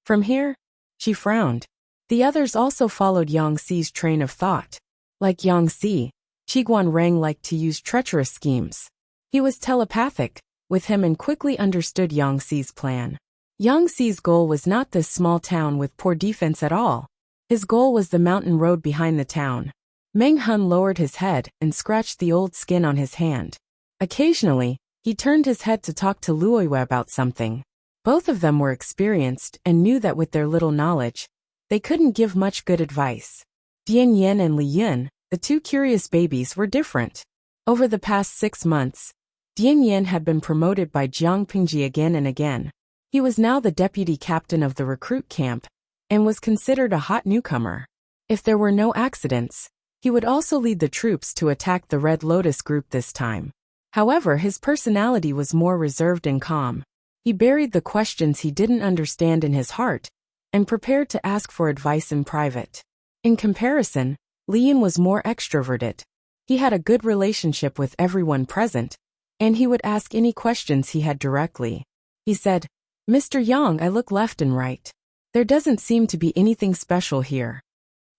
From here, she frowned. The others also followed Yang Si's train of thought. Like Yang Si, Qiguan Rang liked to use treacherous schemes. He was telepathic with him and quickly understood Yang Si's plan. Yang Si's goal was not this small town with poor defense at all. His goal was the mountain road behind the town. Meng Hun lowered his head and scratched the old skin on his hand. Occasionally, he turned his head to talk to Luoyue about something. Both of them were experienced and knew that with their little knowledge, they couldn't give much good advice. Dian Yan and Li Yin, the two curious babies, were different. Over the past 6 months, Dian Yan had been promoted by Jiang Pingji again and again. He was now the deputy captain of the recruit camp and was considered a hot newcomer. If there were no accidents, he would also lead the troops to attack the Red Lotus group this time. However, his personality was more reserved and calm. He buried the questions he didn't understand in his heart and prepared to ask for advice in private. In comparison, Lian was more extroverted. He had a good relationship with everyone present, and he would ask any questions he had directly. He said, "Mr. Yang, I look left and right. There doesn't seem to be anything special here."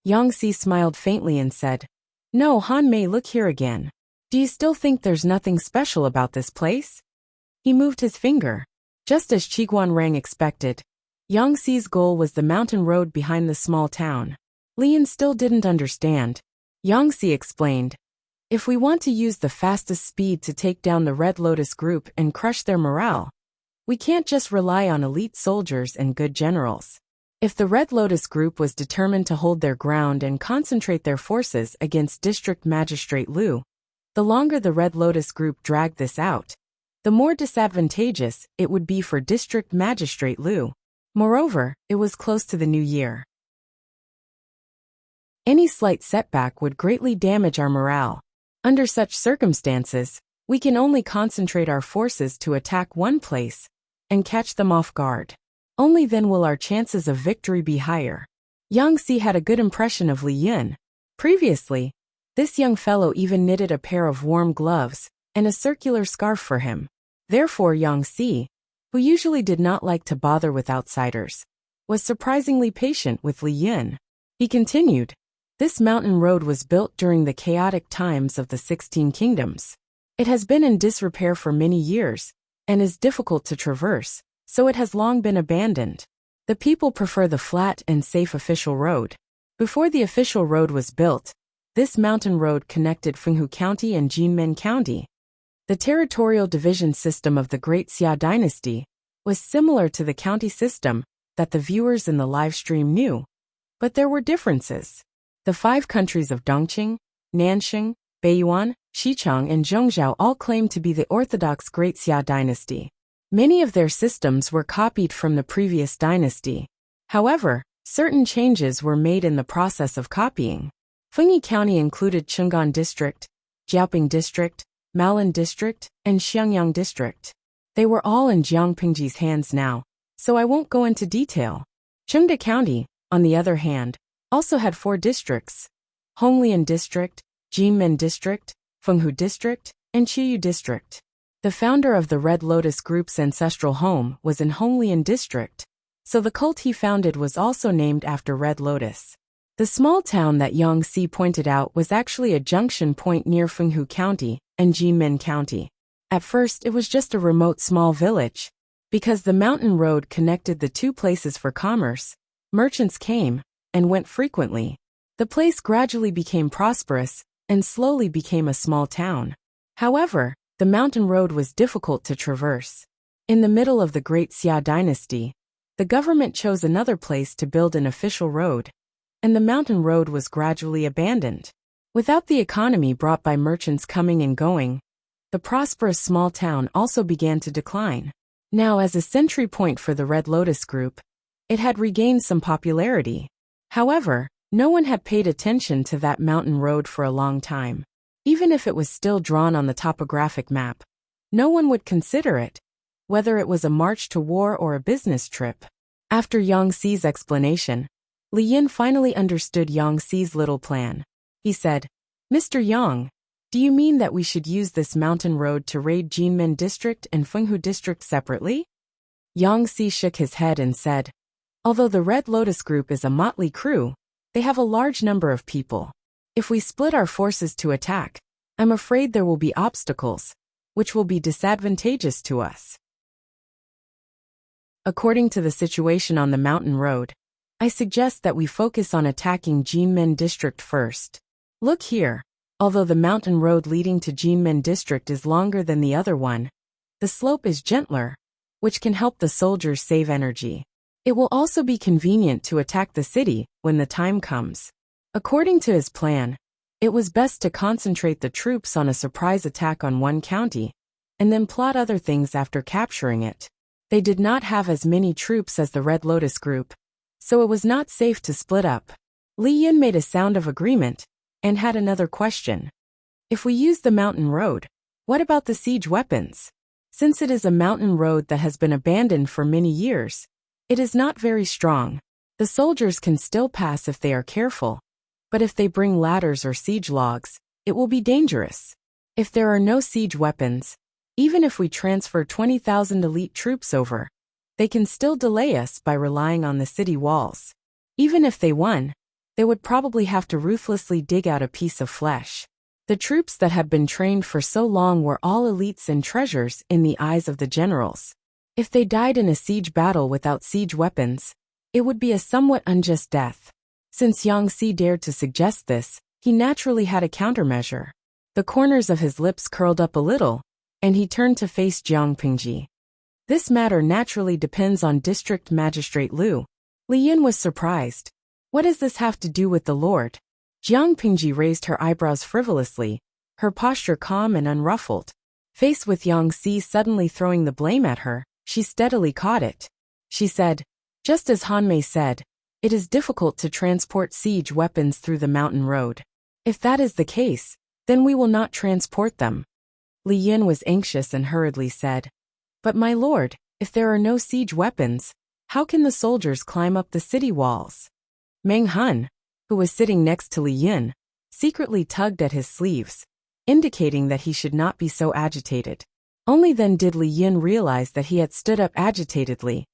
Yang Si smiled faintly and said, "No, Han Mei, look here again. Do you still think there's nothing special about this place?" He moved his finger. Just as Qiguan Rang expected, Yang Si's goal was the mountain road behind the small town. Lian still didn't understand. Yang Si explained, "If we want to use the fastest speed to take down the Red Lotus group and crush their morale, we can't just rely on elite soldiers and good generals. If the Red Lotus group was determined to hold their ground and concentrate their forces against District Magistrate Liu, the longer the Red Lotus group dragged this out, the more disadvantageous it would be for District Magistrate Liu. Moreover, it was close to the new year. Any slight setback would greatly damage our morale. Under such circumstances, we can only concentrate our forces to attack one place and catch them off guard. Only then will our chances of victory be higher." Yang Si had a good impression of Li Yin. Previously, this young fellow even knitted a pair of warm gloves and a circular scarf for him. Therefore Yang Si, who usually did not like to bother with outsiders, was surprisingly patient with Li Yin. He continued, "This mountain road was built during the chaotic times of the 16 kingdoms. It has been in disrepair for many years and is difficult to traverse, so it has long been abandoned. The people prefer the flat and safe official road. Before the official road was built, this mountain road connected Fenghu County and Jinmen County. The territorial division system of the Great Xia Dynasty was similar to the county system that the viewers in the live stream knew, but there were differences. The 5 countries of Dongqing, Nanxing, Beiyuan, Xichang and Zhongzhou all claimed to be the orthodox Great Xia Dynasty. Many of their systems were copied from the previous dynasty. However, certain changes were made in the process of copying. Fengyi County included Chenggan District, Jiaoping District, Malan District, and Xiangyang District. They were all in Jiang Pingji's hands now, so I won't go into detail. Chengde County, on the other hand, also had 4 districts: Honglian District, Jinmen District, Fenghu District, and Qiyu District. The founder of the Red Lotus Group's ancestral home was in Honglian District, so the cult he founded was also named after Red Lotus. The small town that Yang Si pointed out was actually a junction point near Fenghu County and Jinmen County. At first, it was just a remote small village. Because the mountain road connected the 2 places for commerce, merchants came and went frequently. The place gradually became prosperous and slowly became a small town. However, the mountain road was difficult to traverse. In the middle of the Great Xia Dynasty, the government chose another place to build an official road, and the mountain road was gradually abandoned. Without the economy brought by merchants coming and going, the prosperous small town also began to decline. Now, as a century point for the Red Lotus Group, it had regained some popularity. However, no one had paid attention to that mountain road for a long time. Even if it was still drawn on the topographic map, no one would consider it, whether it was a march to war or a business trip. After Yang Si's explanation, Li Yin finally understood Yang Si's little plan. He said, "Mr. Yang, do you mean that we should use this mountain road to raid Jinmen District and Fenghu District separately?" Yang Si shook his head and said, "Although the Red Lotus Group is a motley crew, they have a large number of people. If we split our forces to attack, I'm afraid there will be obstacles, which will be disadvantageous to us. According to the situation on the mountain road, I suggest that we focus on attacking Jinmen District first. Look here, although the mountain road leading to Jinmen District is longer than the other one, the slope is gentler, which can help the soldiers save energy. It will also be convenient to attack the city when the time comes." According to his plan, it was best to concentrate the troops on a surprise attack on one county, and then plot other things after capturing it. They did not have as many troops as the Red Lotus Group, so it was not safe to split up. Li Yin made a sound of agreement, and had another question. "If we use the mountain road, what about the siege weapons? Since it is a mountain road that has been abandoned for many years, it is not very strong. The soldiers can still pass if they are careful, but if they bring ladders or siege logs, it will be dangerous. If there are no siege weapons, even if we transfer 20,000 elite troops over, they can still delay us by relying on the city walls. Even if they won, they would probably have to ruthlessly dig out a piece of flesh. The troops that had been trained for so long were all elites and treasures in the eyes of the generals. If they died in a siege battle without siege weapons, it would be a somewhat unjust death." Since Yang Si dared to suggest this, he naturally had a countermeasure. The corners of his lips curled up a little, and he turned to face Jiang Pingji. "This matter naturally depends on District Magistrate Liu." Li Yin was surprised. "What does this have to do with the Lord?" Jiang Pingji raised her eyebrows frivolously, her posture calm and unruffled. Faced with Yang Si suddenly throwing the blame at her, she steadily caught it. She said, "Just as Han Mei said, it is difficult to transport siege weapons through the mountain road. If that is the case, then we will not transport them." Li Yin was anxious and hurriedly said, "But my lord, if there are no siege weapons, how can the soldiers climb up the city walls?" Meng Han, who was sitting next to Li Yin, secretly tugged at his sleeves, indicating that he should not be so agitated. Only then did Li Yin realize that he had stood up agitatedly,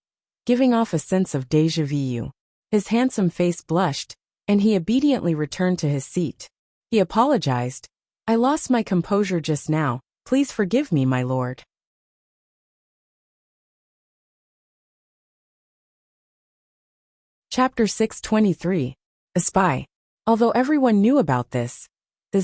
giving off a sense of déjà vu. His handsome face blushed, and he obediently returned to his seat. He apologized. "I lost my composure just now. Please forgive me, my lord." Chapter 623. A Spy. Although everyone knew about this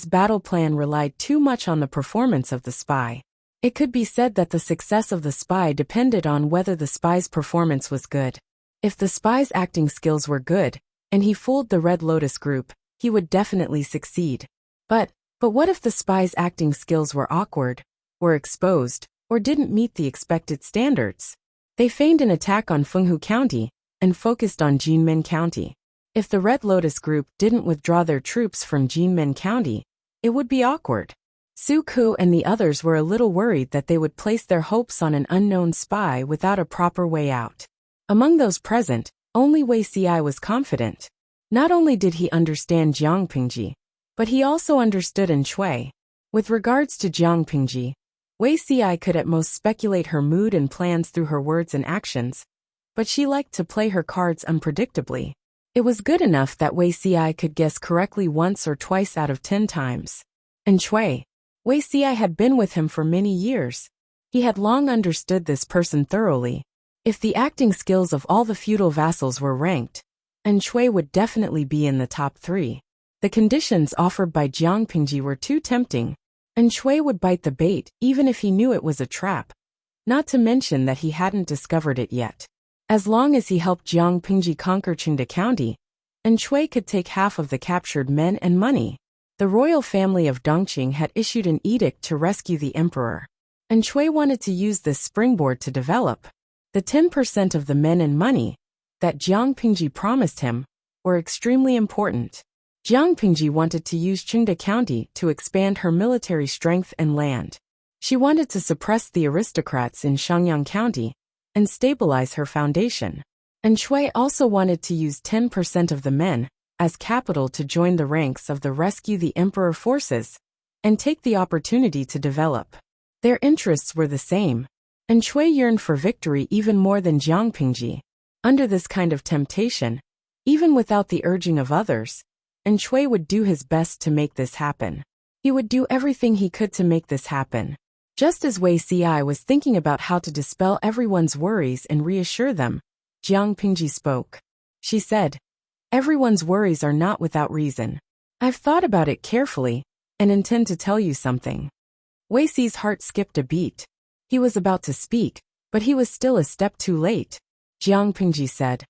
battle plan relied too much on the performance of the spy. It could be said that the success of the spy depended on whether the spy's performance was good. If the spy's acting skills were good, and he fooled the Red Lotus group, he would definitely succeed. But what if the spy's acting skills were awkward, were exposed, or didn't meet the expected standards? They feigned an attack on Fenghu County and focused on Jinmen County. If the Red Lotus group didn't withdraw their troops from Jinmen County, it would be awkward. Su Ku and the others were a little worried that they would place their hopes on an unknown spy without a proper way out. Among those present, only Wei Xi was confident. Not only did he understand Jiang Pingji, but he also understood An Shui. With regards to Jiang Pingji, Wei Xi could at most speculate her mood and plans through her words and actions, but she liked to play her cards unpredictably. It was good enough that Wei Xi could guess correctly once or twice out of 10 times. An Shui, Wei Xi had been with him for many years. He had long understood this person thoroughly. If the acting skills of all the feudal vassals were ranked, An Shui would definitely be in the top 3. The conditions offered by Jiang Pingji were too tempting. An Shui would bite the bait even if he knew it was a trap. Not to mention that he hadn't discovered it yet. As long as he helped Jiang Pingji conquer Qingde County, An Shui could take half of the captured men and money. The royal family of Dongqing had issued an edict to rescue the emperor. An Shui wanted to use this springboard to develop. The 10% of the men and money that Jiang Pingji promised him were extremely important. Jiang Pingji wanted to use Qingde County to expand her military strength and land. She wanted to suppress the aristocrats in Shangyang County and stabilize her foundation. An Shui also wanted to use 10% of the men as capital to join the ranks of the Rescue the Emperor forces and take the opportunity to develop. Their interests were the same. An Shui yearned for victory even more than Jiang Pingji. Under this kind of temptation, even without the urging of others, An Shui would do his best to make this happen. He would do everything he could to make this happen. Just as Wei Xi was thinking about how to dispel everyone's worries and reassure them, Jiang Pingji spoke. She said, "Everyone's worries are not without reason. I've thought about it carefully and intend to tell you something." Wei Xi's heart skipped a beat. He was about to speak, but he was still a step too late. Jiang Pingji said,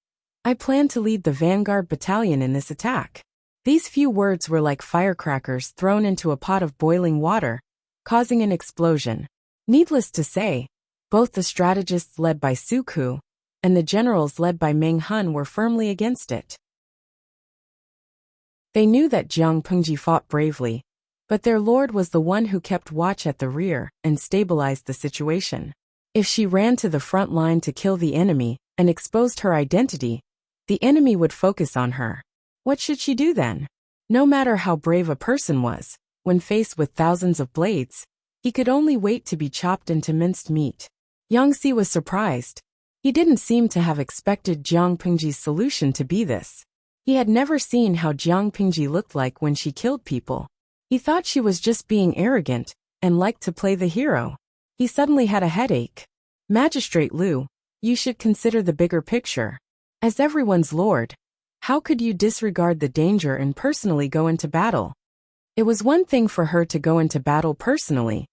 "I plan to lead the vanguard battalion in this attack." These few words were like firecrackers thrown into a pot of boiling water, causing an explosion. Needless to say, both the strategists led by Su Ku and the generals led by Meng Hun were firmly against it. They knew that Jiang Pingji fought bravely, but their lord was the one who kept watch at the rear and stabilized the situation. If she ran to the front line to kill the enemy and exposed her identity, the enemy would focus on her. What should she do then? No matter how brave a person was, when faced with thousands of blades, he could only wait to be chopped into minced meat. Yang Xi was surprised. He didn't seem to have expected Jiang Pingji's solution to be this. He had never seen how Jiang Pingji looked like when she killed people. He thought she was just being arrogant and liked to play the hero. He suddenly had a headache. "Magistrate Liu, you should consider the bigger picture. As everyone's lord, how could you disregard the danger and personally go into battle?" It was one thing for her to go into battle personally,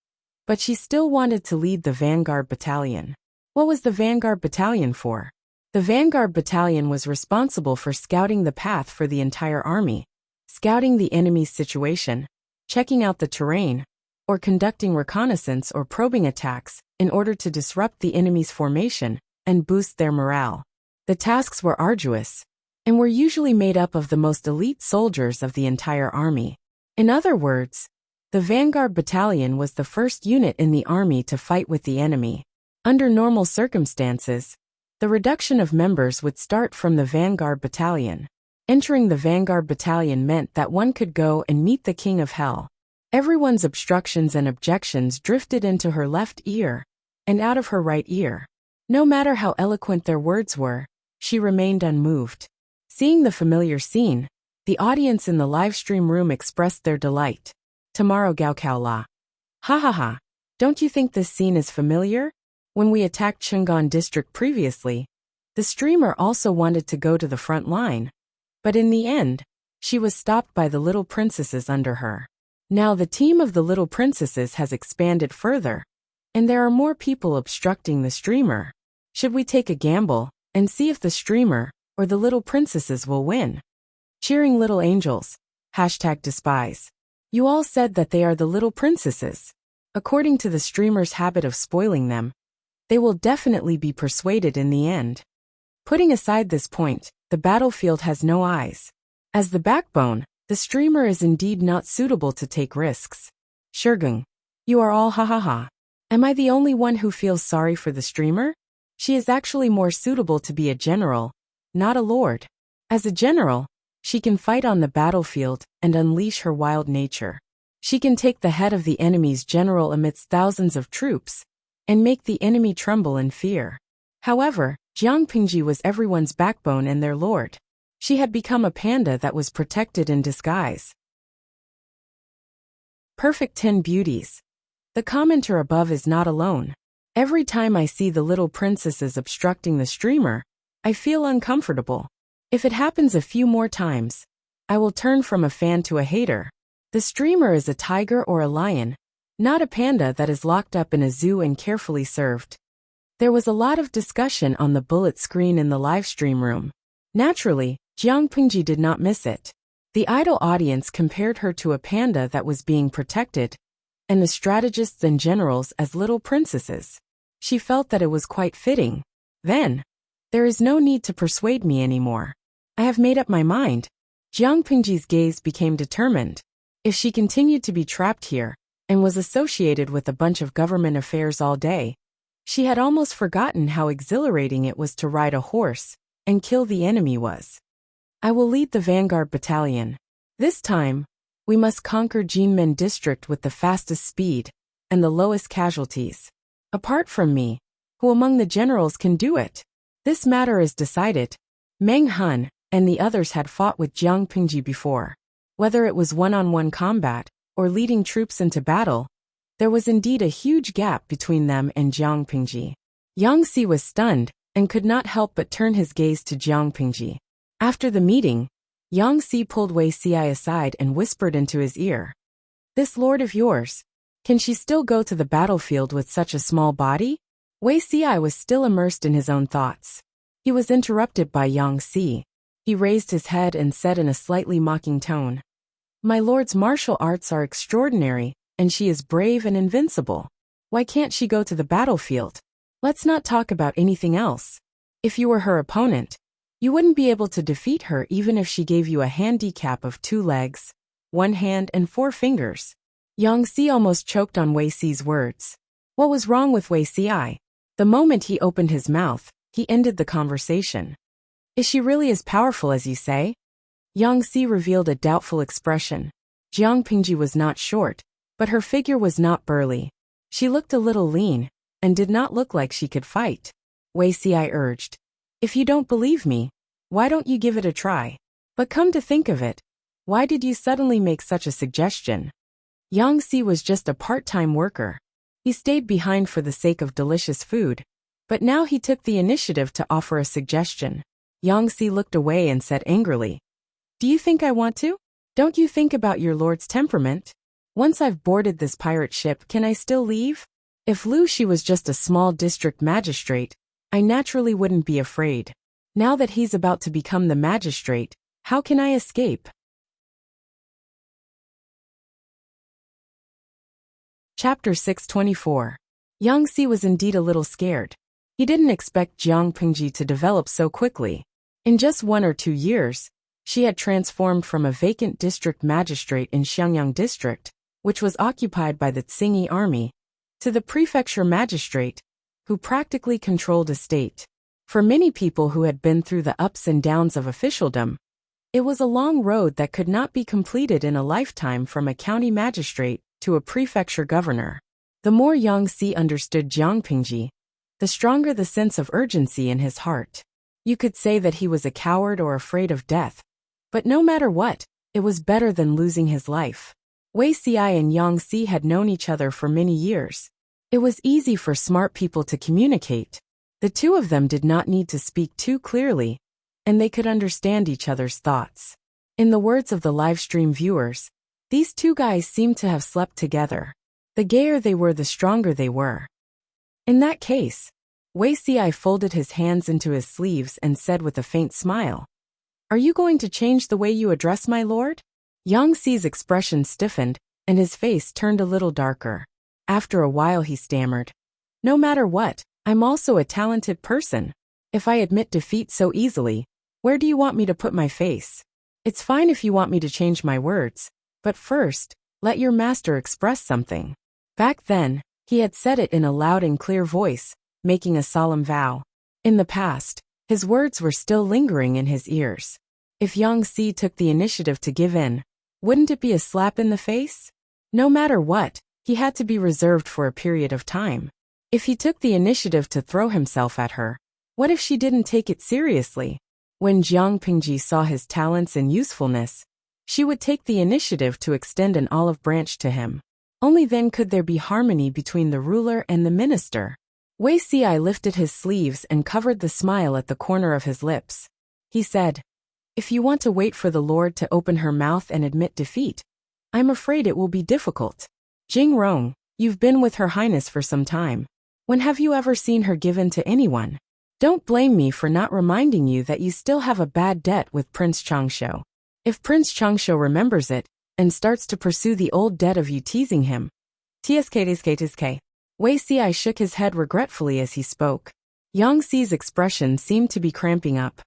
but she still wanted to lead the vanguard battalion. What was the vanguard battalion for? The vanguard battalion was responsible for scouting the path for the entire army, scouting the enemy's situation, checking out the terrain, or conducting reconnaissance or probing attacks in order to disrupt the enemy's formation and boost their morale. The tasks were arduous and were usually made up of the most elite soldiers of the entire army. In other words, the vanguard battalion was the first unit in the army to fight with the enemy. Under normal circumstances, the reduction of members would start from the vanguard battalion. Entering the vanguard battalion meant that one could go and meet the king of hell. Everyone's obstructions and objections drifted into her left ear and out of her right ear. No matter how eloquent their words were, she remained unmoved. Seeing the familiar scene, the audience in the live stream room expressed their delight. "Tomorrow Gaokao La. Ha ha ha. Don't you think this scene is familiar? When we attacked Chang'an district previously, The streamer also wanted to go to the front line, but in the end, she was stopped by the little princesses under her. Now the team of the little princesses has expanded further, and there are more people obstructing the streamer. Should we take a gamble and see if the streamer or the little princesses will win? Cheering little angels. #despise. You all said that they are the little princesses. According to the streamer's habit of spoiling them, they will definitely be persuaded in the end. Putting aside this point, the battlefield has no eyes. As the backbone, the streamer is indeed not suitable to take risks. Shurgung. You are all ha. Am I the only one who feels sorry for the streamer? She is actually more suitable to be a general, not a lord. As a general, she can fight on the battlefield and unleash her wild nature. She can take the head of the enemy's general amidst thousands of troops and make the enemy tremble in fear. However, Jiang Pingji was everyone's backbone and their lord. She had become a panda that was protected in disguise. Perfect 10 beauties. The commenter above is not alone. Every time I see the little princesses obstructing the streamer, I feel uncomfortable. If it happens a few more times, I will turn from a fan to a hater. The streamer is a tiger or a lion, not a panda that is locked up in a zoo and carefully served. There was a lot of discussion on the bullet screen in the livestream room. Naturally, Jiang Pingji did not miss it. The idle audience compared her to a panda that was being protected, and the strategists and generals as little princesses. She felt that it was quite fitting. Then, there is no need to persuade me anymore. I have made up my mind. Jiang Pingji's gaze became determined. If she continued to be trapped here, and was associated with a bunch of government affairs all day, she had almost forgotten how exhilarating it was to ride a horse and kill the enemy was. I will lead the vanguard battalion. This time, we must conquer Jinmen district with the fastest speed and the lowest casualties. Apart from me, who among the generals can do it? This matter is decided. Meng Hun and the others had fought with Jiang Pingji before. Whether it was one-on-one combat or leading troops into battle, there was indeed a huge gap between them and Jiang Pingji. Yang Si was stunned and could not help but turn his gaze to Jiang Pingji. After the meeting, Yang Si pulled Wei Xi aside and whispered into his ear. This lord of yours, can she still go to the battlefield with such a small body? Wei Xi was still immersed in his own thoughts. He was interrupted by Yang Si. He raised his head and said in a slightly mocking tone, My lord's martial arts are extraordinary, and she is brave and invincible. Why can't she go to the battlefield? Let's not talk about anything else. If you were her opponent, you wouldn't be able to defeat her even if she gave you a handicap of 2 legs, 1 hand and 4 fingers. Yang Si almost choked on Wei Xi's words. What was wrong with Wei Xi? The moment he opened his mouth, he ended the conversation. Is she really as powerful as you say? Yang Si revealed a doubtful expression. Jiang Pingji was not short, but her figure was not burly. She looked a little lean, and did not look like she could fight. Wei Xi urged. If you don't believe me, why don't you give it a try? But come to think of it, why did you suddenly make such a suggestion? Yang Si was just a part-time worker. He stayed behind for the sake of delicious food, but now he took the initiative to offer a suggestion. Yang Si looked away and said angrily, Do you think I want to? Don't you think about your lord's temperament? Once I've boarded this pirate ship, can I still leave? If Lu Shi was just a small district magistrate, I naturally wouldn't be afraid. Now that he's about to become the magistrate, how can I escape? Chapter 624. Yang Si was indeed a little scared. He didn't expect Jiang Pingji to develop so quickly. In just 1 or 2 years, she had transformed from a vacant district magistrate in Xiangyang district, which was occupied by the Tsingy army, to the prefecture magistrate, who practically controlled a state. For many people who had been through the ups and downs of officialdom, it was a long road that could not be completed in a lifetime from a county magistrate to a prefecture governor. The more Yang Si understood Jiang Pingji, the stronger the sense of urgency in his heart. You could say that he was a coward or afraid of death, but no matter what, it was better than losing his life. Wei Xi and Yang Si had known each other for many years. It was easy for smart people to communicate. The two of them did not need to speak too clearly, and they could understand each other's thoughts. In the words of the livestream viewers, these two guys seemed to have slept together. The gayer they were, the stronger they were. In that case, Wei Xi folded his hands into his sleeves and said with a faint smile, "Are you going to change the way you address my lord?" Yang Xi's expression stiffened, and his face turned a little darker. After a while he stammered, "No matter what, I'm also a talented person. If I admit defeat so easily, where do you want me to put my face? It's fine if you want me to change my words, but first, let your master express something." Back then, he had said it in a loud and clear voice, making a solemn vow. In the past, his words were still lingering in his ears. If Yang Xi took the initiative to give in, wouldn't it be a slap in the face? No matter what, he had to be reserved for a period of time. If he took the initiative to throw himself at her, what if she didn't take it seriously? When Jiang Pingji saw his talents and usefulness, she would take the initiative to extend an olive branch to him. Only then could there be harmony between the ruler and the minister. Wei Xi lifted his sleeves and covered the smile at the corner of his lips. He said, "If you want to wait for the Lord to open her mouth and admit defeat, I'm afraid it will be difficult. Jing Rong, you've been with Her Highness for some time. When have you ever seen her give in to anyone? Don't blame me for not reminding you that you still have a bad debt with Prince Changsho. If Prince Changsho remembers it, and starts to pursue the old debt of you teasing him." Tsk. Wei Xi shook his head regretfully as he spoke. Yang Xi's expression seemed to be cramping up.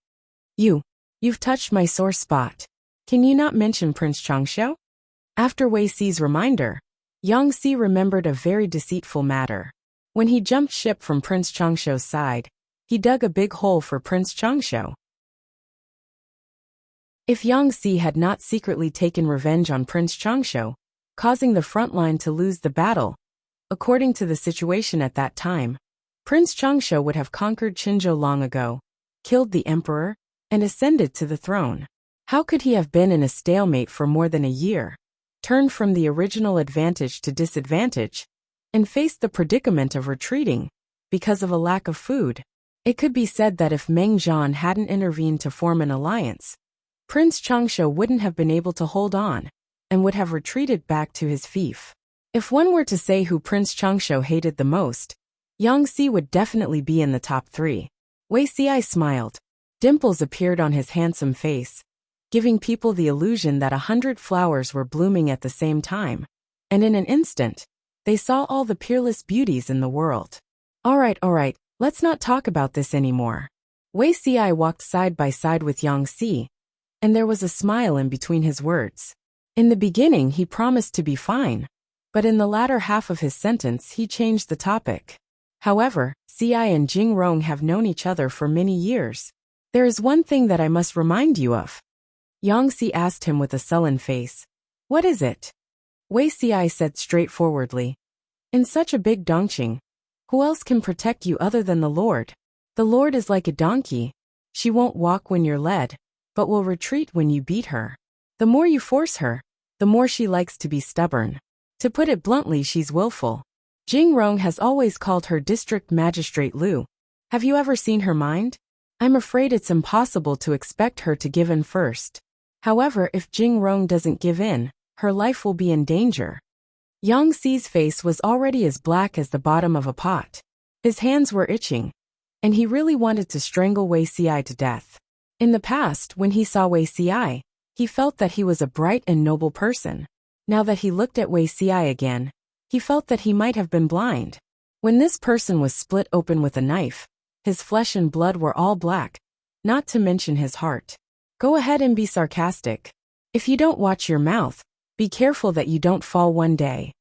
You've touched my sore spot. Can you not mention Prince Changsho?" After Wei Xi's reminder, Yang Xi remembered a very deceitful matter. When he jumped ship from Prince Changsho's side, he dug a big hole for Prince Changsho. If Yang Xi had not secretly taken revenge on Prince Changsho, causing the front line to lose the battle, according to the situation at that time, Prince Changsho would have conquered Qinzhou long ago, killed the emperor, and ascended to the throne. How could he have been in a stalemate for more than a year, turned from the original advantage to disadvantage, and faced the predicament of retreating because of a lack of food? It could be said that if Meng Zhan hadn't intervened to form an alliance, Prince Changsho wouldn't have been able to hold on, and would have retreated back to his fief. If one were to say who Prince Changsho hated the most, Yang Xi would definitely be in the top 3. Wei Xi smiled. Dimples appeared on his handsome face, giving people the illusion that 100 flowers were blooming at the same time, and in an instant, they saw all the peerless beauties in the world. All right, let's not talk about this anymore." Wei Xi walked side by side with Yang Xi, and there was a smile in between his words. In the beginning he promised to be fine, but in the latter half of his sentence he changed the topic. However, Xi and Jing Rong have known each other for many years. "There is one thing that I must remind you of." Yang Xi asked him with a sullen face. "What is it?" Wei Xi said straightforwardly, "In such a big Dongqing, who else can protect you other than the Lord? The Lord is like a donkey. She won't walk when you're led, but will retreat when you beat her. The more you force her, the more she likes to be stubborn. To put it bluntly, she's willful. Jing Rong has always called her District Magistrate Lu. Have you ever seen her mind? I'm afraid it's impossible to expect her to give in first. However, if Jing Rong doesn't give in, her life will be in danger." Yang Xi's face was already as black as the bottom of a pot. His hands were itching, and he really wanted to strangle Wei Xi to death. In the past, when he saw Wei Xi, he felt that he was a bright and noble person. Now that he looked at Wei Xi again, he felt that he might have been blind. When this person was split open with a knife, his flesh and blood were all black, not to mention his heart. Go ahead and be sarcastic. If you don't watch your mouth, be careful that you don't fall one day.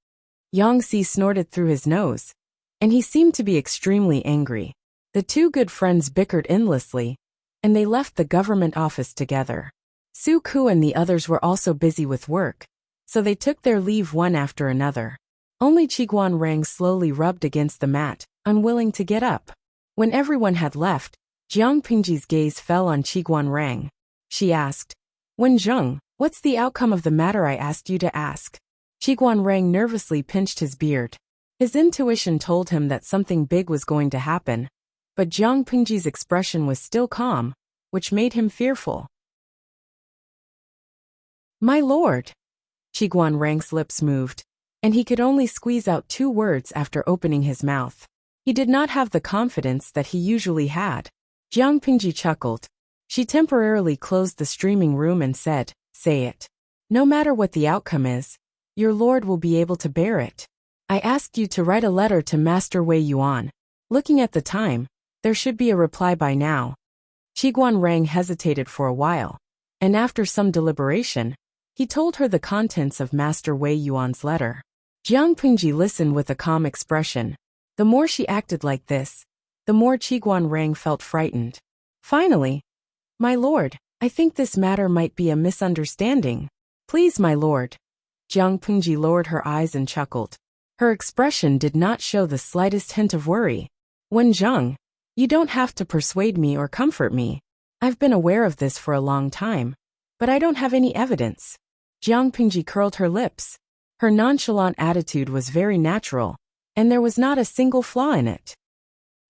Yang Xi snorted through his nose, and he seemed to be extremely angry. The two good friends bickered endlessly, and they left the government office together. Su Ku and the others were also busy with work, so they took their leave one after another. Only Qiguan Rang slowly rubbed against the mat, unwilling to get up. When everyone had left, Jiang Pingji's gaze fell on Qiguan Rang. She asked, "Wen Zheng, what's the outcome of the matter I asked you to ask?" Qiguan Rang nervously pinched his beard. His intuition told him that something big was going to happen, but Jiang Pingji's expression was still calm, which made him fearful. "My lord." Qi Guanrang's lips moved, and he could only squeeze out 2 words after opening his mouth. He did not have the confidence that he usually had. Jiang Pingji chuckled. She temporarily closed the streaming room and said, "Say it. No matter what the outcome is, your lord will be able to bear it. I asked you to write a letter to Master Wei Yuan. Looking at the time, there should be a reply by now." Qi Guanrang hesitated for a while, and after some deliberation, he told her the contents of Master Wei Yuan's letter. Jiang Pingji listened with a calm expression. The more she acted like this, the more Qi Guanrang felt frightened. Finally, "My lord, I think this matter might be a misunderstanding. Please, my lord." Jiang Pingji lowered her eyes and chuckled. Her expression did not show the slightest hint of worry. "Wen Zheng, you don't have to persuade me or comfort me. I've been aware of this for a long time, but I don't have any evidence." Jiang Pingji curled her lips. Her nonchalant attitude was very natural, and there was not a single flaw in it.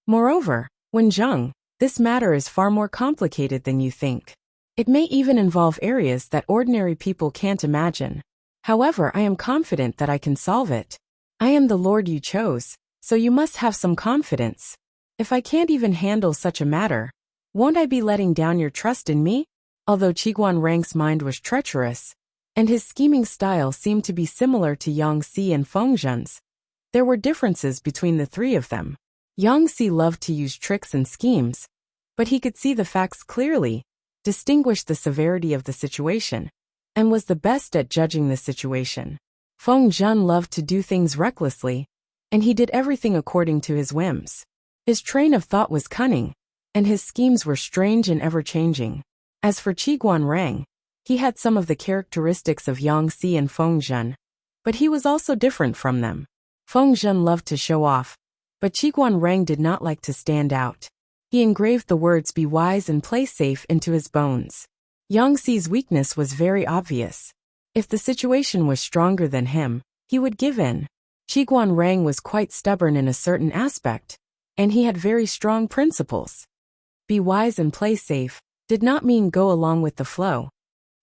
"Moreover, Wen Zheng, this matter is far more complicated than you think. It may even involve areas that ordinary people can't imagine. However, I am confident that I can solve it. I am the lord you chose, so you must have some confidence. If I can't even handle such a matter, won't I be letting down your trust in me?" Although Qi Guanrang's mind was treacherous, and his scheming style seemed to be similar to Yang Si and Feng Zhen's, there were differences between the 3 of them. Yang Si loved to use tricks and schemes, but he could see the facts clearly, distinguished the severity of the situation, and was the best at judging the situation. Feng Zhen loved to do things recklessly, and he did everything according to his whims. His train of thought was cunning, and his schemes were strange and ever-changing. As for Qi Guanrang, he had some of the characteristics of Yang Si and Feng Zhen, but he was also different from them. Feng Zhen loved to show off, but Qi Guanrang did not like to stand out. He engraved the words "be wise and play safe" into his bones. Yang Si's weakness was very obvious. If the situation was stronger than him, he would give in. Qi Guanrang was quite stubborn in a certain aspect, and he had very strong principles. Be wise and play safe did not mean go along with the flow.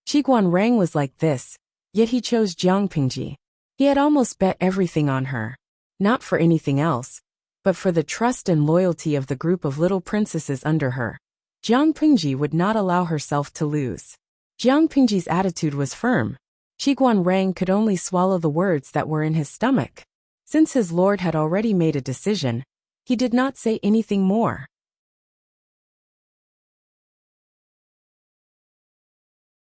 Qi Guanrang was like this, yet he chose Jiang Pingji. He had almost bet everything on her, not for anything else, but for the trust and loyalty of the group of little princesses under her. Jiang Pingji would not allow herself to lose. Jiang Pingji's attitude was firm. Qi Guanrang could only swallow the words that were in his stomach. Since his lord had already made a decision, he did not say anything more.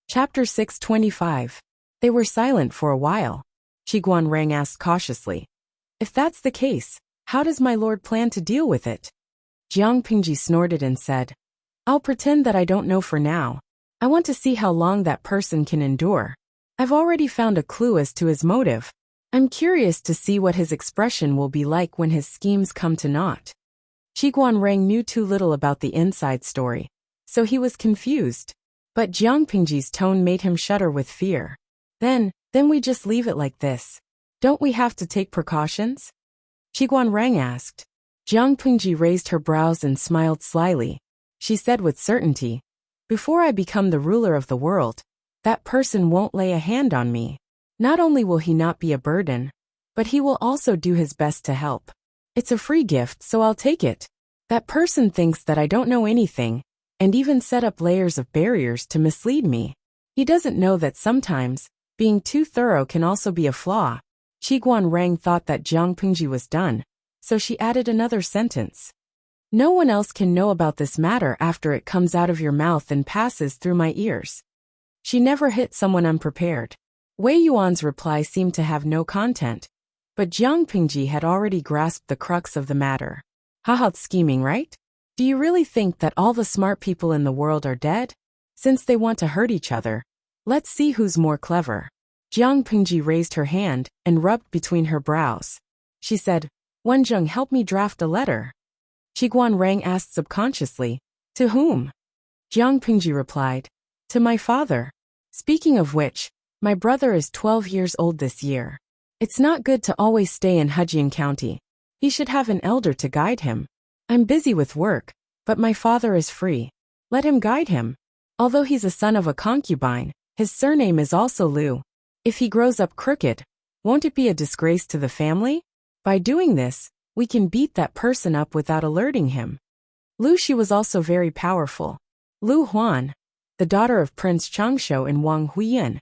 Chapter 625. They were silent for a while. Qi Guanrang asked cautiously, "If that's the case, how does my lord plan to deal with it?" Jiang Pingji snorted and said, "I'll pretend that I don't know for now. I want to see how long that person can endure. I've already found a clue as to his motive. I'm curious to see what his expression will be like when his schemes come to naught." Qi Guanrang knew too little about the inside story, so he was confused. But Jiang Pingji's tone made him shudder with fear. Then we just leave it like this. Don't we have to take precautions?" Qi Guanrang asked. Jiang Pingji raised her brows and smiled slyly. She said with certainty, "Before I become the ruler of the world, that person won't lay a hand on me. Not only will he not be a burden, but he will also do his best to help. It's a free gift, so I'll take it. That person thinks that I don't know anything, and even set up layers of barriers to mislead me. He doesn't know that sometimes, being too thorough can also be a flaw." Qi Guanrang thought that Jiang Pingji was done, so she added another sentence. "No one else can know about this matter after it comes out of your mouth and passes through my ears." She never hit someone unprepared. Wei Yuan's reply seemed to have no content, but Jiang Pingji had already grasped the crux of the matter. "Haha, scheming, right? Do you really think that all the smart people in the world are dead? Since they want to hurt each other, let's see who's more clever." Jiang Pingji raised her hand and rubbed between her brows. She said, "Wen Zheng, help me draft a letter." Qi Guanrang asked subconsciously, "To whom?" Jiang Pingji replied, "To my father. Speaking of which, my brother is 12 years old this year. It's not good to always stay in Hejian County. He should have an elder to guide him. I'm busy with work, but my father is free. Let him guide him. Although he's a son of a concubine, his surname is also Liu. If he grows up crooked, won't it be a disgrace to the family? By doing this, we can beat that person up without alerting him. Liu Shi was also very powerful. Liu Huan, the daughter of Prince Changshou and Wang Huiyan,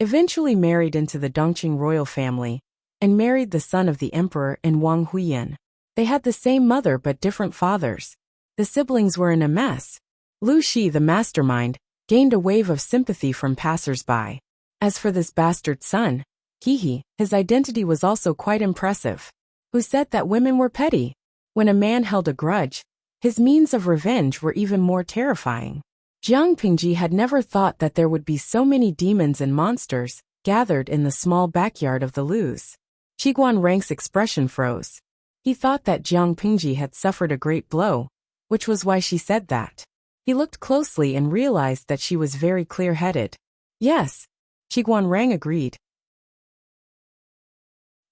eventually married into the Dongqing royal family and married the son of the emperor and Wang Huiyan. They had the same mother but different fathers. The siblings were in a mess. Liu Shi, the mastermind, gained a wave of sympathy from passers-by. As for this bastard son, Hihi, his identity was also quite impressive. Who said that women were petty? When a man held a grudge, his means of revenge were even more terrifying. Jiang Pingji had never thought that there would be so many demons and monsters gathered in the small backyard of the Lius. Qiguan Rang's expression froze. He thought that Jiang Pingji had suffered a great blow, which was why she said that. He looked closely and realized that she was very clear-headed. Yes, Qiguan Rang agreed.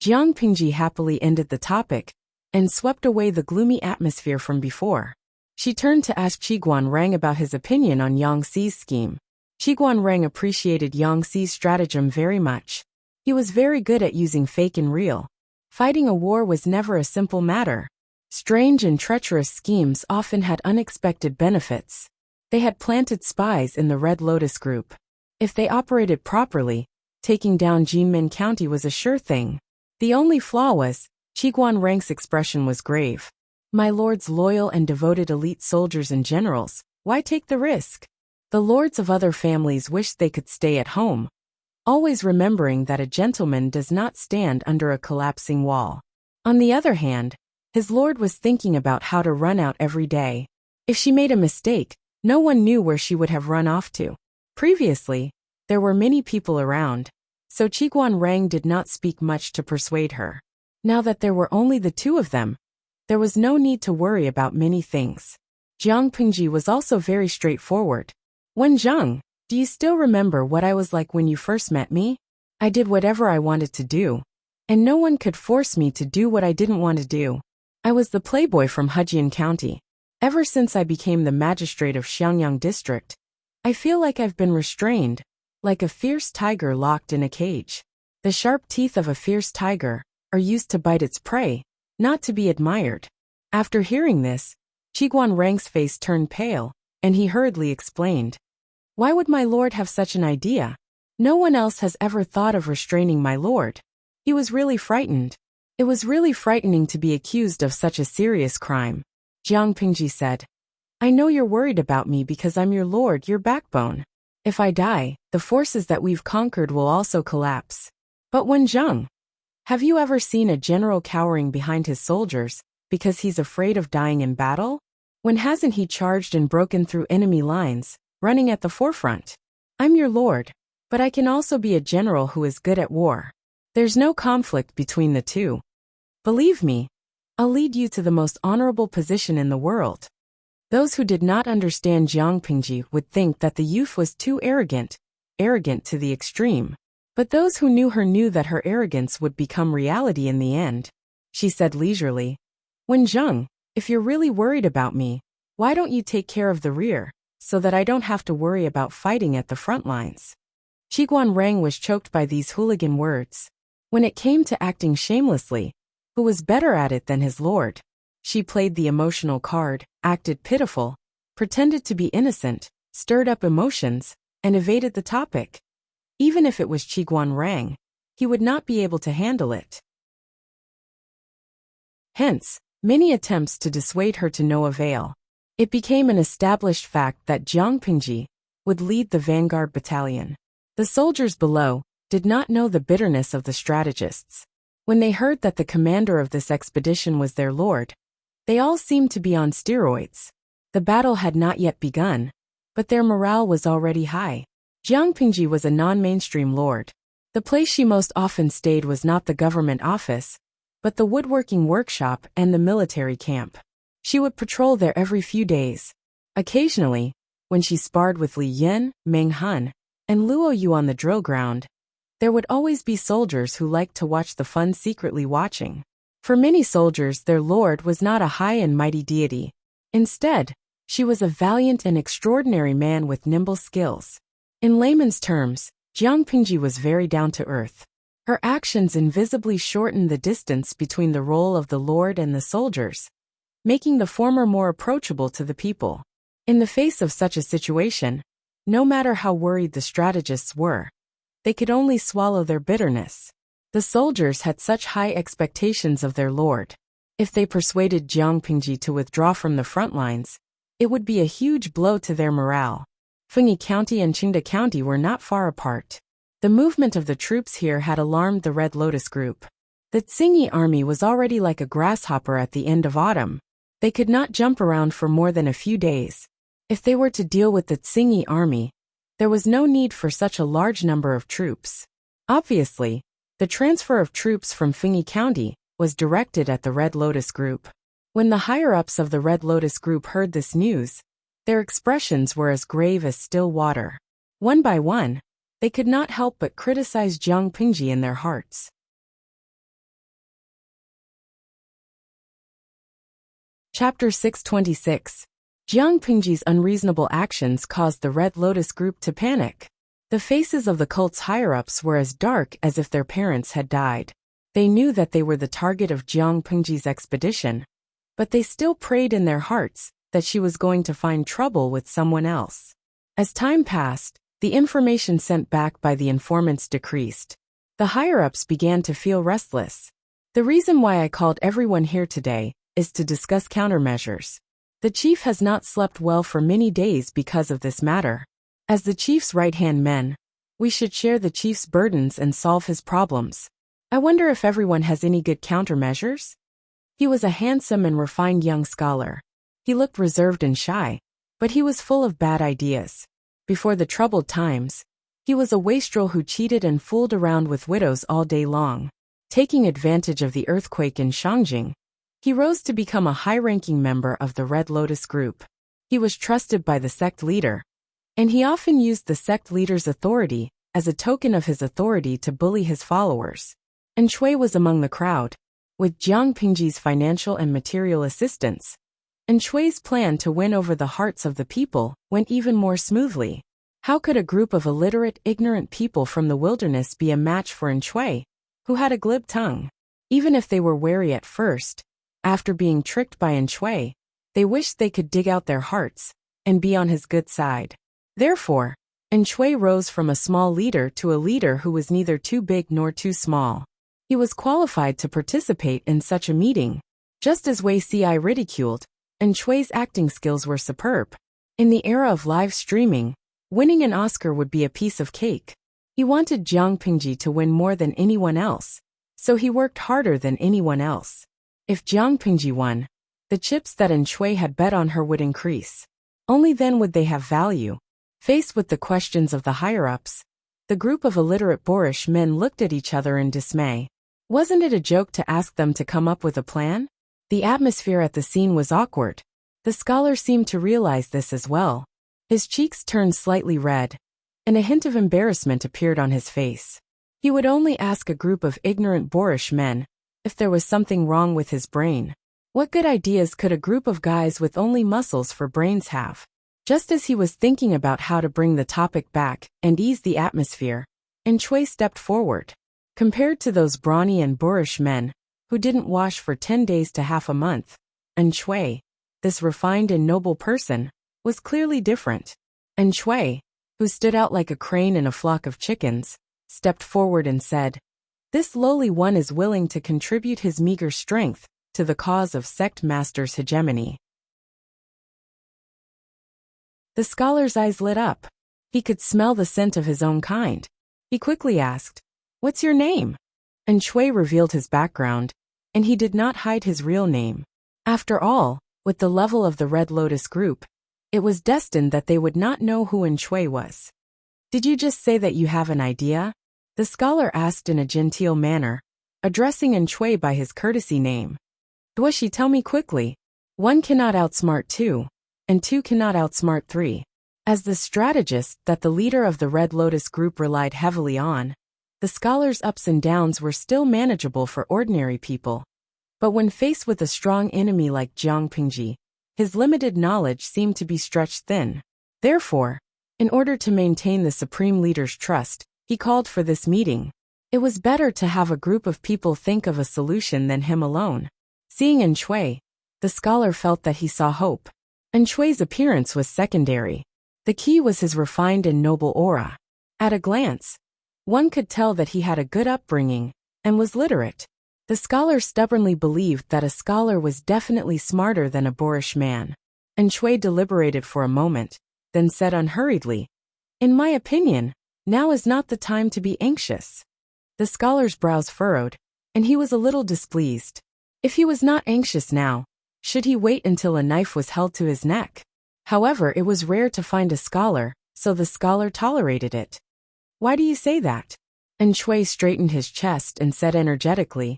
Jiang Pingji happily ended the topic and swept away the gloomy atmosphere from before. She turned to ask Qiguan Rang about his opinion on Yang Xi's scheme. Qiguan Rang appreciated Yang Xi's stratagem very much. He was very good at using fake and real. Fighting a war was never a simple matter. Strange and treacherous schemes often had unexpected benefits. They had planted spies in the Red Lotus group. If they operated properly, taking down Jinmen County was a sure thing. The only flaw was, Qiguan Rang's expression was grave. My lord's loyal and devoted elite soldiers and generals, why take the risk? The lords of other families wished they could stay at home, always remembering that a gentleman does not stand under a collapsing wall. On the other hand, his lord was thinking about how to run out every day. If she made a mistake, no one knew where she would have run off to. Previously, there were many people around, so Qiguan Rang did not speak much to persuade her. Now that there were only the two of them, there was no need to worry about many things. Jiang Pingji was also very straightforward. Wen Zheng, do you still remember what I was like when you first met me? I did whatever I wanted to do, and no one could force me to do what I didn't want to do. I was the playboy from Hejian County. Ever since I became the magistrate of Xiangyang District, I feel like I've been restrained, like a fierce tiger locked in a cage. The sharp teeth of a fierce tiger are used to bite its prey, not to be admired. After hearing this, Qiguan Rang's face turned pale, and he hurriedly explained. Why would my lord have such an idea? No one else has ever thought of restraining my lord. He was really frightened. It was really frightening to be accused of such a serious crime. Jiang Pingji said. I know you're worried about me because I'm your lord, your backbone. If I die, the forces that we've conquered will also collapse. But Wen Zheng, have you ever seen a general cowering behind his soldiers because he's afraid of dying in battle? When hasn't he charged and broken through enemy lines, running at the forefront? I'm your lord, but I can also be a general who is good at war. There's no conflict between the two. Believe me, I'll lead you to the most honorable position in the world. Those who did not understand Jiang Pingji would think that the youth was too arrogant to the extreme. But those who knew her knew that her arrogance would become reality in the end. She said leisurely, Wen Zheng, if you're really worried about me, why don't you take care of the rear, so that I don't have to worry about fighting at the front lines? Qiguan Rang was choked by these hooligan words. When it came to acting shamelessly, who was better at it than his lord? She played the emotional card, acted pitiful, pretended to be innocent, stirred up emotions, and evaded the topic. Even if it was Qiguan Rang, he would not be able to handle it. Hence, many attempts to dissuade her to no avail. It became an established fact that Jiang Pingji would lead the vanguard battalion. The soldiers below did not know the bitterness of the strategists. When they heard that the commander of this expedition was their lord, they all seemed to be on steroids. The battle had not yet begun, but their morale was already high. Jiang Pingji was a non-mainstream lord. The place she most often stayed was not the government office, but the woodworking workshop and the military camp. She would patrol there every few days. Occasionally, when she sparred with Li Yin, Meng Han, and Luo Yu on the drill ground, there would always be soldiers who liked to watch the fun secretly watching. For many soldiers, their lord was not a high and mighty deity. Instead, she was a valiant and extraordinary man with nimble skills. In layman's terms, Jiang Pingji was very down-to-earth. Her actions invisibly shortened the distance between the role of the lord and the soldiers, making the former more approachable to the people. In the face of such a situation, no matter how worried the strategists were, they could only swallow their bitterness. The soldiers had such high expectations of their lord. If they persuaded Jiang Pingji to withdraw from the front lines, it would be a huge blow to their morale. Fengyi County and Qingda County were not far apart. The movement of the troops here had alarmed the Red Lotus Group. The Tsingyi army was already like a grasshopper at the end of autumn. They could not jump around for more than a few days. If they were to deal with the Tsingyi army, there was no need for such a large number of troops. Obviously, the transfer of troops from Fengyi County was directed at the Red Lotus Group. When the higher-ups of the Red Lotus Group heard this news, their expressions were as grave as still water. One by one, they could not help but criticize Jiang Pingji in their hearts. Chapter 626. Jiang Pingji's unreasonable actions caused the Red Lotus Group to panic. The faces of the cult's higher-ups were as dark as if their parents had died. They knew that they were the target of Jiang Pingji's expedition, but they still prayed in their hearts that she was going to find trouble with someone else. As time passed, the information sent back by the informants decreased. The higher-ups began to feel restless. The reason why I called everyone here today is to discuss countermeasures. The chief has not slept well for many days because of this matter. As the chief's right-hand men, we should share the chief's burdens and solve his problems. I wonder if everyone has any good countermeasures? He was a handsome and refined young scholar. He looked reserved and shy, but he was full of bad ideas. Before the troubled times, he was a wastrel who cheated and fooled around with widows all day long. Taking advantage of the earthquake in Shangjing, he rose to become a high-ranking member of the Red Lotus Group. He was trusted by the sect leader, and he often used the sect leader's authority as a token of his authority to bully his followers. And Shui was among the crowd. With Jiang Pingji's financial and material assistance, and Shui's plan to win over the hearts of the people went even more smoothly. How could a group of illiterate, ignorant people from the wilderness be a match for Shui, who had a glib tongue? Even if they were wary at first, after being tricked by Shui, they wished they could dig out their hearts and be on his good side. Therefore, Shui rose from a small leader to a leader who was neither too big nor too small. He was qualified to participate in such a meeting. Just as Wei Ci ridiculed, Shui's acting skills were superb. In the era of live streaming, winning an Oscar would be a piece of cake. He wanted Jiang Pingji to win more than anyone else, so he worked harder than anyone else. If Jiang Pingji won, the chips that Shui had bet on her would increase. Only then would they have value. Faced with the questions of the higher-ups, the group of illiterate boorish men looked at each other in dismay. Wasn't it a joke to ask them to come up with a plan? The atmosphere at the scene was awkward. The scholar seemed to realize this as well. His cheeks turned slightly red, and a hint of embarrassment appeared on his face. He would only ask a group of ignorant boorish men if there was something wrong with his brain. What good ideas could a group of guys with only muscles for brains have? Just as he was thinking about how to bring the topic back and ease the atmosphere, Shui stepped forward. Compared to those brawny and boorish men, who didn't wash for 10 days to half a month, Shui, this refined and noble person, was clearly different. Shui, who stood out like a crane in a flock of chickens, stepped forward and said, "This lowly one is willing to contribute his meager strength to the cause of sect master's hegemony." The scholar's eyes lit up. He could smell the scent of his own kind. He quickly asked, "What's your name?" Shui revealed his background, and he did not hide his real name. After all, with the level of the Red Lotus Group, it was destined that they would not know who Shui was. "Did you just say that you have an idea?" The scholar asked in a genteel manner, addressing Shui by his courtesy name. "Duoshi, tell me quickly. One cannot outsmart two, and two cannot outsmart three." As the strategist that the leader of the Red Lotus Group relied heavily on, the scholar's ups and downs were still manageable for ordinary people. But when faced with a strong enemy like Jiang Pingji, his limited knowledge seemed to be stretched thin. Therefore, in order to maintain the supreme leader's trust, he called for this meeting. It was better to have a group of people think of a solution than him alone. Seeing An Shui, the scholar felt that he saw hope. An Shui's appearance was secondary. The key was his refined and noble aura. At a glance, one could tell that he had a good upbringing and was literate. The scholar stubbornly believed that a scholar was definitely smarter than a boorish man. An Shui deliberated for a moment, then said unhurriedly, "In my opinion, now is not the time to be anxious." The scholar's brows furrowed, and he was a little displeased. If he was not anxious now, should he wait until a knife was held to his neck? However, it was rare to find a scholar, so the scholar tolerated it. "Why do you say that?" An Shui straightened his chest and said energetically,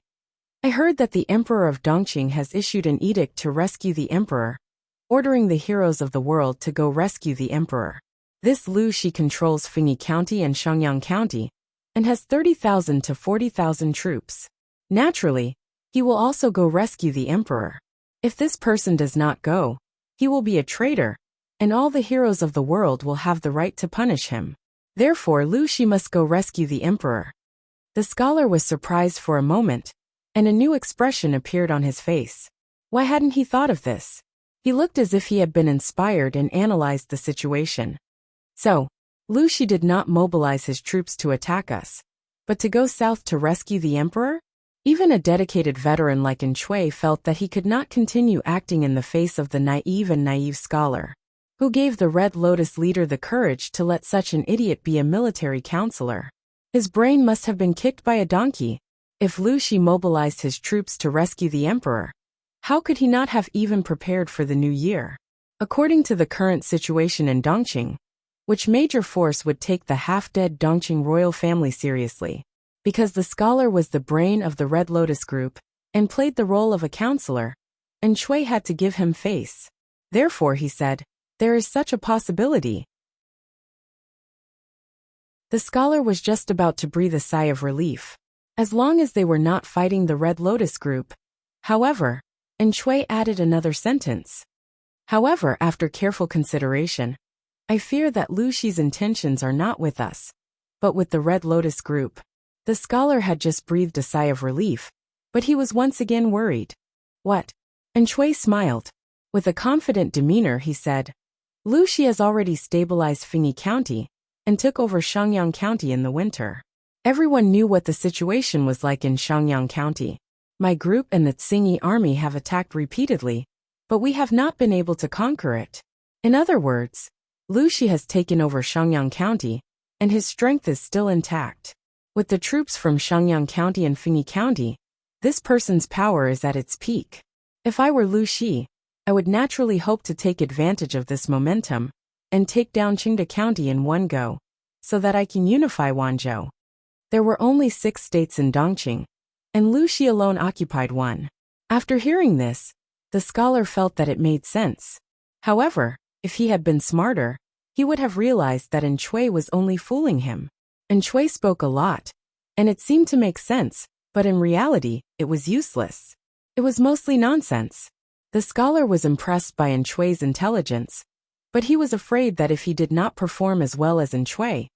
"I heard that the Emperor of Dongqing has issued an edict to rescue the Emperor, ordering the heroes of the world to go rescue the Emperor. This Lu Shi controls Fengyi County and Shangyang County, and has 30,000 to 40,000 troops. Naturally, he will also go rescue the Emperor. If this person does not go, he will be a traitor, and all the heroes of the world will have the right to punish him. Therefore, Lu Shi must go rescue the Emperor." The scholar was surprised for a moment, and a new expression appeared on his face. Why hadn't he thought of this? He looked as if he had been inspired and analyzed the situation. So, Lu Shi did not mobilize his troops to attack us, but to go south to rescue the Emperor? Even a dedicated veteran like An Shui felt that he could not continue acting in the face of the naive scholar. Who gave the Red Lotus leader the courage to let such an idiot be a military counselor? His brain must have been kicked by a donkey. If Lu Shi mobilized his troops to rescue the Emperor, how could he not have even prepared for the new year? According to the current situation in Dongqing, which major force would take the half-dead Dongqing royal family seriously? Because the scholar was the brain of the Red Lotus group and played the role of a counselor, and Shui had to give him face. Therefore, he said, "There is such a possibility." The scholar was just about to breathe a sigh of relief, as long as they were not fighting the Red Lotus group. However, An Shui added another sentence. "However, after careful consideration, I fear that Lu Shi's intentions are not with us, but with the Red Lotus group." The scholar had just breathed a sigh of relief, but he was once again worried. "What?" An Shui smiled. With a confident demeanor, he said, "Lu Shi has already stabilized Fengyi County and took over Shangyang County in the winter." Everyone knew what the situation was like in Shangyang County. "My group and the Tsingyi army have attacked repeatedly, but we have not been able to conquer it." In other words, Lu Shi has taken over Shangyang County, and his strength is still intact. With the troops from Shangyang County and Fengyi County, this person's power is at its peak. If I were Lu Shi, I would naturally hope to take advantage of this momentum and take down Qingda County in one go, so that I can unify Wanzhou. There were only 6 states in Dongqing, and Lu Shi alone occupied one. After hearing this, the scholar felt that it made sense. However, if he had been smarter, he would have realized that An Shui was only fooling him. An Shui spoke a lot, and it seemed to make sense, but in reality, it was useless. It was mostly nonsense. The scholar was impressed by An Shui's intelligence, but he was afraid that if he did not perform as well as An Shui,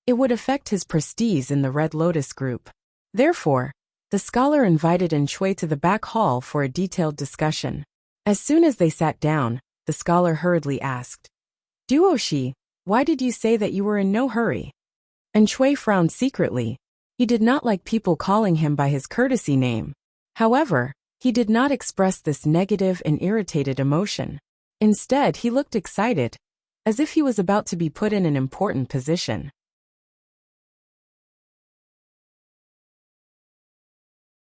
it would affect his prestige in the Red Lotus group. Therefore, the scholar invited An Shui to the back hall for a detailed discussion. As soon as they sat down, the scholar hurriedly asked, "Duo Shi, why did you say that you were in no hurry?" An Shui frowned secretly. He did not like people calling him by his courtesy name. However, he did not express this negative and irritated emotion. Instead, he looked excited, as if he was about to be put in an important position.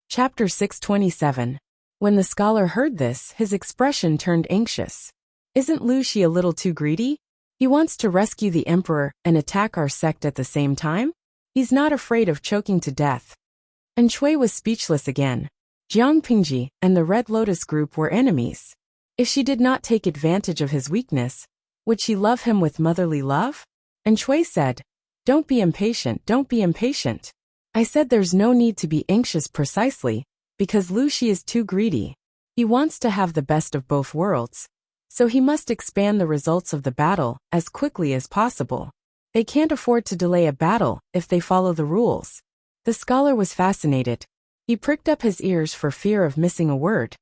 Chapter 627. When the scholar heard this, his expression turned anxious. "Isn't Lu Shi a little too greedy? He wants to rescue the Emperor and attack our sect at the same time? He's not afraid of choking to death." An Shui was speechless again. Jiang Pingji and the Red Lotus group were enemies. If she did not take advantage of his weakness, would she love him with motherly love? An Shui said, "Don't be impatient, don't be impatient. I said there's no need to be anxious precisely, because Lu Shi is too greedy. He wants to have the best of both worlds, so he must expand the results of the battle as quickly as possible. They can't afford to delay a battle if they follow the rules. The scholar was fascinated. He pricked up his ears for fear of missing a word.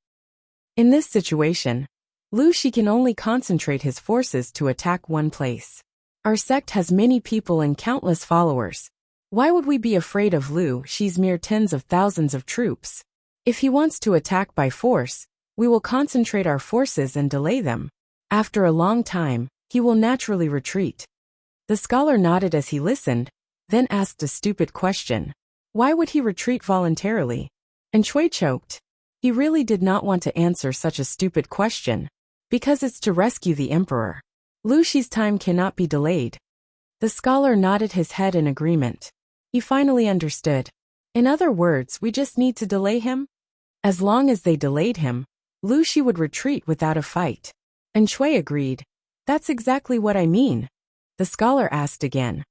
In this situation, Lu Shi can only concentrate his forces to attack one place. Our sect has many people and countless followers. Why would we be afraid of Lu Shi's mere tens of thousands of troops? If he wants to attack by force, we will concentrate our forces and delay them. After a long time, he will naturally retreat. The scholar nodded as he listened, then asked a stupid question. Why would he retreat voluntarily? And Chui choked. He really did not want to answer such a stupid question. Because it's to rescue the emperor. Lu Shi's time cannot be delayed. The scholar nodded his head in agreement. He finally understood. In other words, we just need to delay him? As long as they delayed him, Lu Shi would retreat without a fight. And Chui agreed. That's exactly what I mean. The scholar asked again.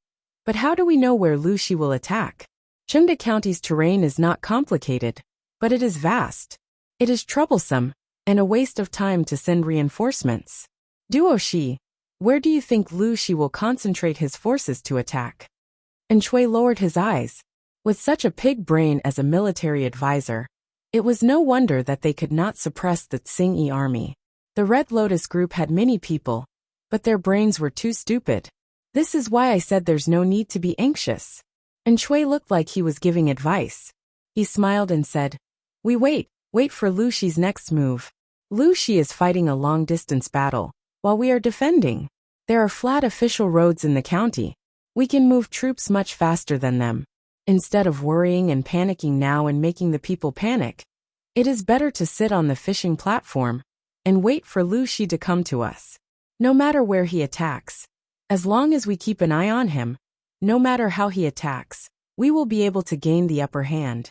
But how do we know where Lu Shi will attack? Chengde County's terrain is not complicated, but it is vast. It is troublesome, and a waste of time to send reinforcements. Duo Shi, where do you think Lu Shi will concentrate his forces to attack? And Chui lowered his eyes. With such a pig brain as a military advisor, it was no wonder that they could not suppress the Tsingyi army. The Red Lotus group had many people, but their brains were too stupid. This is why I said there's no need to be anxious. And Chui looked like he was giving advice. He smiled and said, We wait for Lu Shi's next move. Lu Shi is fighting a long-distance battle, while we are defending. There are flat official roads in the county. We can move troops much faster than them. Instead of worrying and panicking now and making the people panic, it is better to sit on the fishing platform and wait for Lu Shi to come to us. No matter where he attacks, as long as we keep an eye on him, no matter how he attacks, we will be able to gain the upper hand.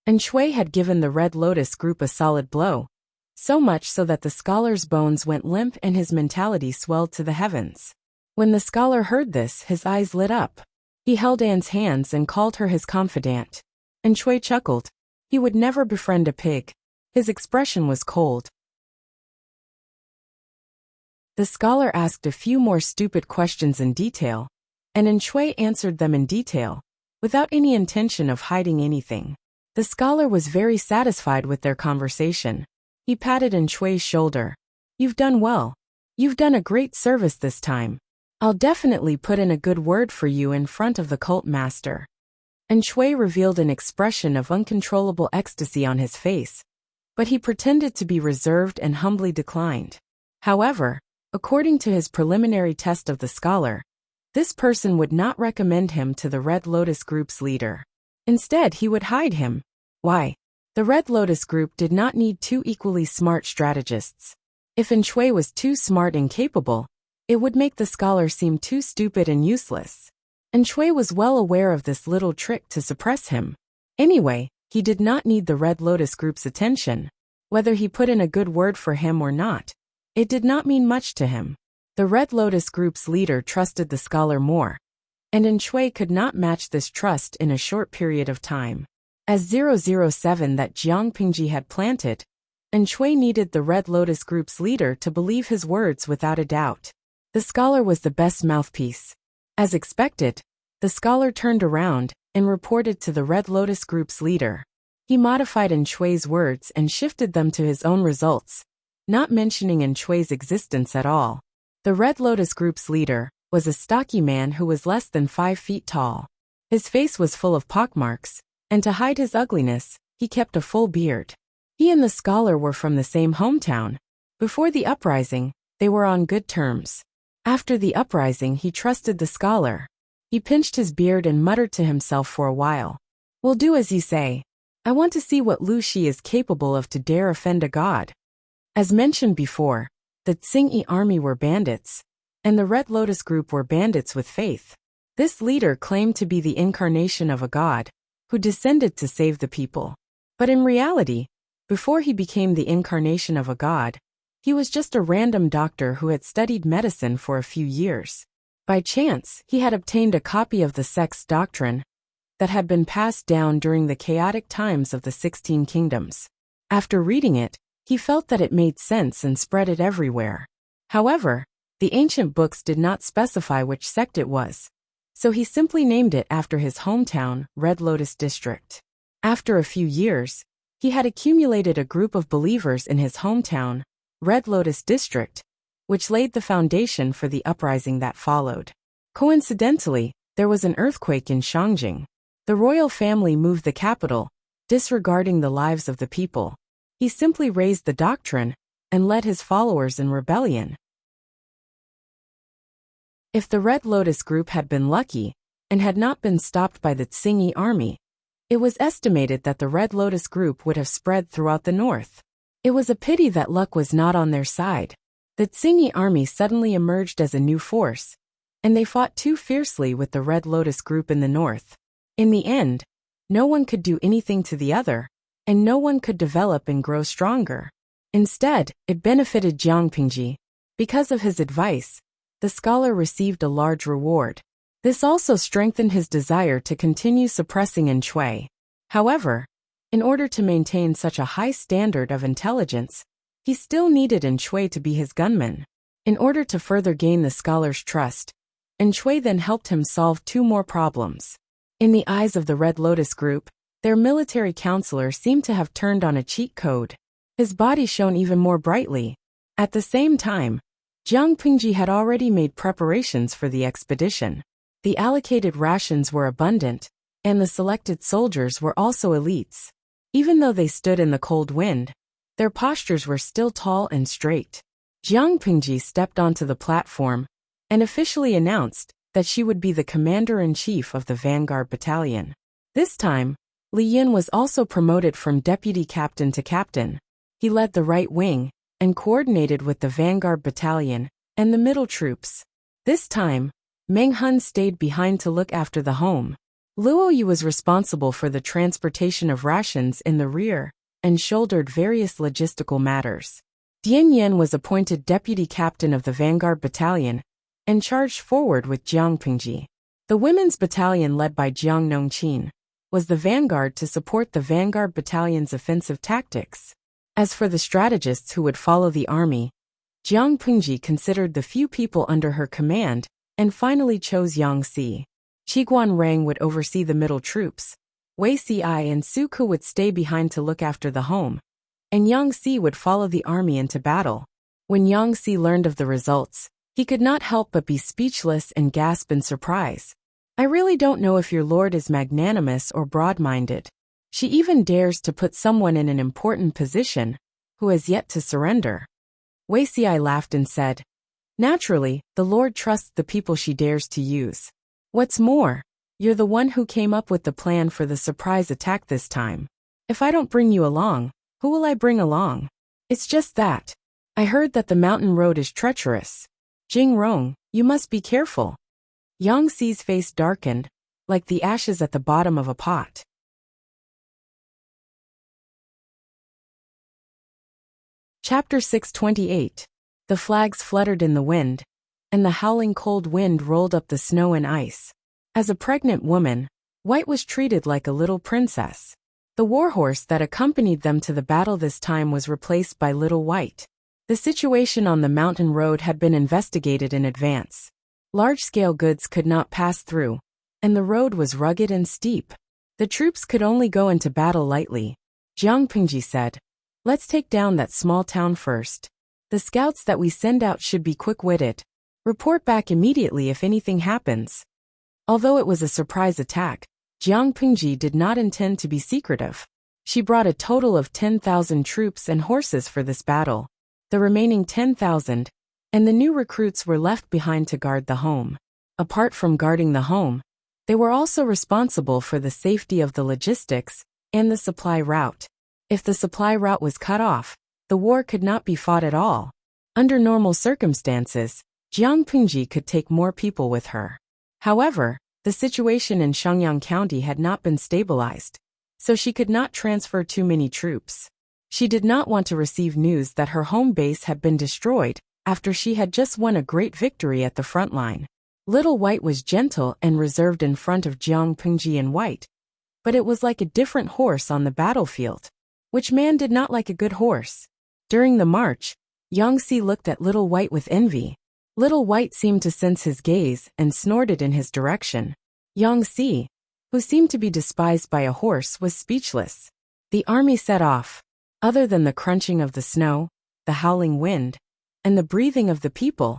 And Chui had given the Red Lotus group a solid blow, so much so that the scholar's bones went limp and his mentality swelled to the heavens. When the scholar heard this, his eyes lit up. He held Anne's hands and called her his confidant. And Chui chuckled. He would never befriend a pig. His expression was cold. The scholar asked a few more stupid questions in detail, and Chui answered them in detail, without any intention of hiding anything. The scholar was very satisfied with their conversation. He patted Chui's shoulder. You've done well. You've done a great service this time. I'll definitely put in a good word for you in front of the cult master. And Chui revealed an expression of uncontrollable ecstasy on his face, but he pretended to be reserved and humbly declined. However, according to his preliminary test of the scholar, this person would not recommend him to the Red Lotus Group's leader. Instead, he would hide him. Why? The Red Lotus Group did not need two equally smart strategists. If Chui was too smart and capable, it would make the scholar seem too stupid and useless. And Chui was well aware of this little trick to suppress him. Anyway, he did not need the Red Lotus Group's attention. Whether he put in a good word for him or not, it did not mean much to him. The Red Lotus Group's leader trusted the scholar more, and Chui could not match this trust in a short period of time. As 007 that Jiang Pingji had planted, Chui needed the Red Lotus Group's leader to believe his words without a doubt. The scholar was the best mouthpiece. As expected, the scholar turned around and reported to the Red Lotus Group's leader. He modified Chui's words and shifted them to his own results, not mentioning Chui's existence at all. The Red Lotus Group's leader was a stocky man who was less than 5 feet tall. His face was full of pockmarks, and to hide his ugliness, he kept a full beard. He and the scholar were from the same hometown. Before the uprising, they were on good terms. After the uprising, he trusted the scholar. He pinched his beard and muttered to himself for a while. We'll do as you say. I want to see what Lu Shi is capable of to dare offend a god. As mentioned before, the Tsingyi army were bandits, and the Red Lotus Group were bandits with faith. This leader claimed to be the incarnation of a god, who descended to save the people. But in reality, before he became the incarnation of a god, he was just a random doctor who had studied medicine for a few years. By chance, he had obtained a copy of the sect's doctrine, that had been passed down during the chaotic times of the 16 kingdoms. After reading it, he felt that it made sense and spread it everywhere. However, the ancient books did not specify which sect it was, so he simply named it after his hometown, Red Lotus District. After a few years, he had accumulated a group of believers in his hometown, Red Lotus District, which laid the foundation for the uprising that followed. Coincidentally, there was an earthquake in Shangjing. The royal family moved the capital, disregarding the lives of the people. He simply raised the doctrine and led his followers in rebellion. If the Red Lotus group had been lucky and had not been stopped by the Tsingy army, it was estimated that the Red Lotus group would have spread throughout the north. It was a pity that luck was not on their side. The Tsingy army suddenly emerged as a new force, and they fought too fiercely with the Red Lotus group in the north. In the end, no one could do anything to the other, and no one could develop and grow stronger. Instead, it benefited Jiang Pingji. Because of his advice, the scholar received a large reward. This also strengthened his desire to continue suppressing Shui. However, in order to maintain such a high standard of intelligence, he still needed Shui to be his gunman. In order to further gain the scholar's trust, Shui then helped him solve 2 more problems. In the eyes of the Red Lotus group, their military counselor seemed to have turned on a cheat code. His body shone even more brightly. At the same time, Jiang Pingji had already made preparations for the expedition. The allocated rations were abundant, and the selected soldiers were also elites. Even though they stood in the cold wind, their postures were still tall and straight. Jiang Pingji stepped onto the platform and officially announced that she would be the commander-in-chief of the Vanguard Battalion. This time, Li Yin was also promoted from deputy captain to captain. He led the right wing and coordinated with the Vanguard Battalion and the middle troops. This time, Meng Hun stayed behind to look after the home. Luo Yu was responsible for the transportation of rations in the rear and shouldered various logistical matters. Dian Yan was appointed deputy captain of the Vanguard Battalion and charged forward with Jiang Pingji. The women's battalion led by Jiang Nongqin was the vanguard to support the Vanguard Battalion's offensive tactics. As for the strategists who would follow the army, Jiang Pingji considered the few people under her command and finally chose Yang Si. Qiguan Rang would oversee the middle troops, Wei Si and Su Ku would stay behind to look after the home, and Yang Si would follow the army into battle. When Yang Si learned of the results, he could not help but be speechless and gasp in surprise. "I really don't know if your lord is magnanimous or broad-minded. She even dares to put someone in an important position who has yet to surrender." Wei Si laughed and said, "Naturally, the Lord trusts the people she dares to use. What's more, you're the one who came up with the plan for the surprise attack this time. If I don't bring you along, who will I bring along? It's just that. I heard that the mountain road is treacherous. Jing Rong, you must be careful." Yang Si's face darkened, like the ashes at the bottom of a pot. Chapter 628. The flags fluttered in the wind, and the howling cold wind rolled up the snow and ice. As a pregnant woman, White was treated like a little princess. The warhorse that accompanied them to the battle this time was replaced by Little White. The situation on the mountain road had been investigated in advance. Large-scale goods could not pass through, and the road was rugged and steep. The troops could only go into battle lightly. Jiang Pingji said, "Let's take down that small town first. The scouts that we send out should be quick-witted. Report back immediately if anything happens." Although it was a surprise attack, Jiang Pingji did not intend to be secretive. She brought a total of 10,000 troops and horses for this battle. The remaining 10,000 and the new recruits were left behind to guard the home. Apart from guarding the home, they were also responsible for the safety of the logistics and the supply route. If the supply route was cut off, the war could not be fought at all. Under normal circumstances, Jiang Pingji could take more people with her. However, the situation in Shenyang County had not been stabilized, so she could not transfer too many troops. She did not want to receive news that her home base had been destroyed after she had just won a great victory at the front line. Little White was gentle and reserved in front of Jiang Pingji in white, but it was like a different horse on the battlefield. Which man did not like a good horse? During the march, Yangtze looked at Little White with envy. Little White seemed to sense his gaze and snorted in his direction. Yangtze, who seemed to be despised by a horse, was speechless. The army set off. Other than the crunching of the snow, the howling wind, and the breathing of the people,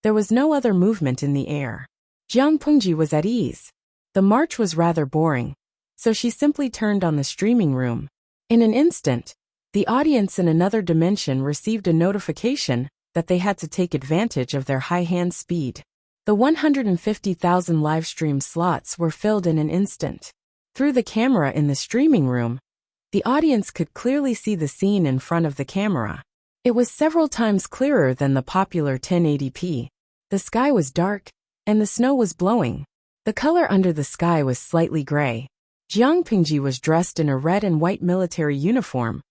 there was no other movement in the air. Jiang Pengji was at ease. The march was rather boring, so she simply turned on the streaming room. In an instant, the audience in another dimension received a notification that they had to take advantage of their high hand speed. The 150,000 live stream slots were filled in an instant. Through the camera in the streaming room, the audience could clearly see the scene in front of the camera. It was several times clearer than the popular 1080p. The sky was dark, and the snow was blowing. The color under the sky was slightly gray. Jiang Pingji was dressed in a red and white military uniform,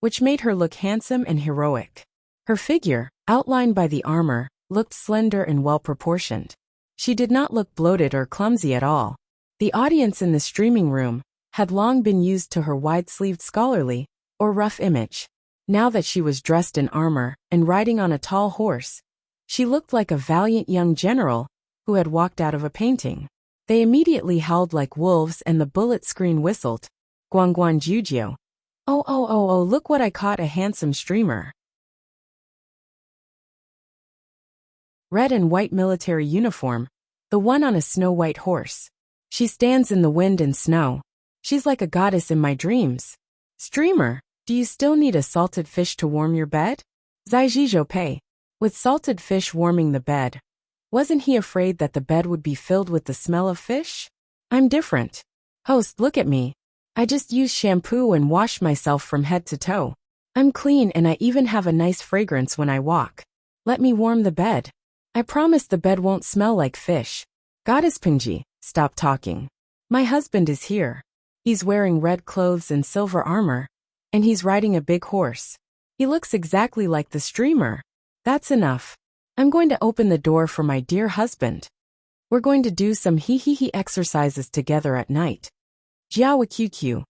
which made her look handsome and heroic. Her figure, outlined by the armor, looked slender and well-proportioned. She did not look bloated or clumsy at all. The audience in the streaming room had long been used to her wide-sleeved scholarly, or rough image. Now that she was dressed in armor and riding on a tall horse, she looked like a valiant young general who had walked out of a painting. They immediately howled like wolves and the bullet screen whistled. Guangguan Jujio. Oh, look what I caught, a handsome streamer. Red and white military uniform, the one on a snow-white horse. She stands in the wind and snow. She's like a goddess in my dreams. Streamer, do you still need a salted fish to warm your bed? Zai Pei. With salted fish warming the bed. Wasn't he afraid that the bed would be filled with the smell of fish? I'm different. Host, look at me. I just use shampoo and wash myself from head to toe. I'm clean and I even have a nice fragrance when I walk. Let me warm the bed. I promise the bed won't smell like fish. Goddess Pingji, stop talking. My husband is here. He's wearing red clothes and silver armor, and he's riding a big horse. He looks exactly like the streamer. That's enough. I'm going to open the door for my dear husband. We're going to do some hee exercises together at night. Jiawa QQ.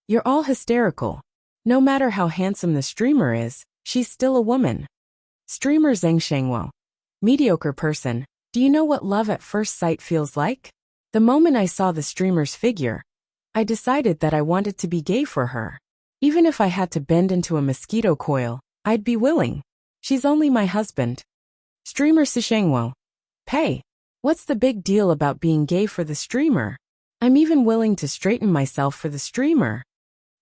You're all hysterical. No matter how handsome the streamer is, she's still a woman. Streamer Zheng Shengwo. Mediocre person, do you know what love at first sight feels like? The moment I saw the streamer's figure, I decided that I wanted to be gay for her. Even if I had to bend into a mosquito coil, I'd be willing. She's only my husband. Streamer Sishengwo. Pei, what's the big deal about being gay for the streamer? I'm even willing to straighten myself for the streamer.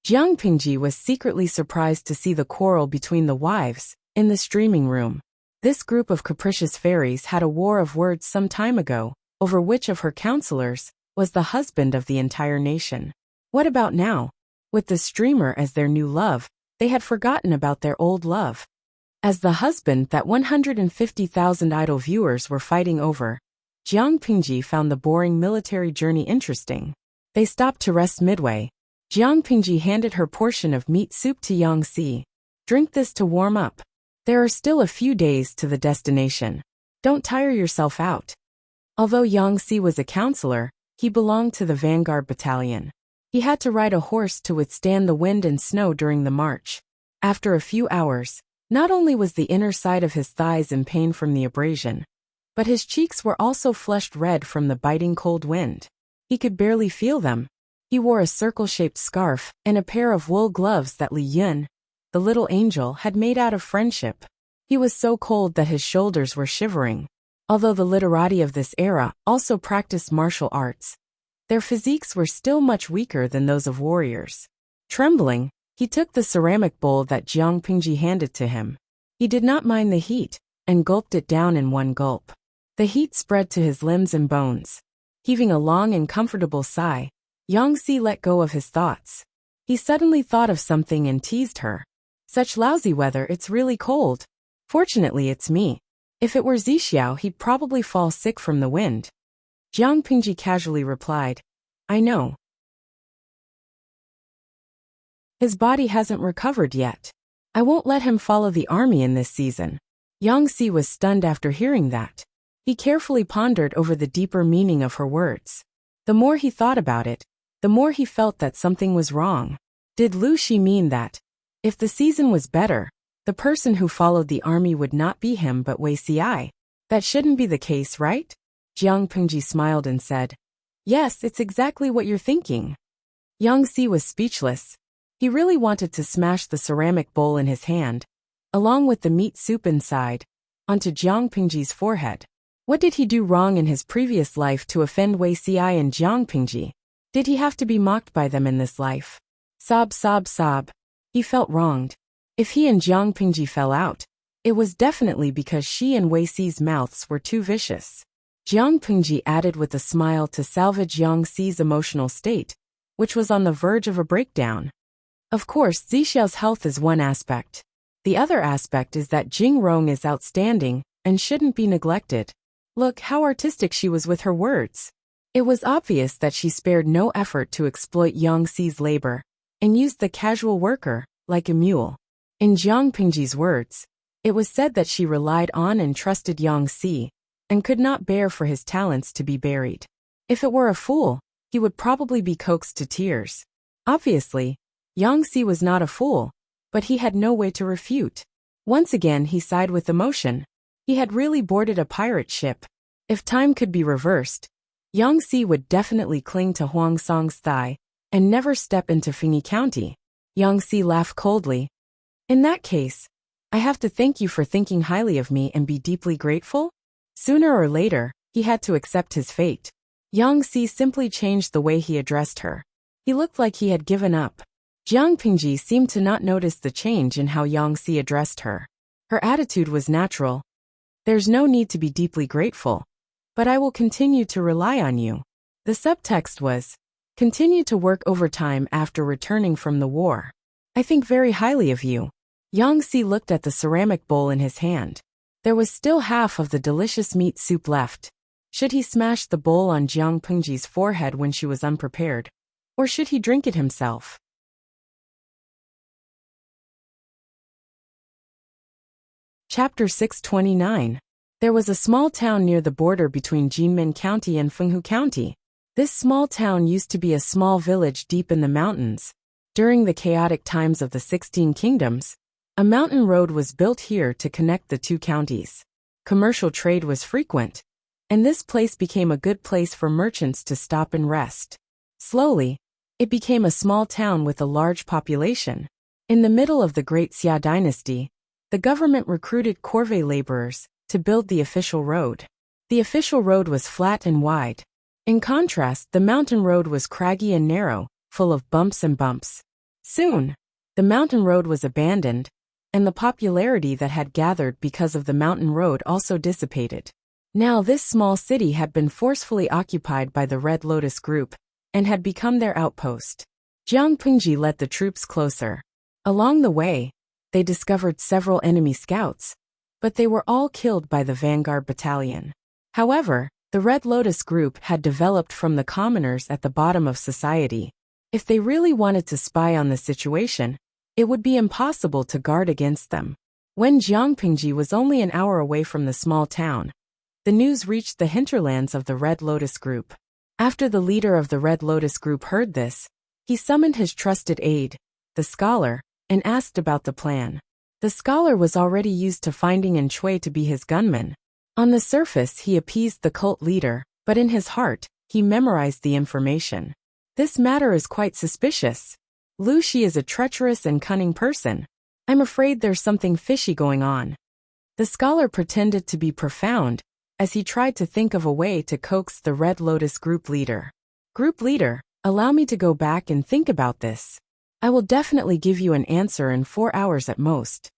Jiang Pingji was secretly surprised to see the quarrel between the wives in the streaming room. This group of capricious fairies had a war of words some time ago over which of her counselors was the husband of the entire nation. What about now? With the streamer as their new love, they had forgotten about their old love. As the husband that 150,000 idle viewers were fighting over, Jiang Pingji found the boring military journey interesting. They stopped to rest midway. Jiang Pingji handed her portion of meat soup to Yangtze. Drink this to warm up. There are still a few days to the destination. Don't tire yourself out. Although Yangtze was a counselor, he belonged to the vanguard battalion. He had to ride a horse to withstand the wind and snow during the march. After a few hours, not only was the inner side of his thighs in pain from the abrasion, but his cheeks were also flushed red from the biting cold wind. He could barely feel them. He wore a circle-shaped scarf and a pair of wool gloves that Li Yun, the little angel, had made out of friendship. He was so cold that his shoulders were shivering. Although the literati of this era also practiced martial arts, their physiques were still much weaker than those of warriors. Trembling, he took the ceramic bowl that Jiang Pingji handed to him. He did not mind the heat, and gulped it down in one gulp. The heat spread to his limbs and bones. Heaving a long and comfortable sigh, Yangtze let go of his thoughts. He suddenly thought of something and teased her. Such lousy weather, it's really cold. Fortunately, it's me. If it were Zixiao, he'd probably fall sick from the wind. Jiang Pingji casually replied, I know. His body hasn't recovered yet. I won't let him follow the army in this season. Yangtze was stunned after hearing that. He carefully pondered over the deeper meaning of her words. The more he thought about it, the more he felt that something was wrong. Did Lu Shi mean that, if the season was better, the person who followed the army would not be him but Wei Ci? That shouldn't be the case, right? Jiang Pingji smiled and said, "Yes, it's exactly what you're thinking." Yang Si was speechless. He really wanted to smash the ceramic bowl in his hand, along with the meat soup inside, onto Jiang Pingji's forehead. What did he do wrong in his previous life to offend Wei Ci and Jiang Pingji? Did he have to be mocked by them in this life? Sob, sob, sob. He felt wronged. If he and Jiang Pingji fell out, it was definitely because she and Wei Ci's mouths were too vicious. Jiang Pingji added with a smile to salvage Yang Si's emotional state, which was on the verge of a breakdown. Of course, Zixiao's health is one aspect. The other aspect is that Jing Rong is outstanding and shouldn't be neglected. Look how artistic she was with her words. It was obvious that she spared no effort to exploit Yang Si's labor, and used the casual worker, like a mule. In Jiang Pingji's words, it was said that she relied on and trusted Yang Si, and could not bear for his talents to be buried. If it were a fool, he would probably be coaxed to tears. Obviously, Yang Si was not a fool, but he had no way to refute. Once again he sighed with emotion. He had really boarded a pirate ship. If time could be reversed, Yang Si would definitely cling to Huang Song's thigh, and never step into Fengyi County. Yang Si laughed coldly. In that case, I have to thank you for thinking highly of me and be deeply grateful? Sooner or later, he had to accept his fate. Yang Si simply changed the way he addressed her. He looked like he had given up. Jiang Pingji seemed to not notice the change in how Yang Si addressed her. Her attitude was natural. There's no need to be deeply grateful, but I will continue to rely on you. The subtext was, continue to work overtime after returning from the war. I think very highly of you. Yang Si looked at the ceramic bowl in his hand. There was still half of the delicious meat soup left. Should he smash the bowl on Jiang Pingji's forehead when she was unprepared? Or should he drink it himself? Chapter 629. There was a small town near the border between Jinmen County and Fenghu County. This small town used to be a small village deep in the mountains. During the chaotic times of the 16 Kingdoms, a mountain road was built here to connect the two counties. Commercial trade was frequent, and this place became a good place for merchants to stop and rest. Slowly, it became a small town with a large population. In the middle of the Great Xia dynasty, the government recruited corvée laborers to build the official road. The official road was flat and wide. In contrast, the mountain road was craggy and narrow, full of bumps and bumps. Soon, the mountain road was abandoned, and the popularity that had gathered because of the mountain road also dissipated. Now this small city had been forcefully occupied by the Red Lotus group, and had become their outpost. Jiang Pingji led the troops closer. Along the way, they discovered several enemy scouts, but they were all killed by the vanguard battalion. However, the Red Lotus group had developed from the commoners at the bottom of society. If they really wanted to spy on the situation, it would be impossible to guard against them. When Jiang Pingji was only an hour away from the small town, the news reached the hinterlands of the Red Lotus group. After the leader of the Red Lotus group heard this, he summoned his trusted aide, the scholar, and asked about the plan. The scholar was already used to finding An Chui to be his gunman. On the surface he appeased the cult leader, but in his heart, he memorized the information. This matter is quite suspicious. Lu Shi is a treacherous and cunning person. I'm afraid there's something fishy going on. The scholar pretended to be profound, as he tried to think of a way to coax the Red Lotus group leader. Group leader, allow me to go back and think about this. I will definitely give you an answer in 4 hours at most.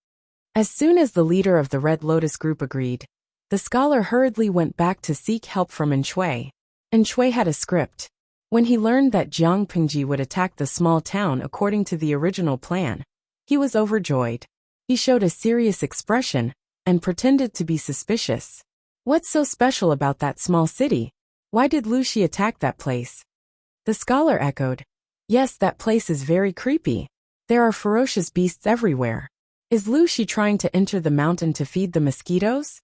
As soon as the leader of the Red Lotus group agreed, the scholar hurriedly went back to seek help from An Chui. An Chui had a script. When he learned that Jiang Pingji would attack the small town according to the original plan, he was overjoyed. He showed a serious expression, and pretended to be suspicious. What's so special about that small city? Why did Lu Shi attack that place? The scholar echoed. Yes, that place is very creepy. There are ferocious beasts everywhere. Is Lu Shi trying to enter the mountain to feed the mosquitoes?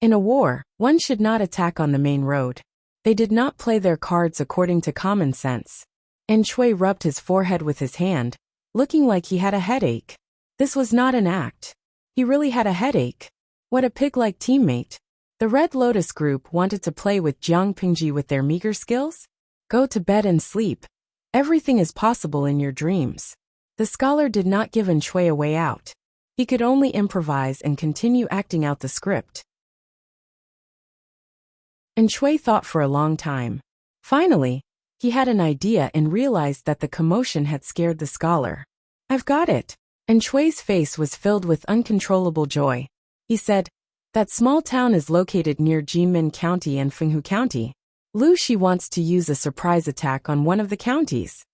In a war, one should not attack on the main road. They did not play their cards according to common sense. And Shui rubbed his forehead with his hand, looking like he had a headache. This was not an act. He really had a headache. What a pig-like teammate. The Red Lotus group wanted to play with Jiang Pingji with their meager skills? Go to bed and sleep. Everything is possible in your dreams. The scholar did not give Shui a way out. He could only improvise and continue acting out the script. Shui thought for a long time. Finally, he had an idea and realized that the commotion had scared the scholar. I've got it. Shui's face was filled with uncontrollable joy. He said, that small town is located near Jinmen County and Fenghu County. Lu Shi wants to use a surprise attack on one of the counties.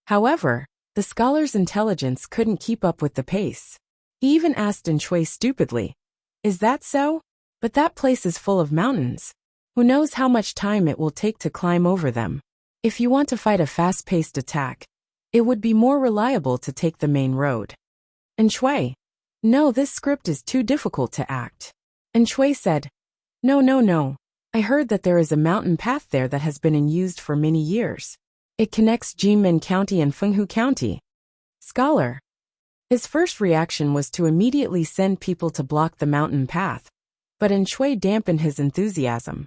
However, the scholar's intelligence couldn't keep up with the pace. He even asked Shui stupidly, is that so? But that place is full of mountains. Who knows how much time it will take to climb over them? If you want to fight a fast-paced attack, it would be more reliable to take the main road. Shui, no, this script is too difficult to act. Shui said, no. I heard that there is a mountain path there that has been in used for many years. It connects Jinmen County and Fenghu County. Scholar. His first reaction was to immediately send people to block the mountain path, but Shui dampened his enthusiasm.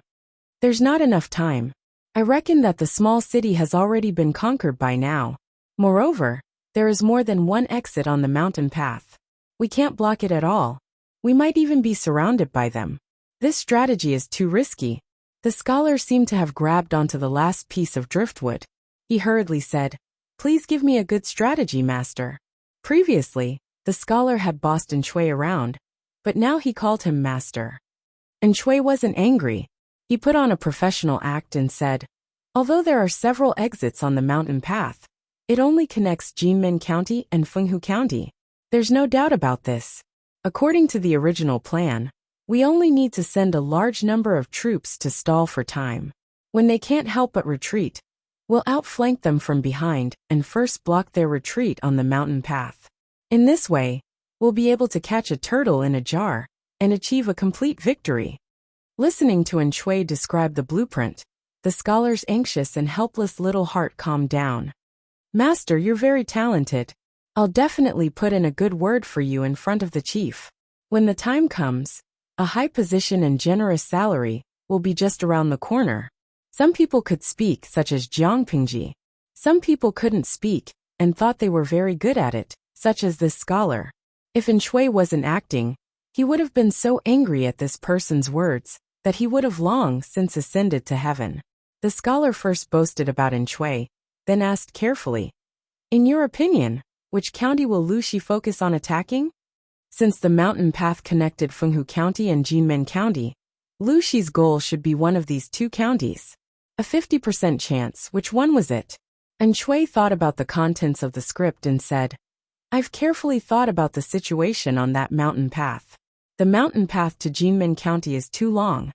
There's not enough time. I reckon that the small city has already been conquered by now. Moreover, there is more than one exit on the mountain path. We can't block it at all. We might even be surrounded by them. This strategy is too risky. The scholar seemed to have grabbed onto the last piece of driftwood. He hurriedly said, please give me a good strategy, master. Previously, the scholar had bossed Shui around, but now he called him master. Shui wasn't angry. He put on a professional act and said, although there are several exits on the mountain path, it only connects Jinmen County and Fenghu County. There's no doubt about this. According to the original plan, we only need to send a large number of troops to stall for time. When they can't help but retreat, we'll outflank them from behind and first block their retreat on the mountain path. In this way, we'll be able to catch a turtle in a jar and achieve a complete victory. Listening to Shui describe the blueprint, the scholar's anxious and helpless little heart calmed down. Master, you're very talented. I'll definitely put in a good word for you in front of the chief. When the time comes, a high position and generous salary will be just around the corner. Some people could speak, such as Jiang Pingji. Some people couldn't speak and thought they were very good at it, such as this scholar. If Shui wasn't acting, he would have been so angry at this person's words that he would have long since ascended to heaven. The scholar first boasted about Shui, then asked carefully, in your opinion, which county will Lu Shi focus on attacking? Since the mountain path connected Fenghu County and Jinmen County, Lu Shi's goal should be one of these two counties. A 50% chance, which one was it? Shui thought about the contents of the script and said, I've carefully thought about the situation on that mountain path. The mountain path to Jinmen County is too long.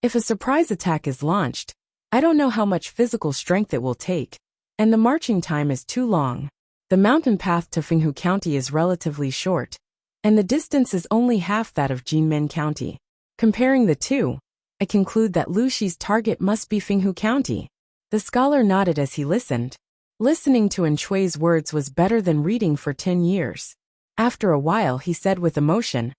If a surprise attack is launched, I don't know how much physical strength it will take, and the marching time is too long. The mountain path to Fenghu County is relatively short, and the distance is only half that of Jinmen County. Comparing the two, I conclude that Lu Shi's target must be Fenghu County. The scholar nodded as he listened. Listening to Shui's words was better than reading for 10 years. After a while he said with emotion,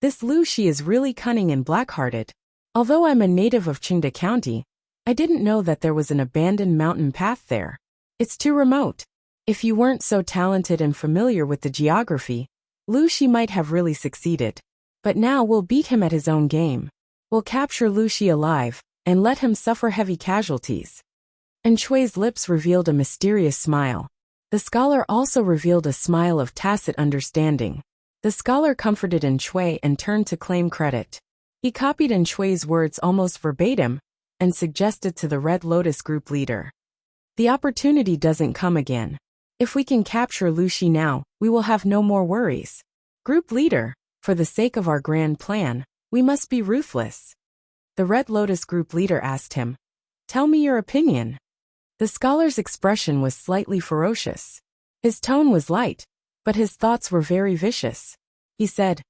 this Lu Shi is really cunning and black-hearted. Although I'm a native of Qingda County, I didn't know that there was an abandoned mountain path there. It's too remote. If you weren't so talented and familiar with the geography, Lu Shi might have really succeeded. But now we'll beat him at his own game. We'll capture Lu Shi alive, and let him suffer heavy casualties. Shui's lips revealed a mysterious smile. The scholar also revealed a smile of tacit understanding. The scholar comforted Shui and turned to claim credit. He copied Shui's words almost verbatim, and suggested to the Red Lotus group leader. The opportunity doesn't come again. If we can capture Lu Shi now, we will have no more worries. Group leader, for the sake of our grand plan, we must be ruthless. The Red Lotus group leader asked him, tell me your opinion. The scholar's expression was slightly ferocious. His tone was light, but his thoughts were very vicious. He said,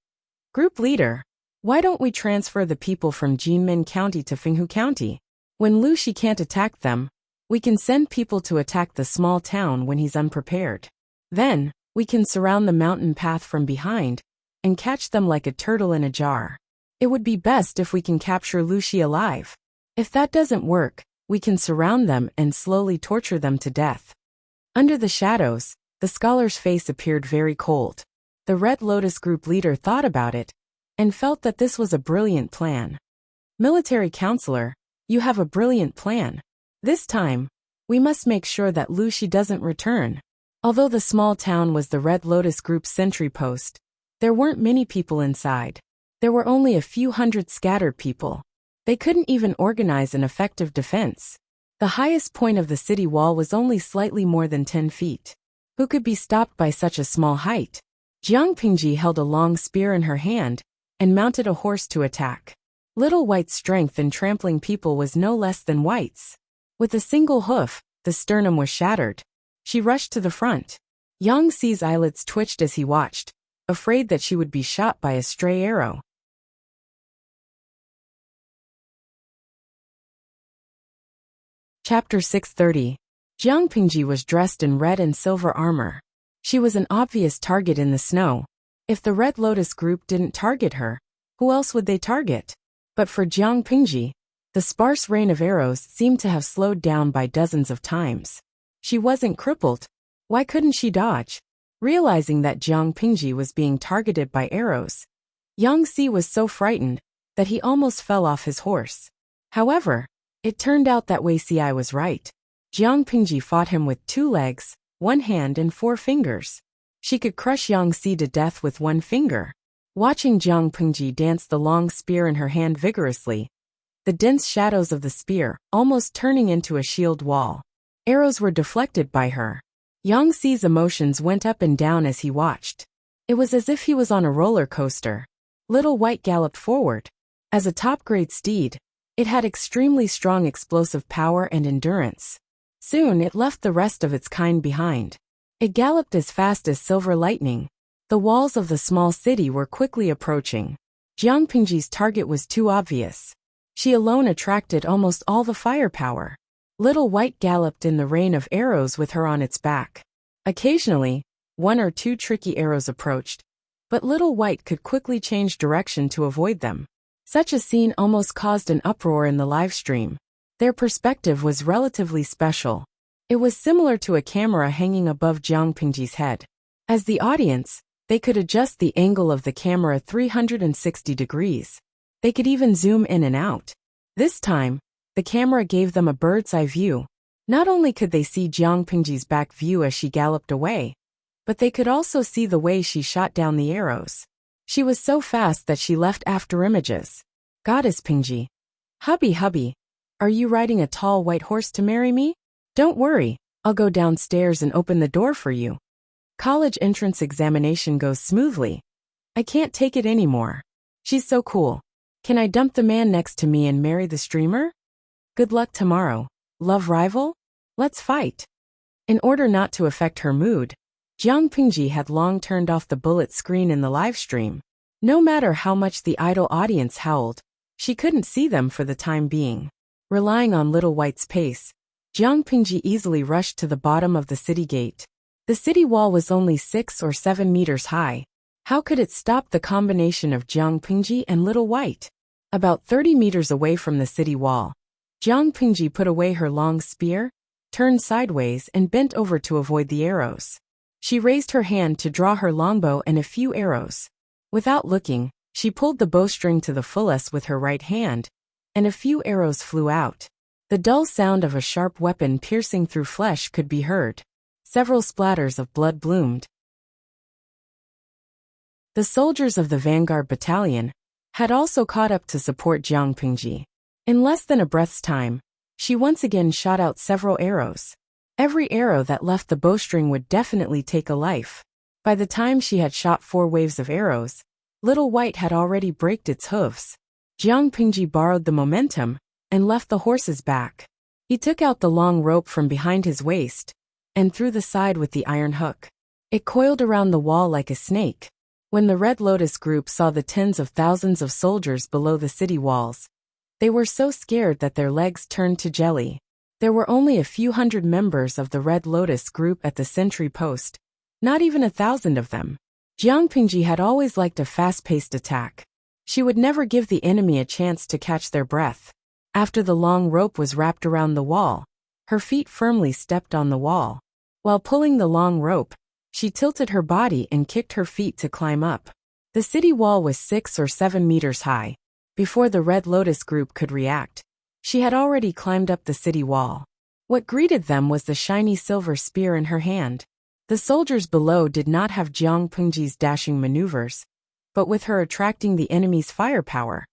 Group leader, why don't we transfer the people from Jinmen County to Fenghu County? When Lu Shi can't attack them, we can send people to attack the small town when he's unprepared. Then, we can surround the mountain path from behind and catch them like a turtle in a jar. It would be best if we can capture Lu Shi alive. If that doesn't work, we can surround them and slowly torture them to death. Under the shadows, the scholar's face appeared very cold. The Red Lotus group leader thought about it and felt that this was a brilliant plan. Military counselor, you have a brilliant plan. This time, we must make sure that Lu Shi doesn't return. Although the small town was the Red Lotus group's sentry post, there weren't many people inside. There were only a few hundred scattered people. They couldn't even organize an effective defense. The highest point of the city wall was only slightly more than 10 feet. Who could be stopped by such a small height? Jiang Pingji held a long spear in her hand and mounted a horse to attack. Little White's strength in trampling people was no less than White's. With a single hoof, the sternum was shattered. She rushed to the front. Yang Xi's eyelids twitched as he watched, afraid that she would be shot by a stray arrow. Chapter 630. Jiang Pingji was dressed in red and silver armor. She was an obvious target in the snow. If the Red Lotus group didn't target her, who else would they target? But for Jiang Pingji, the sparse rain of arrows seemed to have slowed down by dozens of times. She wasn't crippled. Why couldn't she dodge? Realizing that Jiang Pingji was being targeted by arrows, Yang Xi was so frightened that he almost fell off his horse. However, it turned out that Wei Xiai was right. Jiang Pingji fought him with 2 legs, 1 hand and 4 fingers. She could crush Yang Xi to death with 1 finger. Watching Jiang Pingji dance the long spear in her hand vigorously, the dense shadows of the spear almost turning into a shield wall. Arrows were deflected by her. Yang Xi's emotions went up and down as he watched. It was as if he was on a roller coaster. Little White galloped forward. As a top-grade steed, it had extremely strong explosive power and endurance. Soon it left the rest of its kind behind. It galloped as fast as silver lightning. The walls of the small city were quickly approaching. Jiang Pingji's target was too obvious. She alone attracted almost all the firepower. Little White galloped in the rain of arrows with her on its back. Occasionally, 1 or 2 tricky arrows approached, but Little White could quickly change direction to avoid them. Such a scene almost caused an uproar in the live stream. Their perspective was relatively special. It was similar to a camera hanging above Jiang Pingji's head. As the audience, they could adjust the angle of the camera 360 degrees. They could even zoom in and out. This time, the camera gave them a bird's-eye view. Not only could they see Jiang Pingji's back view as she galloped away, but they could also see the way she shot down the arrows. She was so fast that she left after images. Goddess Pingji. Hubby, are you riding a tall white horse to marry me? Don't worry, I'll go downstairs and open the door for you. College entrance examination goes smoothly. I can't take it anymore. She's so cool. Can I dump the man next to me and marry the streamer? Good luck tomorrow. Love rival? Let's fight. In order not to affect her mood, Jiang Pingji had long turned off the bullet screen in the live stream. No matter how much the idle audience howled, she couldn't see them for the time being. Relying on Little White's pace, Jiang Pingji easily rushed to the bottom of the city gate. The city wall was only 6 or 7 meters high. How could it stop the combination of Jiang Pingji and Little White? About 30 meters away from the city wall, Jiang Pingji put away her long spear, turned sideways and bent over to avoid the arrows. She raised her hand to draw her longbow and a few arrows. Without looking, she pulled the bowstring to the fullest with her right hand, and a few arrows flew out. The dull sound of a sharp weapon piercing through flesh could be heard. Several splatters of blood bloomed. The soldiers of the Vanguard Battalion had also caught up to support Jiang Pingji. In less than a breath's time, she once again shot out several arrows. Every arrow that left the bowstring would definitely take a life. By the time she had shot 4 waves of arrows, Little White had already braked its hooves. Jiang Pingji borrowed the momentum and left the horse's back. He took out the long rope from behind his waist and threw the side with the iron hook. It coiled around the wall like a snake. When the Red Lotus group saw the tens of thousands of soldiers below the city walls, they were so scared that their legs turned to jelly. There were only a few hundred members of the Red Lotus group at the sentry post, not even 1,000 of them. Jiang Pingji had always liked a fast-paced attack. She would never give the enemy a chance to catch their breath. After the long rope was wrapped around the wall, her feet firmly stepped on the wall. While pulling the long rope, she tilted her body and kicked her feet to climb up. The city wall was 6 or 7 meters high. Before the Red Lotus group could react, she had already climbed up the city wall. What greeted them was the shiny silver spear in her hand. The soldiers below did not have Jiang Pingji's dashing maneuvers, but with her attracting the enemy's firepower,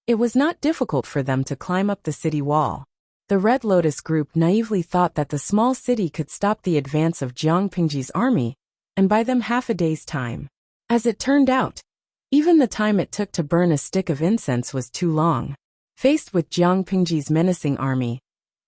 it was not difficult for them to climb up the city wall. The Red Lotus group naively thought that the small city could stop the advance of Jiang Pingji's army and buy them half a day's time. As it turned out, even the time it took to burn a stick of incense was too long. Faced with Jiang Pingji's menacing army,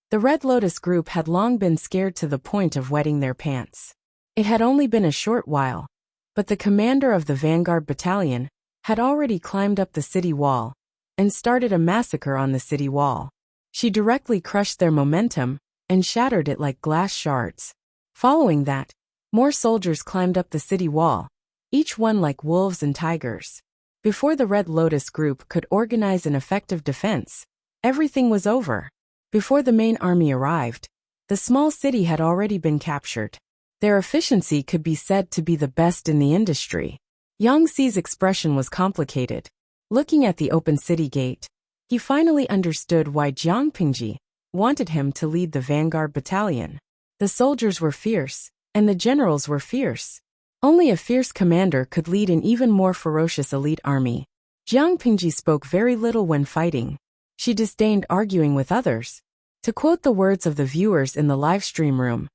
the Red Lotus group had long been scared to the point of wetting their pants. It had only been a short while, but the commander of the Vanguard Battalion had already climbed up the city wall and started a massacre on the city wall. She directly crushed their momentum and shattered it like glass shards. Following that, more soldiers climbed up the city wall, each one like wolves and tigers. Before the Red Lotus group could organize an effective defense, everything was over. Before the main army arrived, the small city had already been captured. Their efficiency could be said to be the best in the industry. Yang Xi's expression was complicated. Looking at the open city gate, he finally understood why Jiang Pingji wanted him to lead the Vanguard Battalion. The soldiers were fierce, and the generals were fierce. Only a fierce commander could lead an even more ferocious elite army. Jiang Pingji spoke very little when fighting. She disdained arguing with others. To quote the words of the viewers in the live stream room,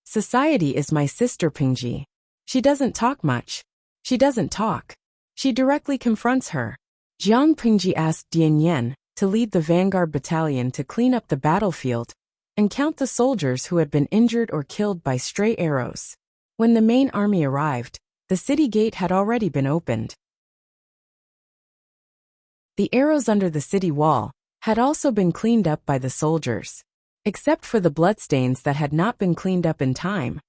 "Society is my sister Pingji. She doesn't talk much. She doesn't talk. She directly confronts her." Jiang Pingji asked Dian Yan to lead the Vanguard Battalion to clean up the battlefield and count the soldiers who had been injured or killed by stray arrows. When the main army arrived, the city gate had already been opened. The arrows under the city wall had also been cleaned up by the soldiers. Except for the bloodstains that had not been cleaned up in time,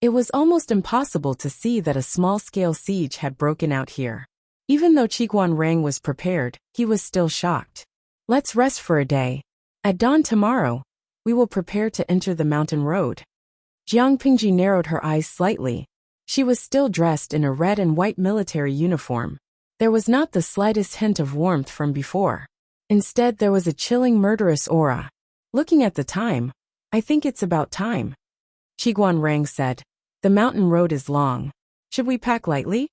it was almost impossible to see that a small-scale siege had broken out here. Even though Qiguan Rang was prepared, he was still shocked. "Let's rest for a day. At dawn tomorrow, we will prepare to enter the mountain road." Jiang Pingji narrowed her eyes slightly. She was still dressed in a red and white military uniform. There was not the slightest hint of warmth from before. Instead, there was a chilling, murderous aura. "Looking at the time, I think it's about time," Qiguan Rang said. "The mountain road is long. Should we pack lightly?"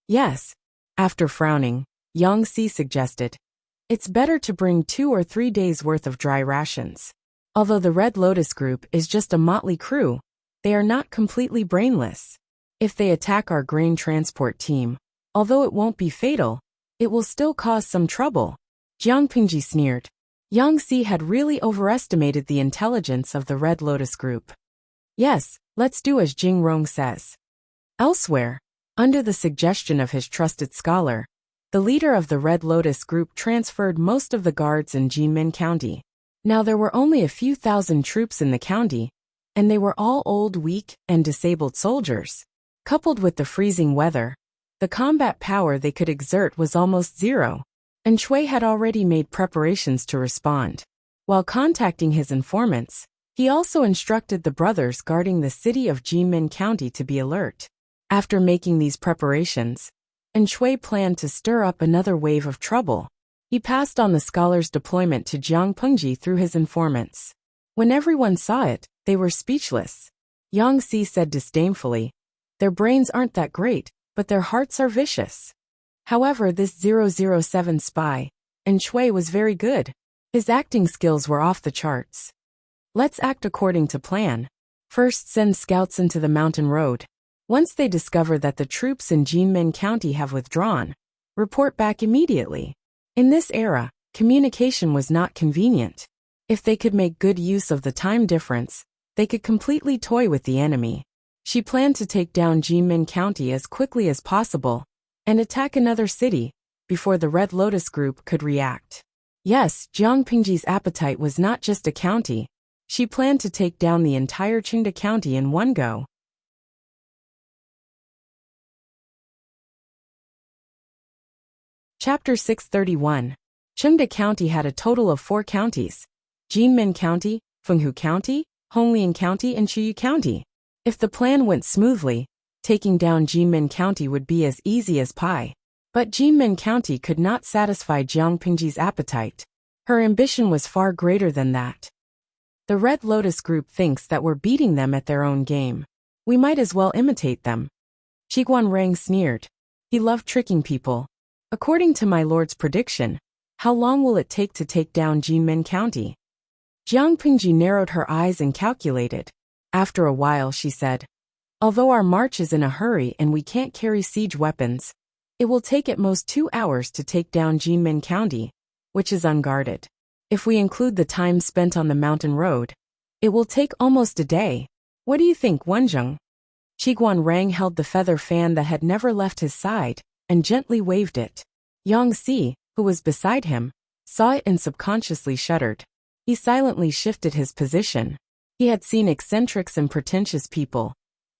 "Yes." After frowning, Yang Xi suggested, "It's better to bring 2 or 3 days' worth of dry rations." Although the Red Lotus group is just a motley crew, they are not completely brainless. If they attack our grain transport team, although it won't be fatal, it will still cause some trouble. Jiang Pingji sneered. Yang Xi had really overestimated the intelligence of the Red Lotus group. "Yes, let's do as Jing Rong says." Elsewhere, under the suggestion of his trusted scholar, the leader of the Red Lotus group transferred most of the guards in Jinmen County. Now there were only a few thousand troops in the county, and they were all old, weak, and disabled soldiers. Coupled with the freezing weather, the combat power they could exert was almost zero, and Shui had already made preparations to respond. While contacting his informants, he also instructed the brothers guarding the city of Jinmen County to be alert. After making these preparations, Shui planned to stir up another wave of trouble. He passed on the scholar's deployment to Jiang Pingji through his informants. When everyone saw it, they were speechless. Yang Xi said disdainfully, "Their brains aren't that great, but their hearts are vicious." However, this 007 spy, Shui, was very good. His acting skills were off the charts. "Let's act according to plan. First, send scouts into the mountain road. Once they discover that the troops in Jinmen County have withdrawn, report back immediately." In this era, communication was not convenient. If they could make good use of the time difference, they could completely toy with the enemy. She planned to take down Jinmen County as quickly as possible and attack another city before the Red Lotus group could react. Yes, Jiang Pingji's appetite was not just a county. She planned to take down the entire Qingda County in one go. Chapter 631. Qingda County had a total of 4 counties: Jinmen County, Fenghu County, Honglian County, and Chuyu County. If the plan went smoothly, taking down Jinmen County would be as easy as pie. But Jinmen County could not satisfy Jiang Pingji's appetite. Her ambition was far greater than that. The Red Lotus group thinks that we're beating them at their own game. We might as well imitate them. Qiguan Rang sneered. He loved tricking people. According to my lord's prediction, how long will it take to take down Jinmen County? Jiang Pingji narrowed her eyes and calculated. After a while she said, although our march is in a hurry and we can't carry siege weapons, it will take at most 2 hours to take down Jinmen County, which is unguarded. If we include the time spent on the mountain road, it will take almost a day. What do you think, Wenjing? Qiguan Rang held the feather fan that had never left his side and gently waved it. Yang Si, who was beside him, saw it and subconsciously shuddered. He silently shifted his position. He had seen eccentrics and pretentious people,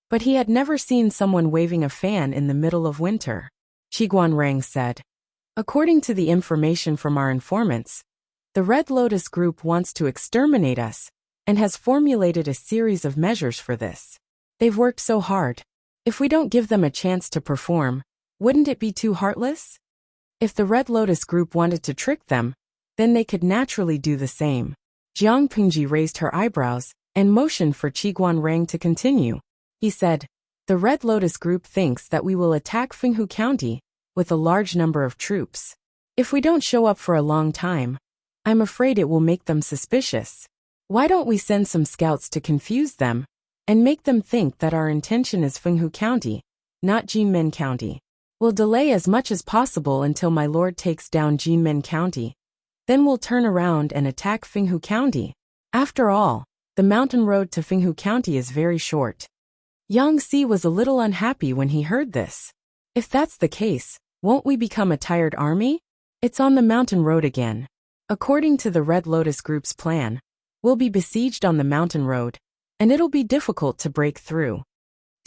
but he had never seen someone waving a fan in the middle of winter. Qiguan Rang said, according to the information from our informants, the Red Lotus group wants to exterminate us and has formulated a series of measures for this. They've worked so hard. If we don't give them a chance to perform, wouldn't it be too heartless? If the Red Lotus group wanted to trick them, then they could naturally do the same. Jiang Pingji raised her eyebrows and motioned for Qiguan Rang to continue. He said, the Red Lotus group thinks that we will attack Fenghu County with a large number of troops. If we don't show up for a long time, I'm afraid it will make them suspicious. Why don't we send some scouts to confuse them and make them think that our intention is Fenghu County, not Jinmen County? We'll delay as much as possible until my lord takes down Jinmen County. Then we'll turn around and attack Fenghu County. After all, the mountain road to Fenghu County is very short. Yang Si was a little unhappy when he heard this. If that's the case, won't we become a tired army? It's on the mountain road again. According to the Red Lotus group's plan, we'll be besieged on the mountain road, and it'll be difficult to break through.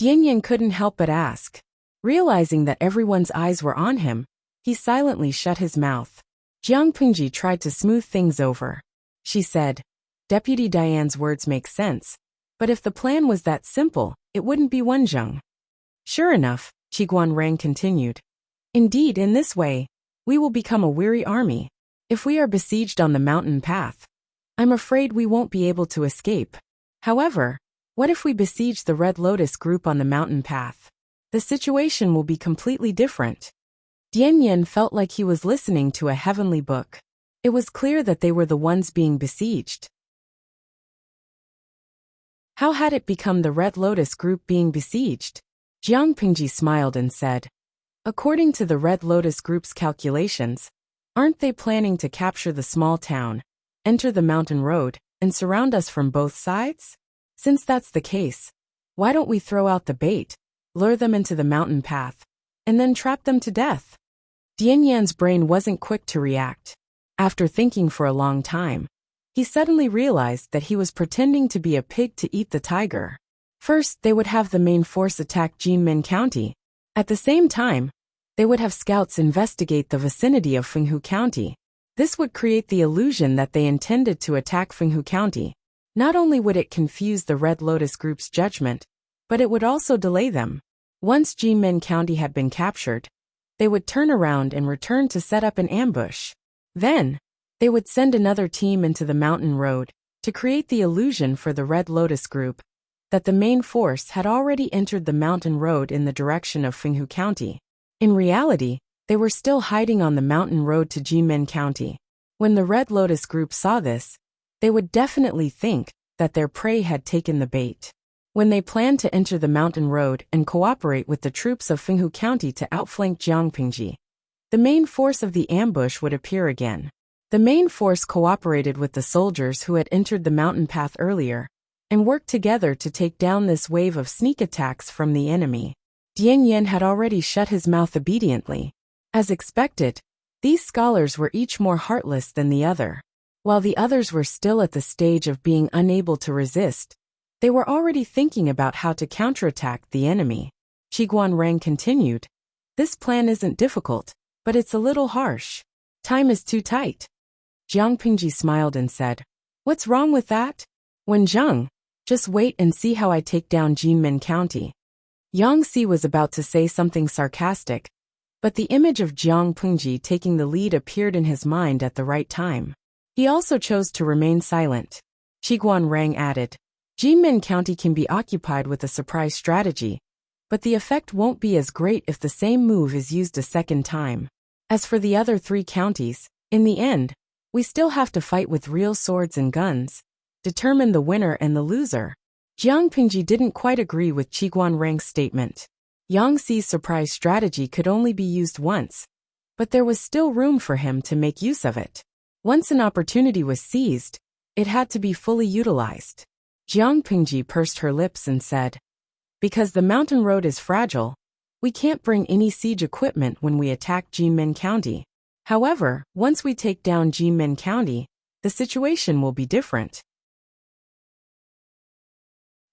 Dianyan couldn't help but ask. Realizing that everyone's eyes were on him, he silently shut his mouth. Jiang Pingji tried to smooth things over. She said, Deputy Diane's words make sense, but if the plan was that simple, it wouldn't be Wenjing. Sure enough, Qiguan Rang continued. Indeed, in this way, we will become a weary army. If we are besieged on the mountain path, I'm afraid we won't be able to escape. However, what if we besiege the Red Lotus group on the mountain path? The situation will be completely different. Dianyan felt like he was listening to a heavenly book. It was clear that they were the ones being besieged. How had it become the Red Lotus group being besieged? Jiang Pingji smiled and said, according to the Red Lotus group's calculations, aren't they planning to capture the small town, enter the mountain road, and surround us from both sides? Since that's the case, why don't we throw out the bait, lure them into the mountain path, and then trap them to death? Dianyan's brain wasn't quick to react. After thinking for a long time, he suddenly realized that he was pretending to be a pig to eat the tiger. First, they would have the main force attack Jinmen County. At the same time, they would have scouts investigate the vicinity of Fenghu County. This would create the illusion that they intended to attack Fenghu County. Not only would it confuse the Red Lotus group's judgment, but it would also delay them. Once Jinmen County had been captured, they would turn around and return to set up an ambush. Then, they would send another team into the mountain road to create the illusion for the Red Lotus group that the main force had already entered the mountain road in the direction of Fenghu County. In reality, they were still hiding on the mountain road to Jinmen County. When the Red Lotus group saw this, they would definitely think that their prey had taken the bait. When they planned to enter the mountain road and cooperate with the troops of Fenghu County to outflank Jiang Pingji, the main force of the ambush would appear again. The main force cooperated with the soldiers who had entered the mountain path earlier and worked together to take down this wave of sneak attacks from the enemy. Jiang Yan had already shut his mouth obediently. As expected, these scholars were each more heartless than the other. While the others were still at the stage of being unable to resist, they were already thinking about how to counterattack the enemy. Qiguan Rang continued, "This plan isn't difficult, but it's a little harsh. Time is too tight." Jiang Pingji smiled and said, "What's wrong with that? Wen Zheng, just wait and see how I take down Jinmen County." Yang Si was about to say something sarcastic, but the image of Jiang Pingji taking the lead appeared in his mind at the right time. He also chose to remain silent. Qiguan Rang added, "Jinmen County can be occupied with a surprise strategy, but the effect won't be as great if the same move is used a second time. As for the other 3 counties, in the end, we still have to fight with real swords and guns, determine the winner and the loser." Jiang Pingji didn't quite agree with Qiguan Rang's statement. Yang Si's surprise strategy could only be used once, but there was still room for him to make use of it. Once an opportunity was seized, it had to be fully utilized. Jiang Pingji pursed her lips and said, "Because the mountain road is fragile, we can't bring any siege equipment when we attack Jinmen County. However, once we take down Jinmen County, the situation will be different."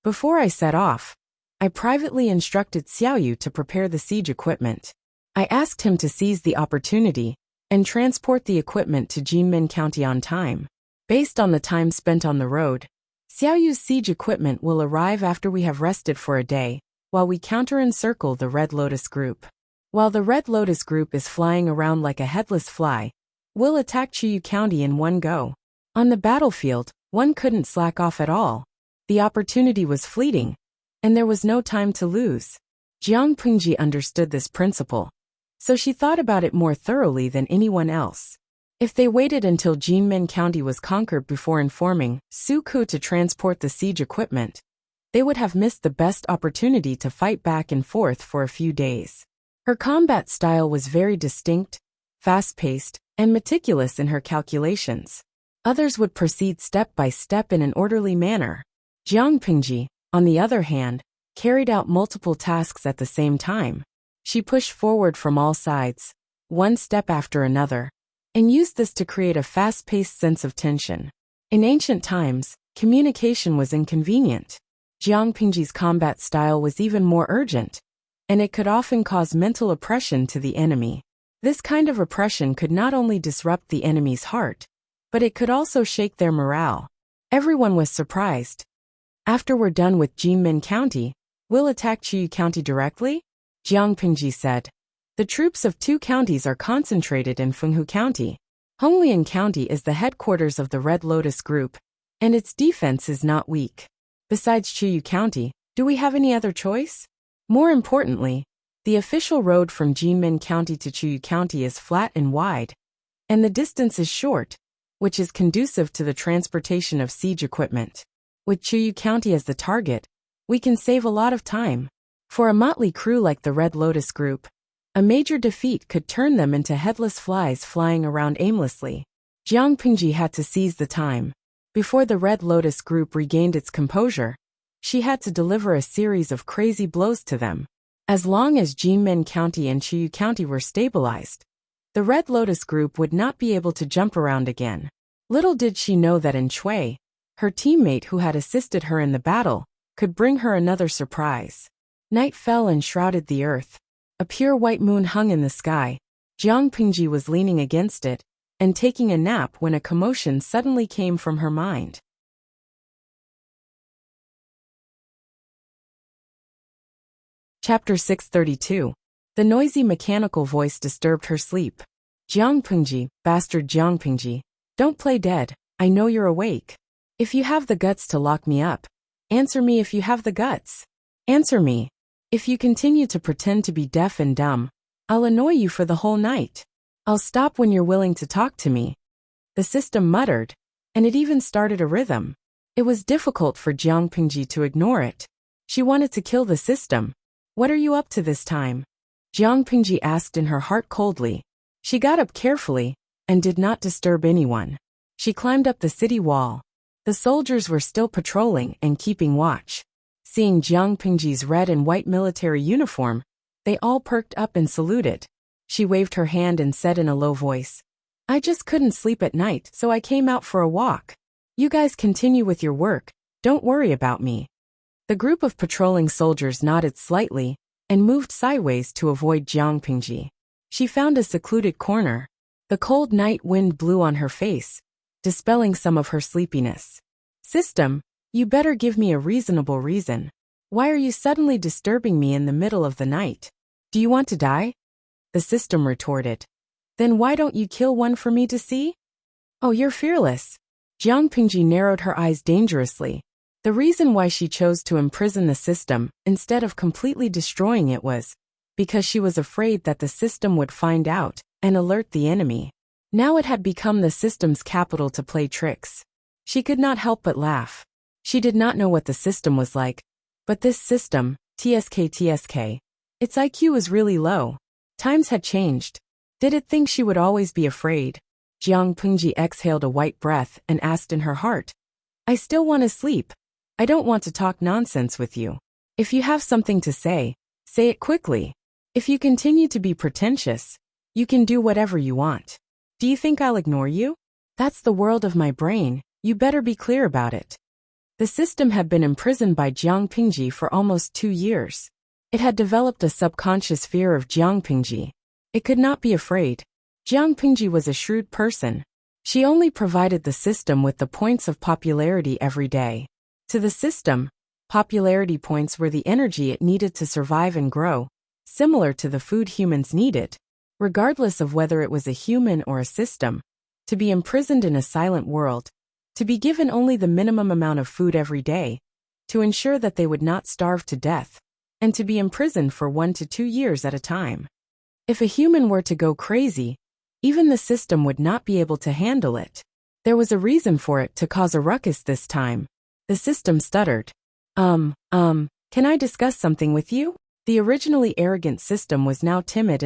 Before I set off, I privately instructed Xiaoyu to prepare the siege equipment. I asked him to seize the opportunity and transport the equipment to Jinmen County on time. Based on the time spent on the road, Xiaoyu's siege equipment will arrive after we have rested for a day, while we counter-encircle the Red Lotus group. While the Red Lotus group is flying around like a headless fly, we'll attack Chuyu County in one go. On the battlefield, one couldn't slack off at all. The opportunity was fleeting, and there was no time to lose. Jiang Pingji understood this principle, so she thought about it more thoroughly than anyone else. If they waited until Jinmen County was conquered before informing Su Ku to transport the siege equipment, they would have missed the best opportunity to fight back and forth for a few days. Her combat style was very distinct, fast-paced, and meticulous in her calculations. Others would proceed step by step in an orderly manner. Jiang Pingji, on the other hand, carried out multiple tasks at the same time. She pushed forward from all sides, one step after another, and used this to create a fast-paced sense of tension. In ancient times, communication was inconvenient. Jiang Pingji's combat style was even more urgent, and it could often cause mental oppression to the enemy. This kind of oppression could not only disrupt the enemy's heart, but it could also shake their morale. Everyone was surprised. "After we're done with Jinmen County, we'll attack Chuyu County directly?" Jiang Pingji said. "The troops of 2 counties are concentrated in Fenghu County. Honglian County is the headquarters of the Red Lotus Group, and its defense is not weak. Besides Chuyu County, do we have any other choice? More importantly, the official road from Jinmen County to Chuyu County is flat and wide, and the distance is short, which is conducive to the transportation of siege equipment. With Chuyu County as the target, we can save a lot of time. For a motley crew like the Red Lotus Group, a major defeat could turn them into headless flies flying around aimlessly." Jiang Pingji had to seize the time. Before the Red Lotus Group regained its composure, she had to deliver a series of crazy blows to them. As long as Jinmen County and Chuyu County were stabilized, the Red Lotus Group would not be able to jump around again. Little did she know that in Chui, her teammate who had assisted her in the battle, could bring her another surprise. Night fell and shrouded the earth. A pure white moon hung in the sky. Jiang Pingji was leaning against it and taking a nap when a commotion suddenly came from her mind. Chapter 632. The noisy mechanical voice disturbed her sleep. "Jiang Pingji, bastard Jiang Pingji, don't play dead, I know you're awake. If you have the guts to lock me up, answer me. If you have the guts, answer me. If you continue to pretend to be deaf and dumb, I'll annoy you for the whole night. I'll stop when you're willing to talk to me." The system muttered, and it even started a rhythm. It was difficult for Jiang Pingji to ignore it. She wanted to kill the system. "What are you up to this time?" Jiang Pingji asked in her heart coldly. She got up carefully and did not disturb anyone. She climbed up the city wall. The soldiers were still patrolling and keeping watch. Seeing Jiang Pingji's red and white military uniform, They all perked up and saluted. She waved her hand and said in a low voice, "I just couldn't sleep at night, so I came out for a walk. You guys continue with your work, don't worry about me." The group of patrolling soldiers nodded slightly and moved sideways to avoid Jiang Pingji. She found a secluded corner. The cold night wind blew on her face, dispelling some of her sleepiness. "System, you better give me a reasonable reason. Why are you suddenly disturbing me in the middle of the night? Do you want to die?" The system retorted. "Then why don't you kill one for me to see?" "Oh, you're fearless." Jiang Pingji narrowed her eyes dangerously. The reason why she chose to imprison the system instead of completely destroying it was because she was afraid that the system would find out and alert the enemy. Now it had become the system's capital to play tricks. She could not help but laugh. She did not know what the system was like, but this system, TSK, its IQ was really low. Times had changed. Did it think she would always be afraid? Jiang Pingji exhaled a white breath and asked in her heart, "I still want to sleep. I don't want to talk nonsense with you. If you have something to say it quickly. If you continue to be pretentious, you can do whatever you want. Do you think I'll ignore you? That's the world of my brain, you better be clear about it." The system had been imprisoned by Jiang Pingji for almost 2 years. It had developed a subconscious fear of Jiang Pingji. It could not be afraid. Jiang Pingji was a shrewd person. She only provided the system with the points of popularity every day. To the system, popularity points were the energy it needed to survive and grow, similar to the food humans needed. Regardless of whether it was a human or a system, to be imprisoned in a silent world, to be given only the minimum amount of food every day, to ensure that they would not starve to death, and to be imprisoned for 1 to 2 years at a time. If a human were to go crazy, even the system would not be able to handle it. There was a reason for it to cause a ruckus this time. The system stuttered. Can I discuss something with you?" The originally arrogant system was now timid.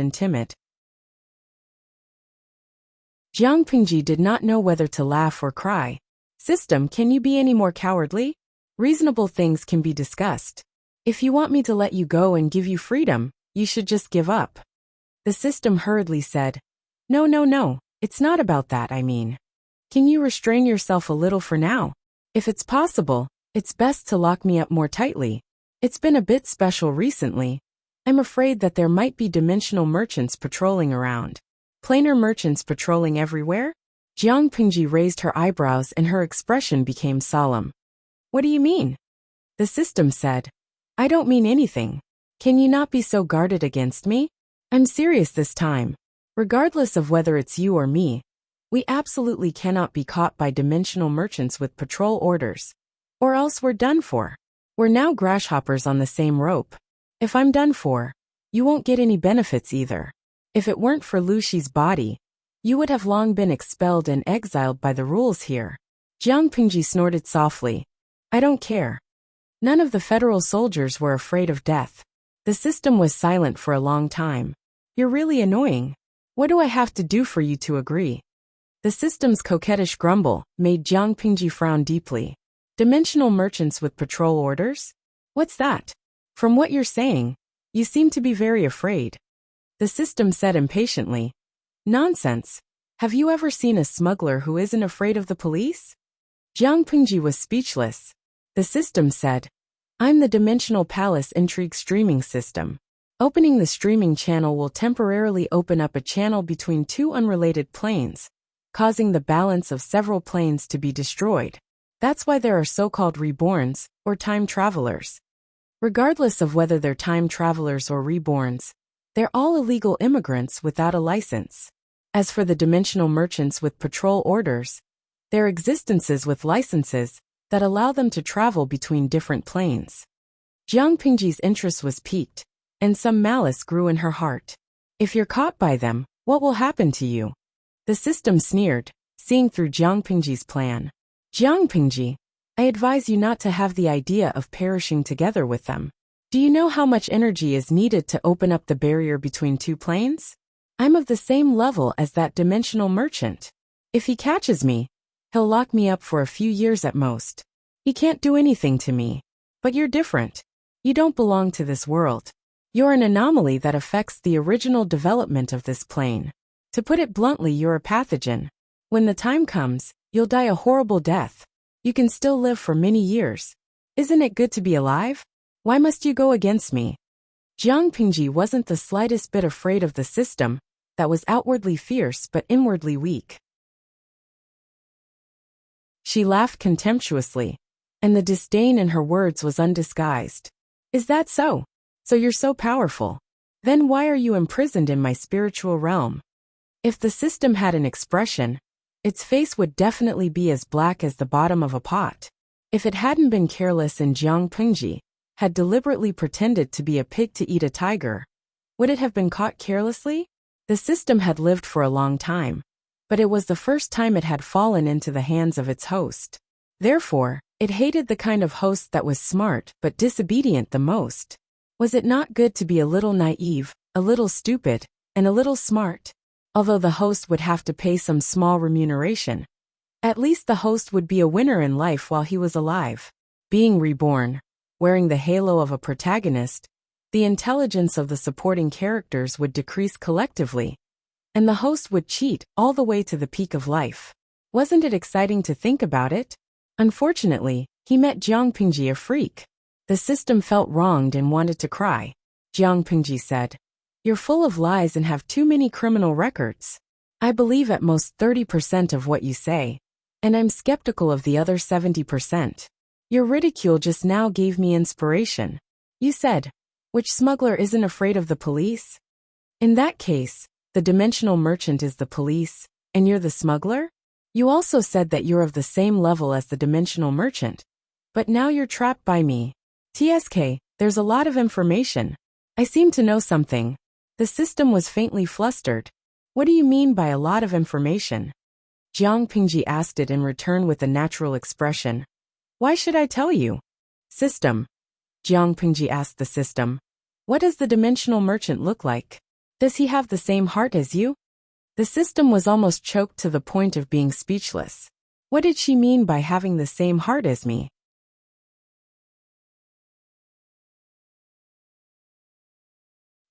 Jiang Pingji did not know whether to laugh or cry. "System, can you be any more cowardly? Reasonable things can be discussed. If you want me to let you go and give you freedom, you should just give up." The system hurriedly said, No, it's not about that, I mean. Can you restrain yourself a little for now? If it's possible, it's best to lock me up more tightly. It's been a bit special recently. I'm afraid that there might be dimensional merchants patrolling around. Planar merchants patrolling everywhere? Jiang Pingji raised her eyebrows and her expression became solemn. "What do you mean?" The system said. "I don't mean anything. Can you not be so guarded against me? I'm serious this time. Regardless of whether it's you or me, we absolutely cannot be caught by dimensional merchants with patrol orders. Or else we're done for. We're now grasshoppers on the same rope. If I'm done for, you won't get any benefits either. If it weren't for Lu Shi's body, you would have long been expelled and exiled by the rules here." Jiang Pingji snorted softly. "I don't care." None of the federal soldiers were afraid of death. The system was silent for a long time. "You're really annoying. What do I have to do for you to agree?" The system's coquettish grumble made Jiang Pingji frown deeply. "Dimensional merchants with patrol orders? What's that? From what you're saying, you seem to be very afraid." The system said impatiently. "Nonsense. Have you ever seen a smuggler who isn't afraid of the police?" Jiang Pingji was speechless. The system said, "I'm the Dimensional Palace Intrigue streaming system. Opening the streaming channel will temporarily open up a channel between 2 unrelated planes, causing the balance of several planes to be destroyed. That's why there are so-called reborns, or time travelers. Regardless of whether they're time travelers or reborns, they're all illegal immigrants without a license. As for the dimensional merchants with patrol orders, they're existences with licenses that allow them to travel between different planes." Jiang Pingji's interest was piqued, and some malice grew in her heart. "If you're caught by them, what will happen to you?" The system sneered, seeing through Jiang Pingji's plan. "Jiang Pingji, I advise you not to have the idea of perishing together with them. Do you know how much energy is needed to open up the barrier between 2 planes? I'm of the same level as that dimensional merchant. If he catches me, he'll lock me up for a few years at most. He can't do anything to me. But you're different. You don't belong to this world. You're an anomaly that affects the original development of this plane. To put it bluntly, you're a pathogen. When the time comes, you'll die a horrible death. You can still live for many years. Isn't it good to be alive? Why must you go against me? Jiang Pingji wasn't the slightest bit afraid of the system, that was outwardly fierce but inwardly weak. She laughed contemptuously, and the disdain in her words was undisguised. Is that so? So you're so powerful. Then why are you imprisoned in my spiritual realm? If the system had an expression, its face would definitely be as black as the bottom of a pot. If it hadn't been careless and Jiang Pingji had deliberately pretended to be a pig to eat a tiger, would it have been caught carelessly? The system had lived for a long time, but it was the first time it had fallen into the hands of its host. Therefore, it hated the kind of host that was smart but disobedient the most. Was it not good to be a little naive, a little stupid, and a little smart? Although the host would have to pay some small remuneration, at least the host would be a winner in life while he was alive. Being reborn, wearing the halo of a protagonist, the intelligence of the supporting characters would decrease collectively, and the host would cheat all the way to the peak of life. Wasn't it exciting to think about it? Unfortunately, he met Jiang Pingji, a freak. The system felt wronged and wanted to cry. Jiang Pingji said, "You're full of lies and have too many criminal records. I believe at most 30% of what you say, and I'm skeptical of the other 70%. Your ridicule just now gave me inspiration. You said, which smuggler isn't afraid of the police? In that case, the dimensional merchant is the police, and you're the smuggler? You also said that you're of the same level as the dimensional merchant. But now you're trapped by me. TSK, there's a lot of information. I seem to know something." The system was faintly flustered. "What do you mean by a lot of information?" Jiang Pingji asked it in return with a natural expression. "Why should I tell you?" "System." Jiang Pingji asked the system. "What does the dimensional merchant look like? Does he have the same heart as you?" The system was almost choked to the point of being speechless. What did she mean by having the same heart as me?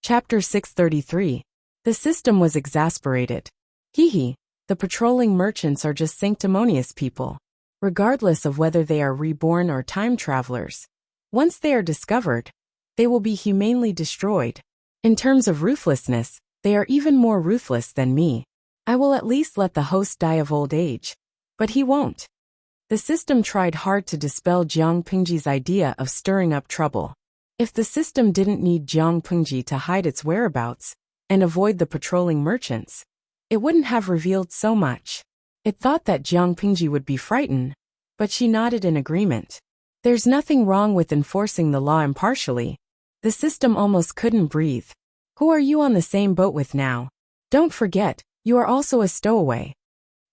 Chapter 633. The system was exasperated. Hee, the patrolling merchants are just sanctimonious people. Regardless of whether they are reborn or time travelers, once they are discovered, they will be humanely destroyed. In terms of ruthlessness, they are even more ruthless than me. I will at least let the host die of old age. But he won't. The system tried hard to dispel Jiang Pingji's idea of stirring up trouble. If the system didn't need Jiang Pingji to hide its whereabouts and avoid the patrolling merchants, it wouldn't have revealed so much. It thought that Jiang Pingji would be frightened, but she nodded in agreement. There's nothing wrong with enforcing the law impartially. The system almost couldn't breathe. Who are you on the same boat with now? Don't forget, you are also a stowaway.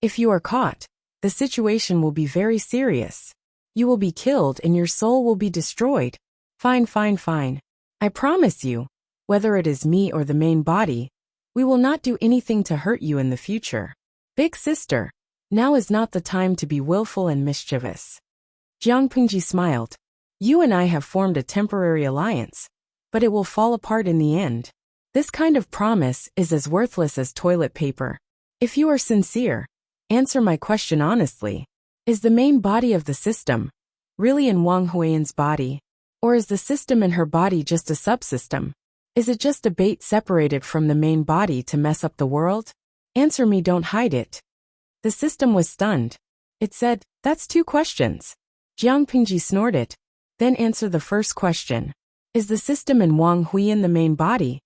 If you are caught, the situation will be very serious. You will be killed and your soul will be destroyed. Fine. I promise you, whether it is me or the main body, we will not do anything to hurt you in the future. Big sister, now is not the time to be willful and mischievous. Jiang Pingji smiled. You and I have formed a temporary alliance, but it will fall apart in the end. This kind of promise is as worthless as toilet paper. If you are sincere, answer my question honestly. Is the main body of the system really in Wang Huiyan's body? Or is the system in her body just a subsystem? Is it just a bait separated from the main body to mess up the world? Answer me, don't hide it. The system was stunned. It said, that's 2 questions. Jiang Pingji snorted. Then answer the first question. Is the system in Wang Huiyan the main body?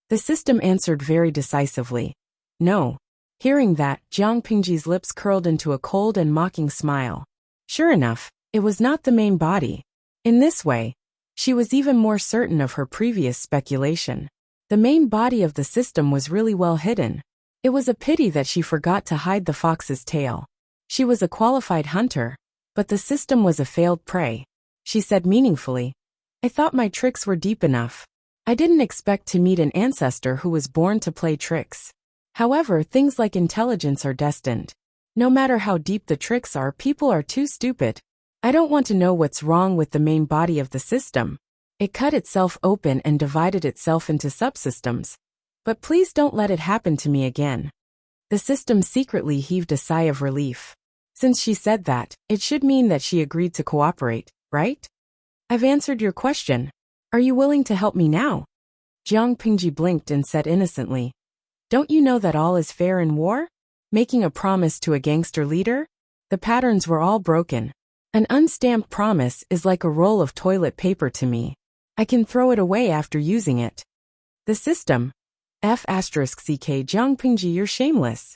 The system answered very decisively. No. Hearing that, Jiang Pingji's lips curled into a cold and mocking smile. Sure enough, it was not the main body. In this way, she was even more certain of her previous speculation. The main body of the system was really well hidden. It was a pity that she forgot to hide the fox's tail. She was a qualified hunter, but the system was a failed prey. She said meaningfully, I thought my tricks were deep enough. I didn't expect to meet an ancestor who was born to play tricks. However, things like intelligence are destined. No matter how deep the tricks are, people are too stupid. I don't want to know what's wrong with the main body of the system. It cut itself open and divided itself into subsystems. But please don't let it happen to me again. The system secretly heaved a sigh of relief. Since she said that, it should mean that she agreed to cooperate, right? I've answered your question. Are you willing to help me now? Jiang Pingji blinked and said innocently. Don't you know that all is fair in war? Making a promise to a gangster leader? The patterns were all broken. An unstamped promise is like a roll of toilet paper to me. I can throw it away after using it. The system. F***ck Jiang Pingji, you're shameless.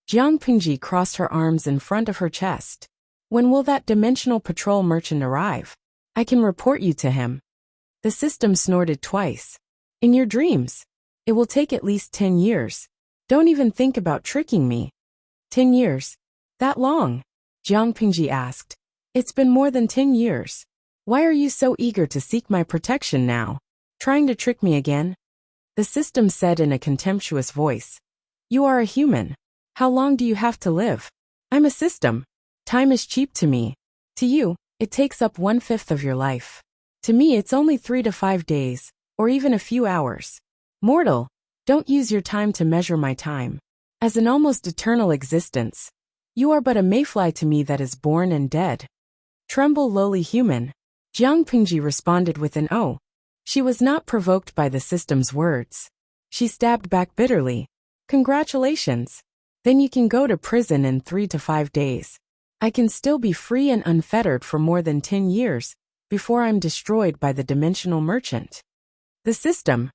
Jiang Pingji crossed her arms in front of her chest. When will that dimensional patrol merchant arrive? I can report you to him. The system snorted twice. In your dreams. It will take at least 10 years. Don't even think about tricking me. 10 years? That long? Jiang Pingji asked. It's been more than 10 years. Why are you so eager to seek my protection now? Trying to trick me again? The system said in a contemptuous voice. You are a human. How long do you have to live? I'm a system. Time is cheap to me. To you, it takes up 1/5 of your life. To me, it's only 3 to 5 days, or even a few hours. Mortal, don't use your time to measure my time. As an almost eternal existence, you are but a mayfly to me that is born and dead. Tremble, lowly human. Jiang Pingji responded with an oh. She was not provoked by the system's words. She stabbed back bitterly. Congratulations. Then you can go to prison in 3 to 5 days. I can still be free and unfettered for more than 10 years, before I'm destroyed by the dimensional merchant. The system.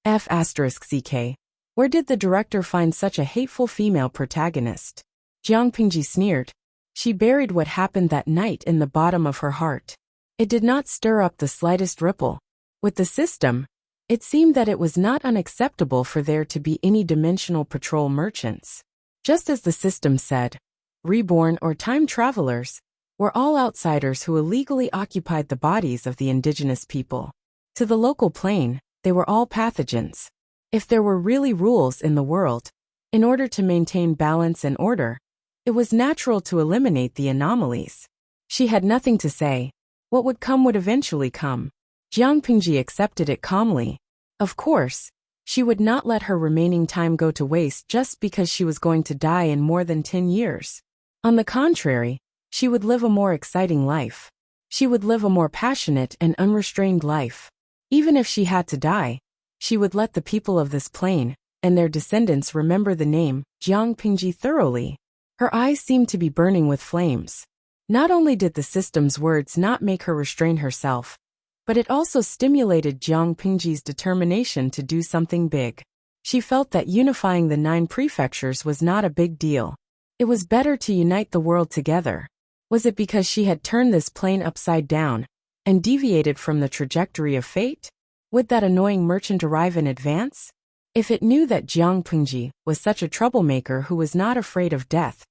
F***ck. Where did the director find such a hateful female protagonist? Jiang Pingji sneered. She buried what happened that night in the bottom of her heart. It did not stir up the slightest ripple. With the system, it seemed that it was not unacceptable for there to be any dimensional patrol merchants. Just as the system said, reborn or time travelers were all outsiders who illegally occupied the bodies of the indigenous people. To the local plane, they were all pathogens. If there were really rules in the world, in order to maintain balance and order, it was natural to eliminate the anomalies. She had nothing to say. What would come would eventually come. Jiang Pingji accepted it calmly. Of course, she would not let her remaining time go to waste just because she was going to die in more than 10 years. On the contrary, she would live a more exciting life. She would live a more passionate and unrestrained life. Even if she had to die, she would let the people of this plane and their descendants remember the name Jiang Pingji thoroughly. Her eyes seemed to be burning with flames. Not only did the system's words not make her restrain herself, but it also stimulated Jiang Pingji's determination to do something big. She felt that unifying the 9 prefectures was not a big deal. It was better to unite the world together. Was it because she had turned this plane upside down and deviated from the trajectory of fate? Would that annoying merchant arrive in advance? If it knew that Jiang Pingji was such a troublemaker who was not afraid of death,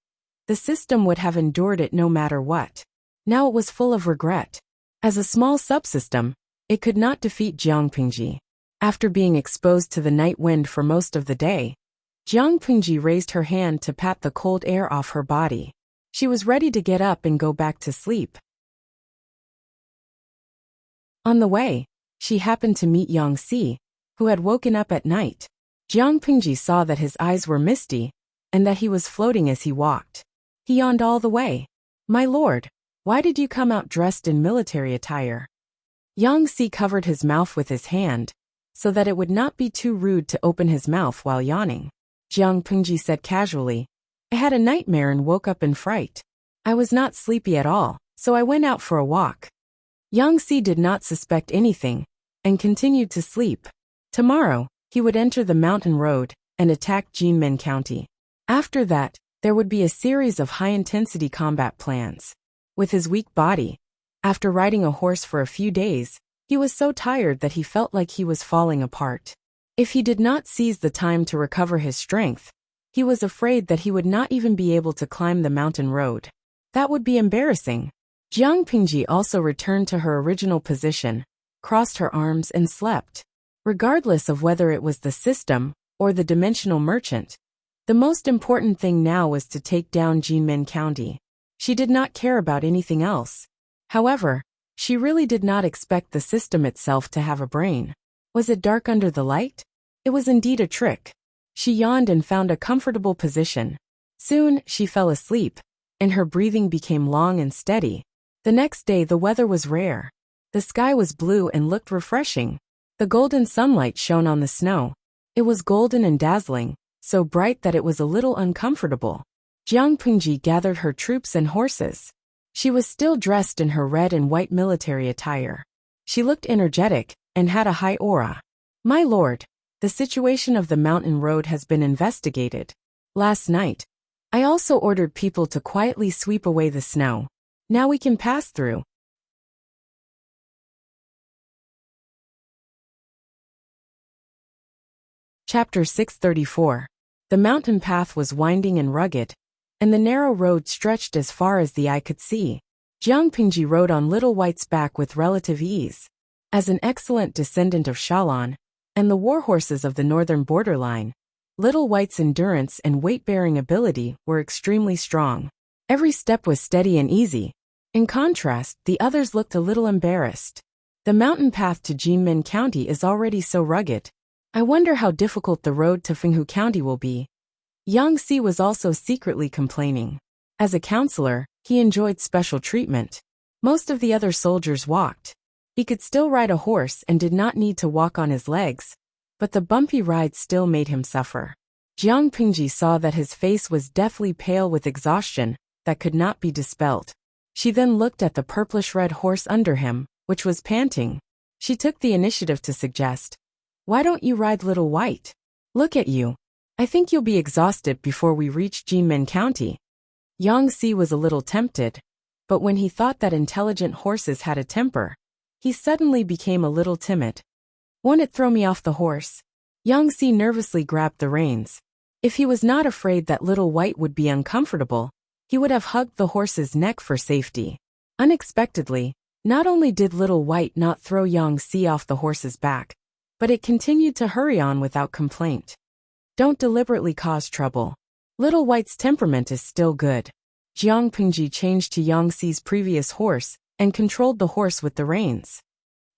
the system would have endured it no matter what. Now it was full of regret. As a small subsystem, it could not defeat Jiang Pingji. After being exposed to the night wind for most of the day, Jiang Pingji raised her hand to pat the cold air off her body. She was ready to get up and go back to sleep. On the way, she happened to meet Yang Si, who had woken up at night. Jiang Pingji saw that his eyes were misty, and that he was floating as he walked. He yawned all the way. My lord, why did you come out dressed in military attire? Yang Si covered his mouth with his hand, so that it would not be too rude to open his mouth while yawning. Jiang Pingji said casually, I had a nightmare and woke up in fright. I was not sleepy at all, so I went out for a walk. Yang Si did not suspect anything, and continued to sleep. Tomorrow, he would enter the mountain road and attack Jinmen County. After that, there would be a series of high-intensity combat plans. With his weak body, after riding a horse for a few days, he was so tired that he felt like he was falling apart. If he did not seize the time to recover his strength, he was afraid that he would not even be able to climb the mountain road. That would be embarrassing. Jiang Pingji also returned to her original position, crossed her arms and slept. Regardless of whether it was the system or the dimensional merchant, the most important thing now was to take down Jinmen County. She did not care about anything else. However, She really did not expect the system itself to have a brain. Was it dark under the light? It was indeed a trick. She yawned and found a comfortable position. Soon, she fell asleep, and her breathing became long and steady. The next day the weather was rare. The sky was blue and looked refreshing. The golden sunlight shone on the snow. It was golden and dazzling, so bright that it was a little uncomfortable. Jiang Pingji gathered her troops and horses. She was still dressed in her red and white military attire. She looked energetic and had a high aura. "My lord, the situation of the mountain road has been investigated. Last night, I also ordered people to quietly sweep away the snow. Now we can pass through." Chapter 634. The mountain path was winding and rugged, and the narrow road stretched as far as the eye could see. Jiang Pingji rode on Little White's back with relative ease. As an excellent descendant of Shalon, and the war horses of the northern borderline, Little White's endurance and weight-bearing ability were extremely strong. Every step was steady and easy. In contrast, the others looked a little embarrassed. The mountain path to Jinmen County is already so rugged. I wonder how difficult the road to Fenghu County will be. Yang Si was also secretly complaining. As a counselor, he enjoyed special treatment. Most of the other soldiers walked. He could still ride a horse and did not need to walk on his legs, but the bumpy ride still made him suffer. Jiang Pingji saw that his face was deathly pale with exhaustion that could not be dispelled. She then looked at the purplish-red horse under him, which was panting. She took the initiative to suggest, "Why don't you ride Little White? Look at you. I think you'll be exhausted before we reach Jinmen County." Yang Si was a little tempted, but when he thought that intelligent horses had a temper, he suddenly became a little timid. "Won't it throw me off the horse?" Yang Si nervously grabbed the reins. If he was not afraid that Little White would be uncomfortable, he would have hugged the horse's neck for safety. Unexpectedly, not only did Little White not throw Yang Si off the horse's back, but it continued to hurry on without complaint. Don't deliberately cause trouble. Little White's temperament is still good. Jiang Pingji changed to Yang Si's previous horse and controlled the horse with the reins.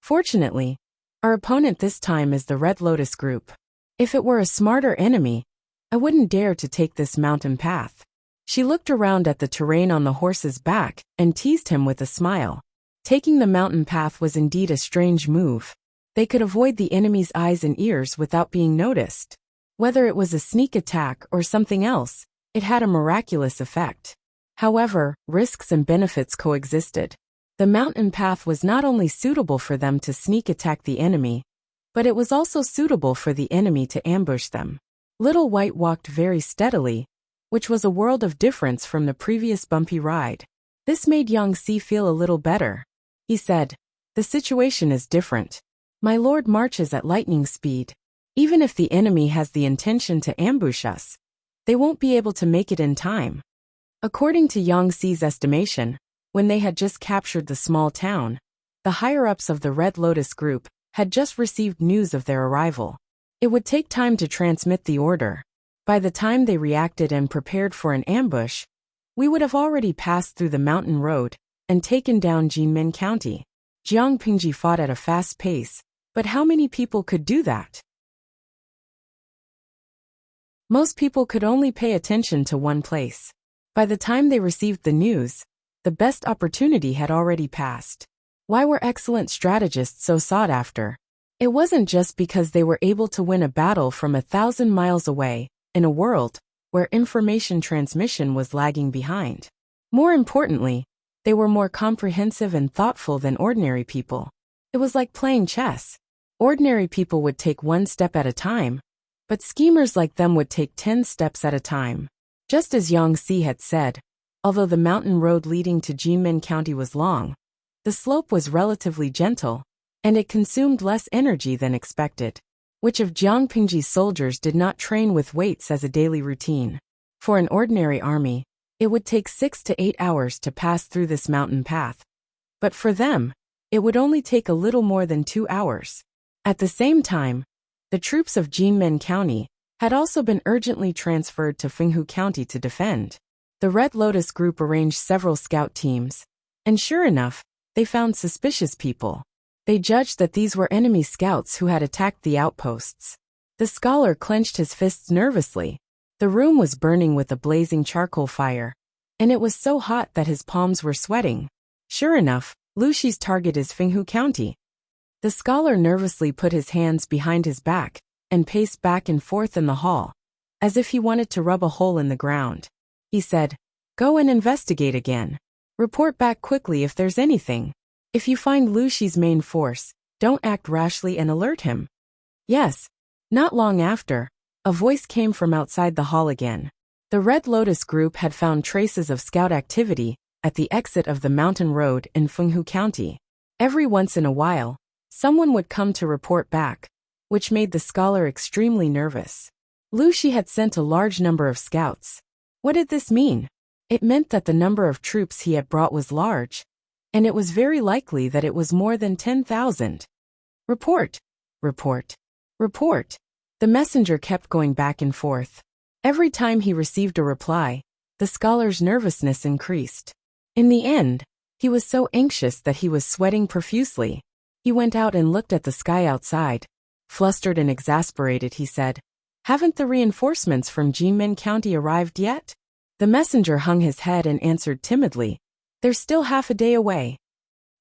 Fortunately, our opponent this time is the Red Lotus group. If it were a smarter enemy, I wouldn't dare to take this mountain path. She looked around at the terrain on the horse's back and teased him with a smile. Taking the mountain path was indeed a strange move. They could avoid the enemy's eyes and ears without being noticed. Whether it was a sneak attack or something else, it had a miraculous effect. However, risks and benefits coexisted. The mountain path was not only suitable for them to sneak attack the enemy, but it was also suitable for the enemy to ambush them. Little White walked very steadily, which was a world of difference from the previous bumpy ride. This made Yang Si feel a little better. He said, "The situation is different. My lord marches at lightning speed. Even if the enemy has the intention to ambush us, they won't be able to make it in time." According to Yang Si's estimation, when they had just captured the small town, the higher-ups of the Red Lotus group had just received news of their arrival. It would take time to transmit the order. By the time they reacted and prepared for an ambush, we would have already passed through the mountain road and taken down Jinmen County. Jiang Pingji fought at a fast pace, but how many people could do that? Most people could only pay attention to one place. By the time they received the news, the best opportunity had already passed. Why were excellent strategists so sought after? It wasn't just because they were able to win a battle from 1,000 miles away, in a world where information transmission was lagging behind. More importantly, they were more comprehensive and thoughtful than ordinary people. It was like playing chess. Ordinary people would take one step at a time, but schemers like them would take 10 steps at a time. Just as Yang Si had said, although the mountain road leading to Jinmen County was long, the slope was relatively gentle, and it consumed less energy than expected. Which of Jiang Pingji's soldiers did not train with weights as a daily routine? For an ordinary army, it would take 6 to 8 hours to pass through this mountain path. But for them, it would only take a little more than 2 hours. At the same time, the troops of Jinmen County had also been urgently transferred to Fenghu County to defend. The Red Lotus group arranged several scout teams, and sure enough, they found suspicious people. They judged that these were enemy scouts who had attacked the outposts. The scholar clenched his fists nervously. The room was burning with a blazing charcoal fire, and it was so hot that his palms were sweating. Sure enough, Luxi's target is Fenghu County. The scholar nervously put his hands behind his back and paced back and forth in the hall, as if he wanted to rub a hole in the ground. He said, "Go and investigate again. Report back quickly if there's anything. If you find Luxi's main force, don't act rashly and alert him." Yes. Not long after, a voice came from outside the hall again. The Red Lotus group had found traces of scout activity at the exit of the mountain road in Fenghu County. Every once in a while, someone would come to report back, which made the scholar extremely nervous. Luxi had sent a large number of scouts. What did this mean? It meant that the number of troops he had brought was large, and it was very likely that it was more than 10,000. Report, report, report. The messenger kept going back and forth. Every time he received a reply, the scholar's nervousness increased. In the end, he was so anxious that he was sweating profusely. He went out and looked at the sky outside. Flustered and exasperated, he said, "Haven't the reinforcements from Jinmen County arrived yet?" The messenger hung his head and answered timidly, "They're still half a day away."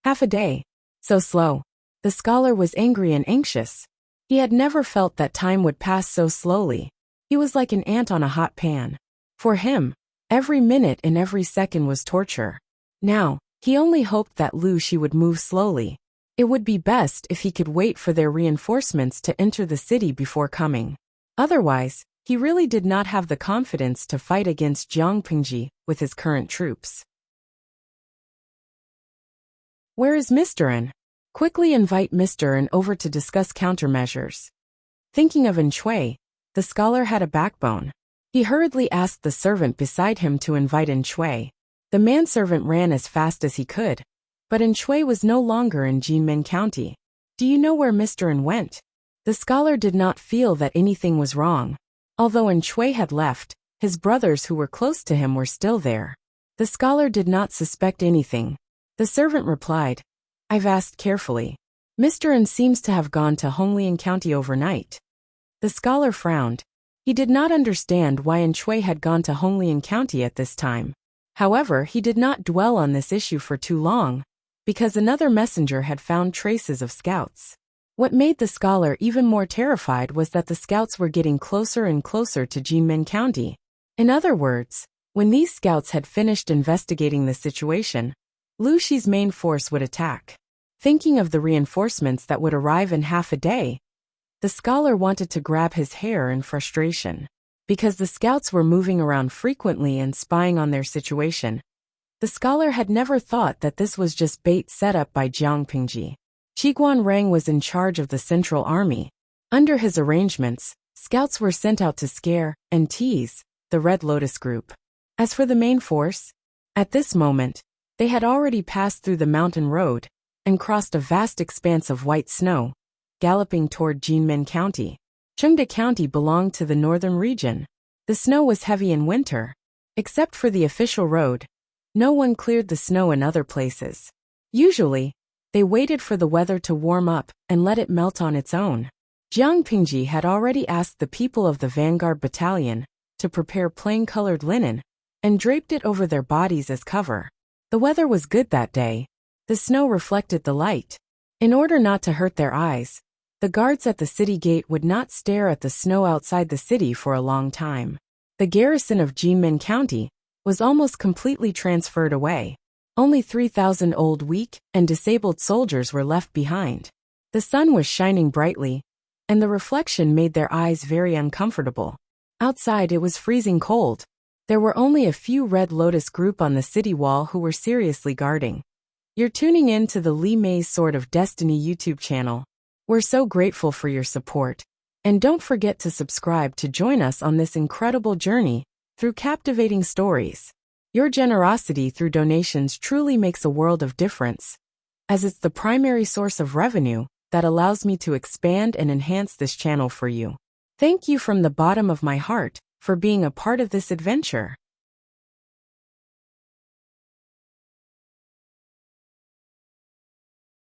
Half a day? So slow. The scholar was angry and anxious. He had never felt that time would pass so slowly. He was like an ant on a hot pan. For him, every minute and every second was torture. Now, he only hoped that Luxi would move slowly. It would be best if he could wait for their reinforcements to enter the city before coming. Otherwise, he really did not have the confidence to fight against Jiangpingji with his current troops. Where is Mr. N? Quickly invite Mr. N over to discuss countermeasures. Thinking of Shui, the scholar had a backbone. He hurriedly asked the servant beside him to invite Shui. The manservant ran as fast as he could, but Shui was no longer in Jinmen County. Do you know where Mr. N went? The scholar did not feel that anything was wrong. Although Shui had left, his brothers who were close to him were still there. The scholar did not suspect anything. The servant replied, "I've asked carefully. Mr. N seems to have gone to Honglian County overnight." The scholar frowned. He did not understand why Shui had gone to Honglian County at this time. However, he did not dwell on this issue for too long, because another messenger had found traces of scouts. What made the scholar even more terrified was that the scouts were getting closer and closer to Jinmen County. In other words, when these scouts had finished investigating the situation, Luxi's main force would attack. Thinking of the reinforcements that would arrive in half a day, the scholar wanted to grab his hair in frustration. Because the scouts were moving around frequently and spying on their situation, the scholar had never thought that this was just bait set up by Jiangpingji. Qiguan Rang was in charge of the Central Army. Under his arrangements, scouts were sent out to scare and tease the Red Lotus group. As for the main force, at this moment, they had already passed through the mountain road and crossed a vast expanse of white snow, galloping toward Jinmen County. Chengde County belonged to the northern region. The snow was heavy in winter. Except for the official road, no one cleared the snow in other places. Usually, they waited for the weather to warm up and let it melt on its own. Jiangpingji had already asked the people of the Vanguard Battalion to prepare plain-colored linen and draped it over their bodies as cover. The weather was good that day. The snow reflected the light. In order not to hurt their eyes, the guards at the city gate would not stare at the snow outside the city for a long time. The garrison of Jinmen County was almost completely transferred away. Only 3,000 old, weak, and disabled soldiers were left behind. The sun was shining brightly, and the reflection made their eyes very uncomfortable. Outside it was freezing cold. There were only a few Red Lotus group on the city wall who were seriously guarding. You're tuning in to the Li Mei's Sword of Destiny YouTube channel. We're so grateful for your support. And don't forget to subscribe to join us on this incredible journey through captivating stories. Your generosity through donations truly makes a world of difference, as it's the primary source of revenue that allows me to expand and enhance this channel for you. Thank you from the bottom of my heart for being a part of this adventure.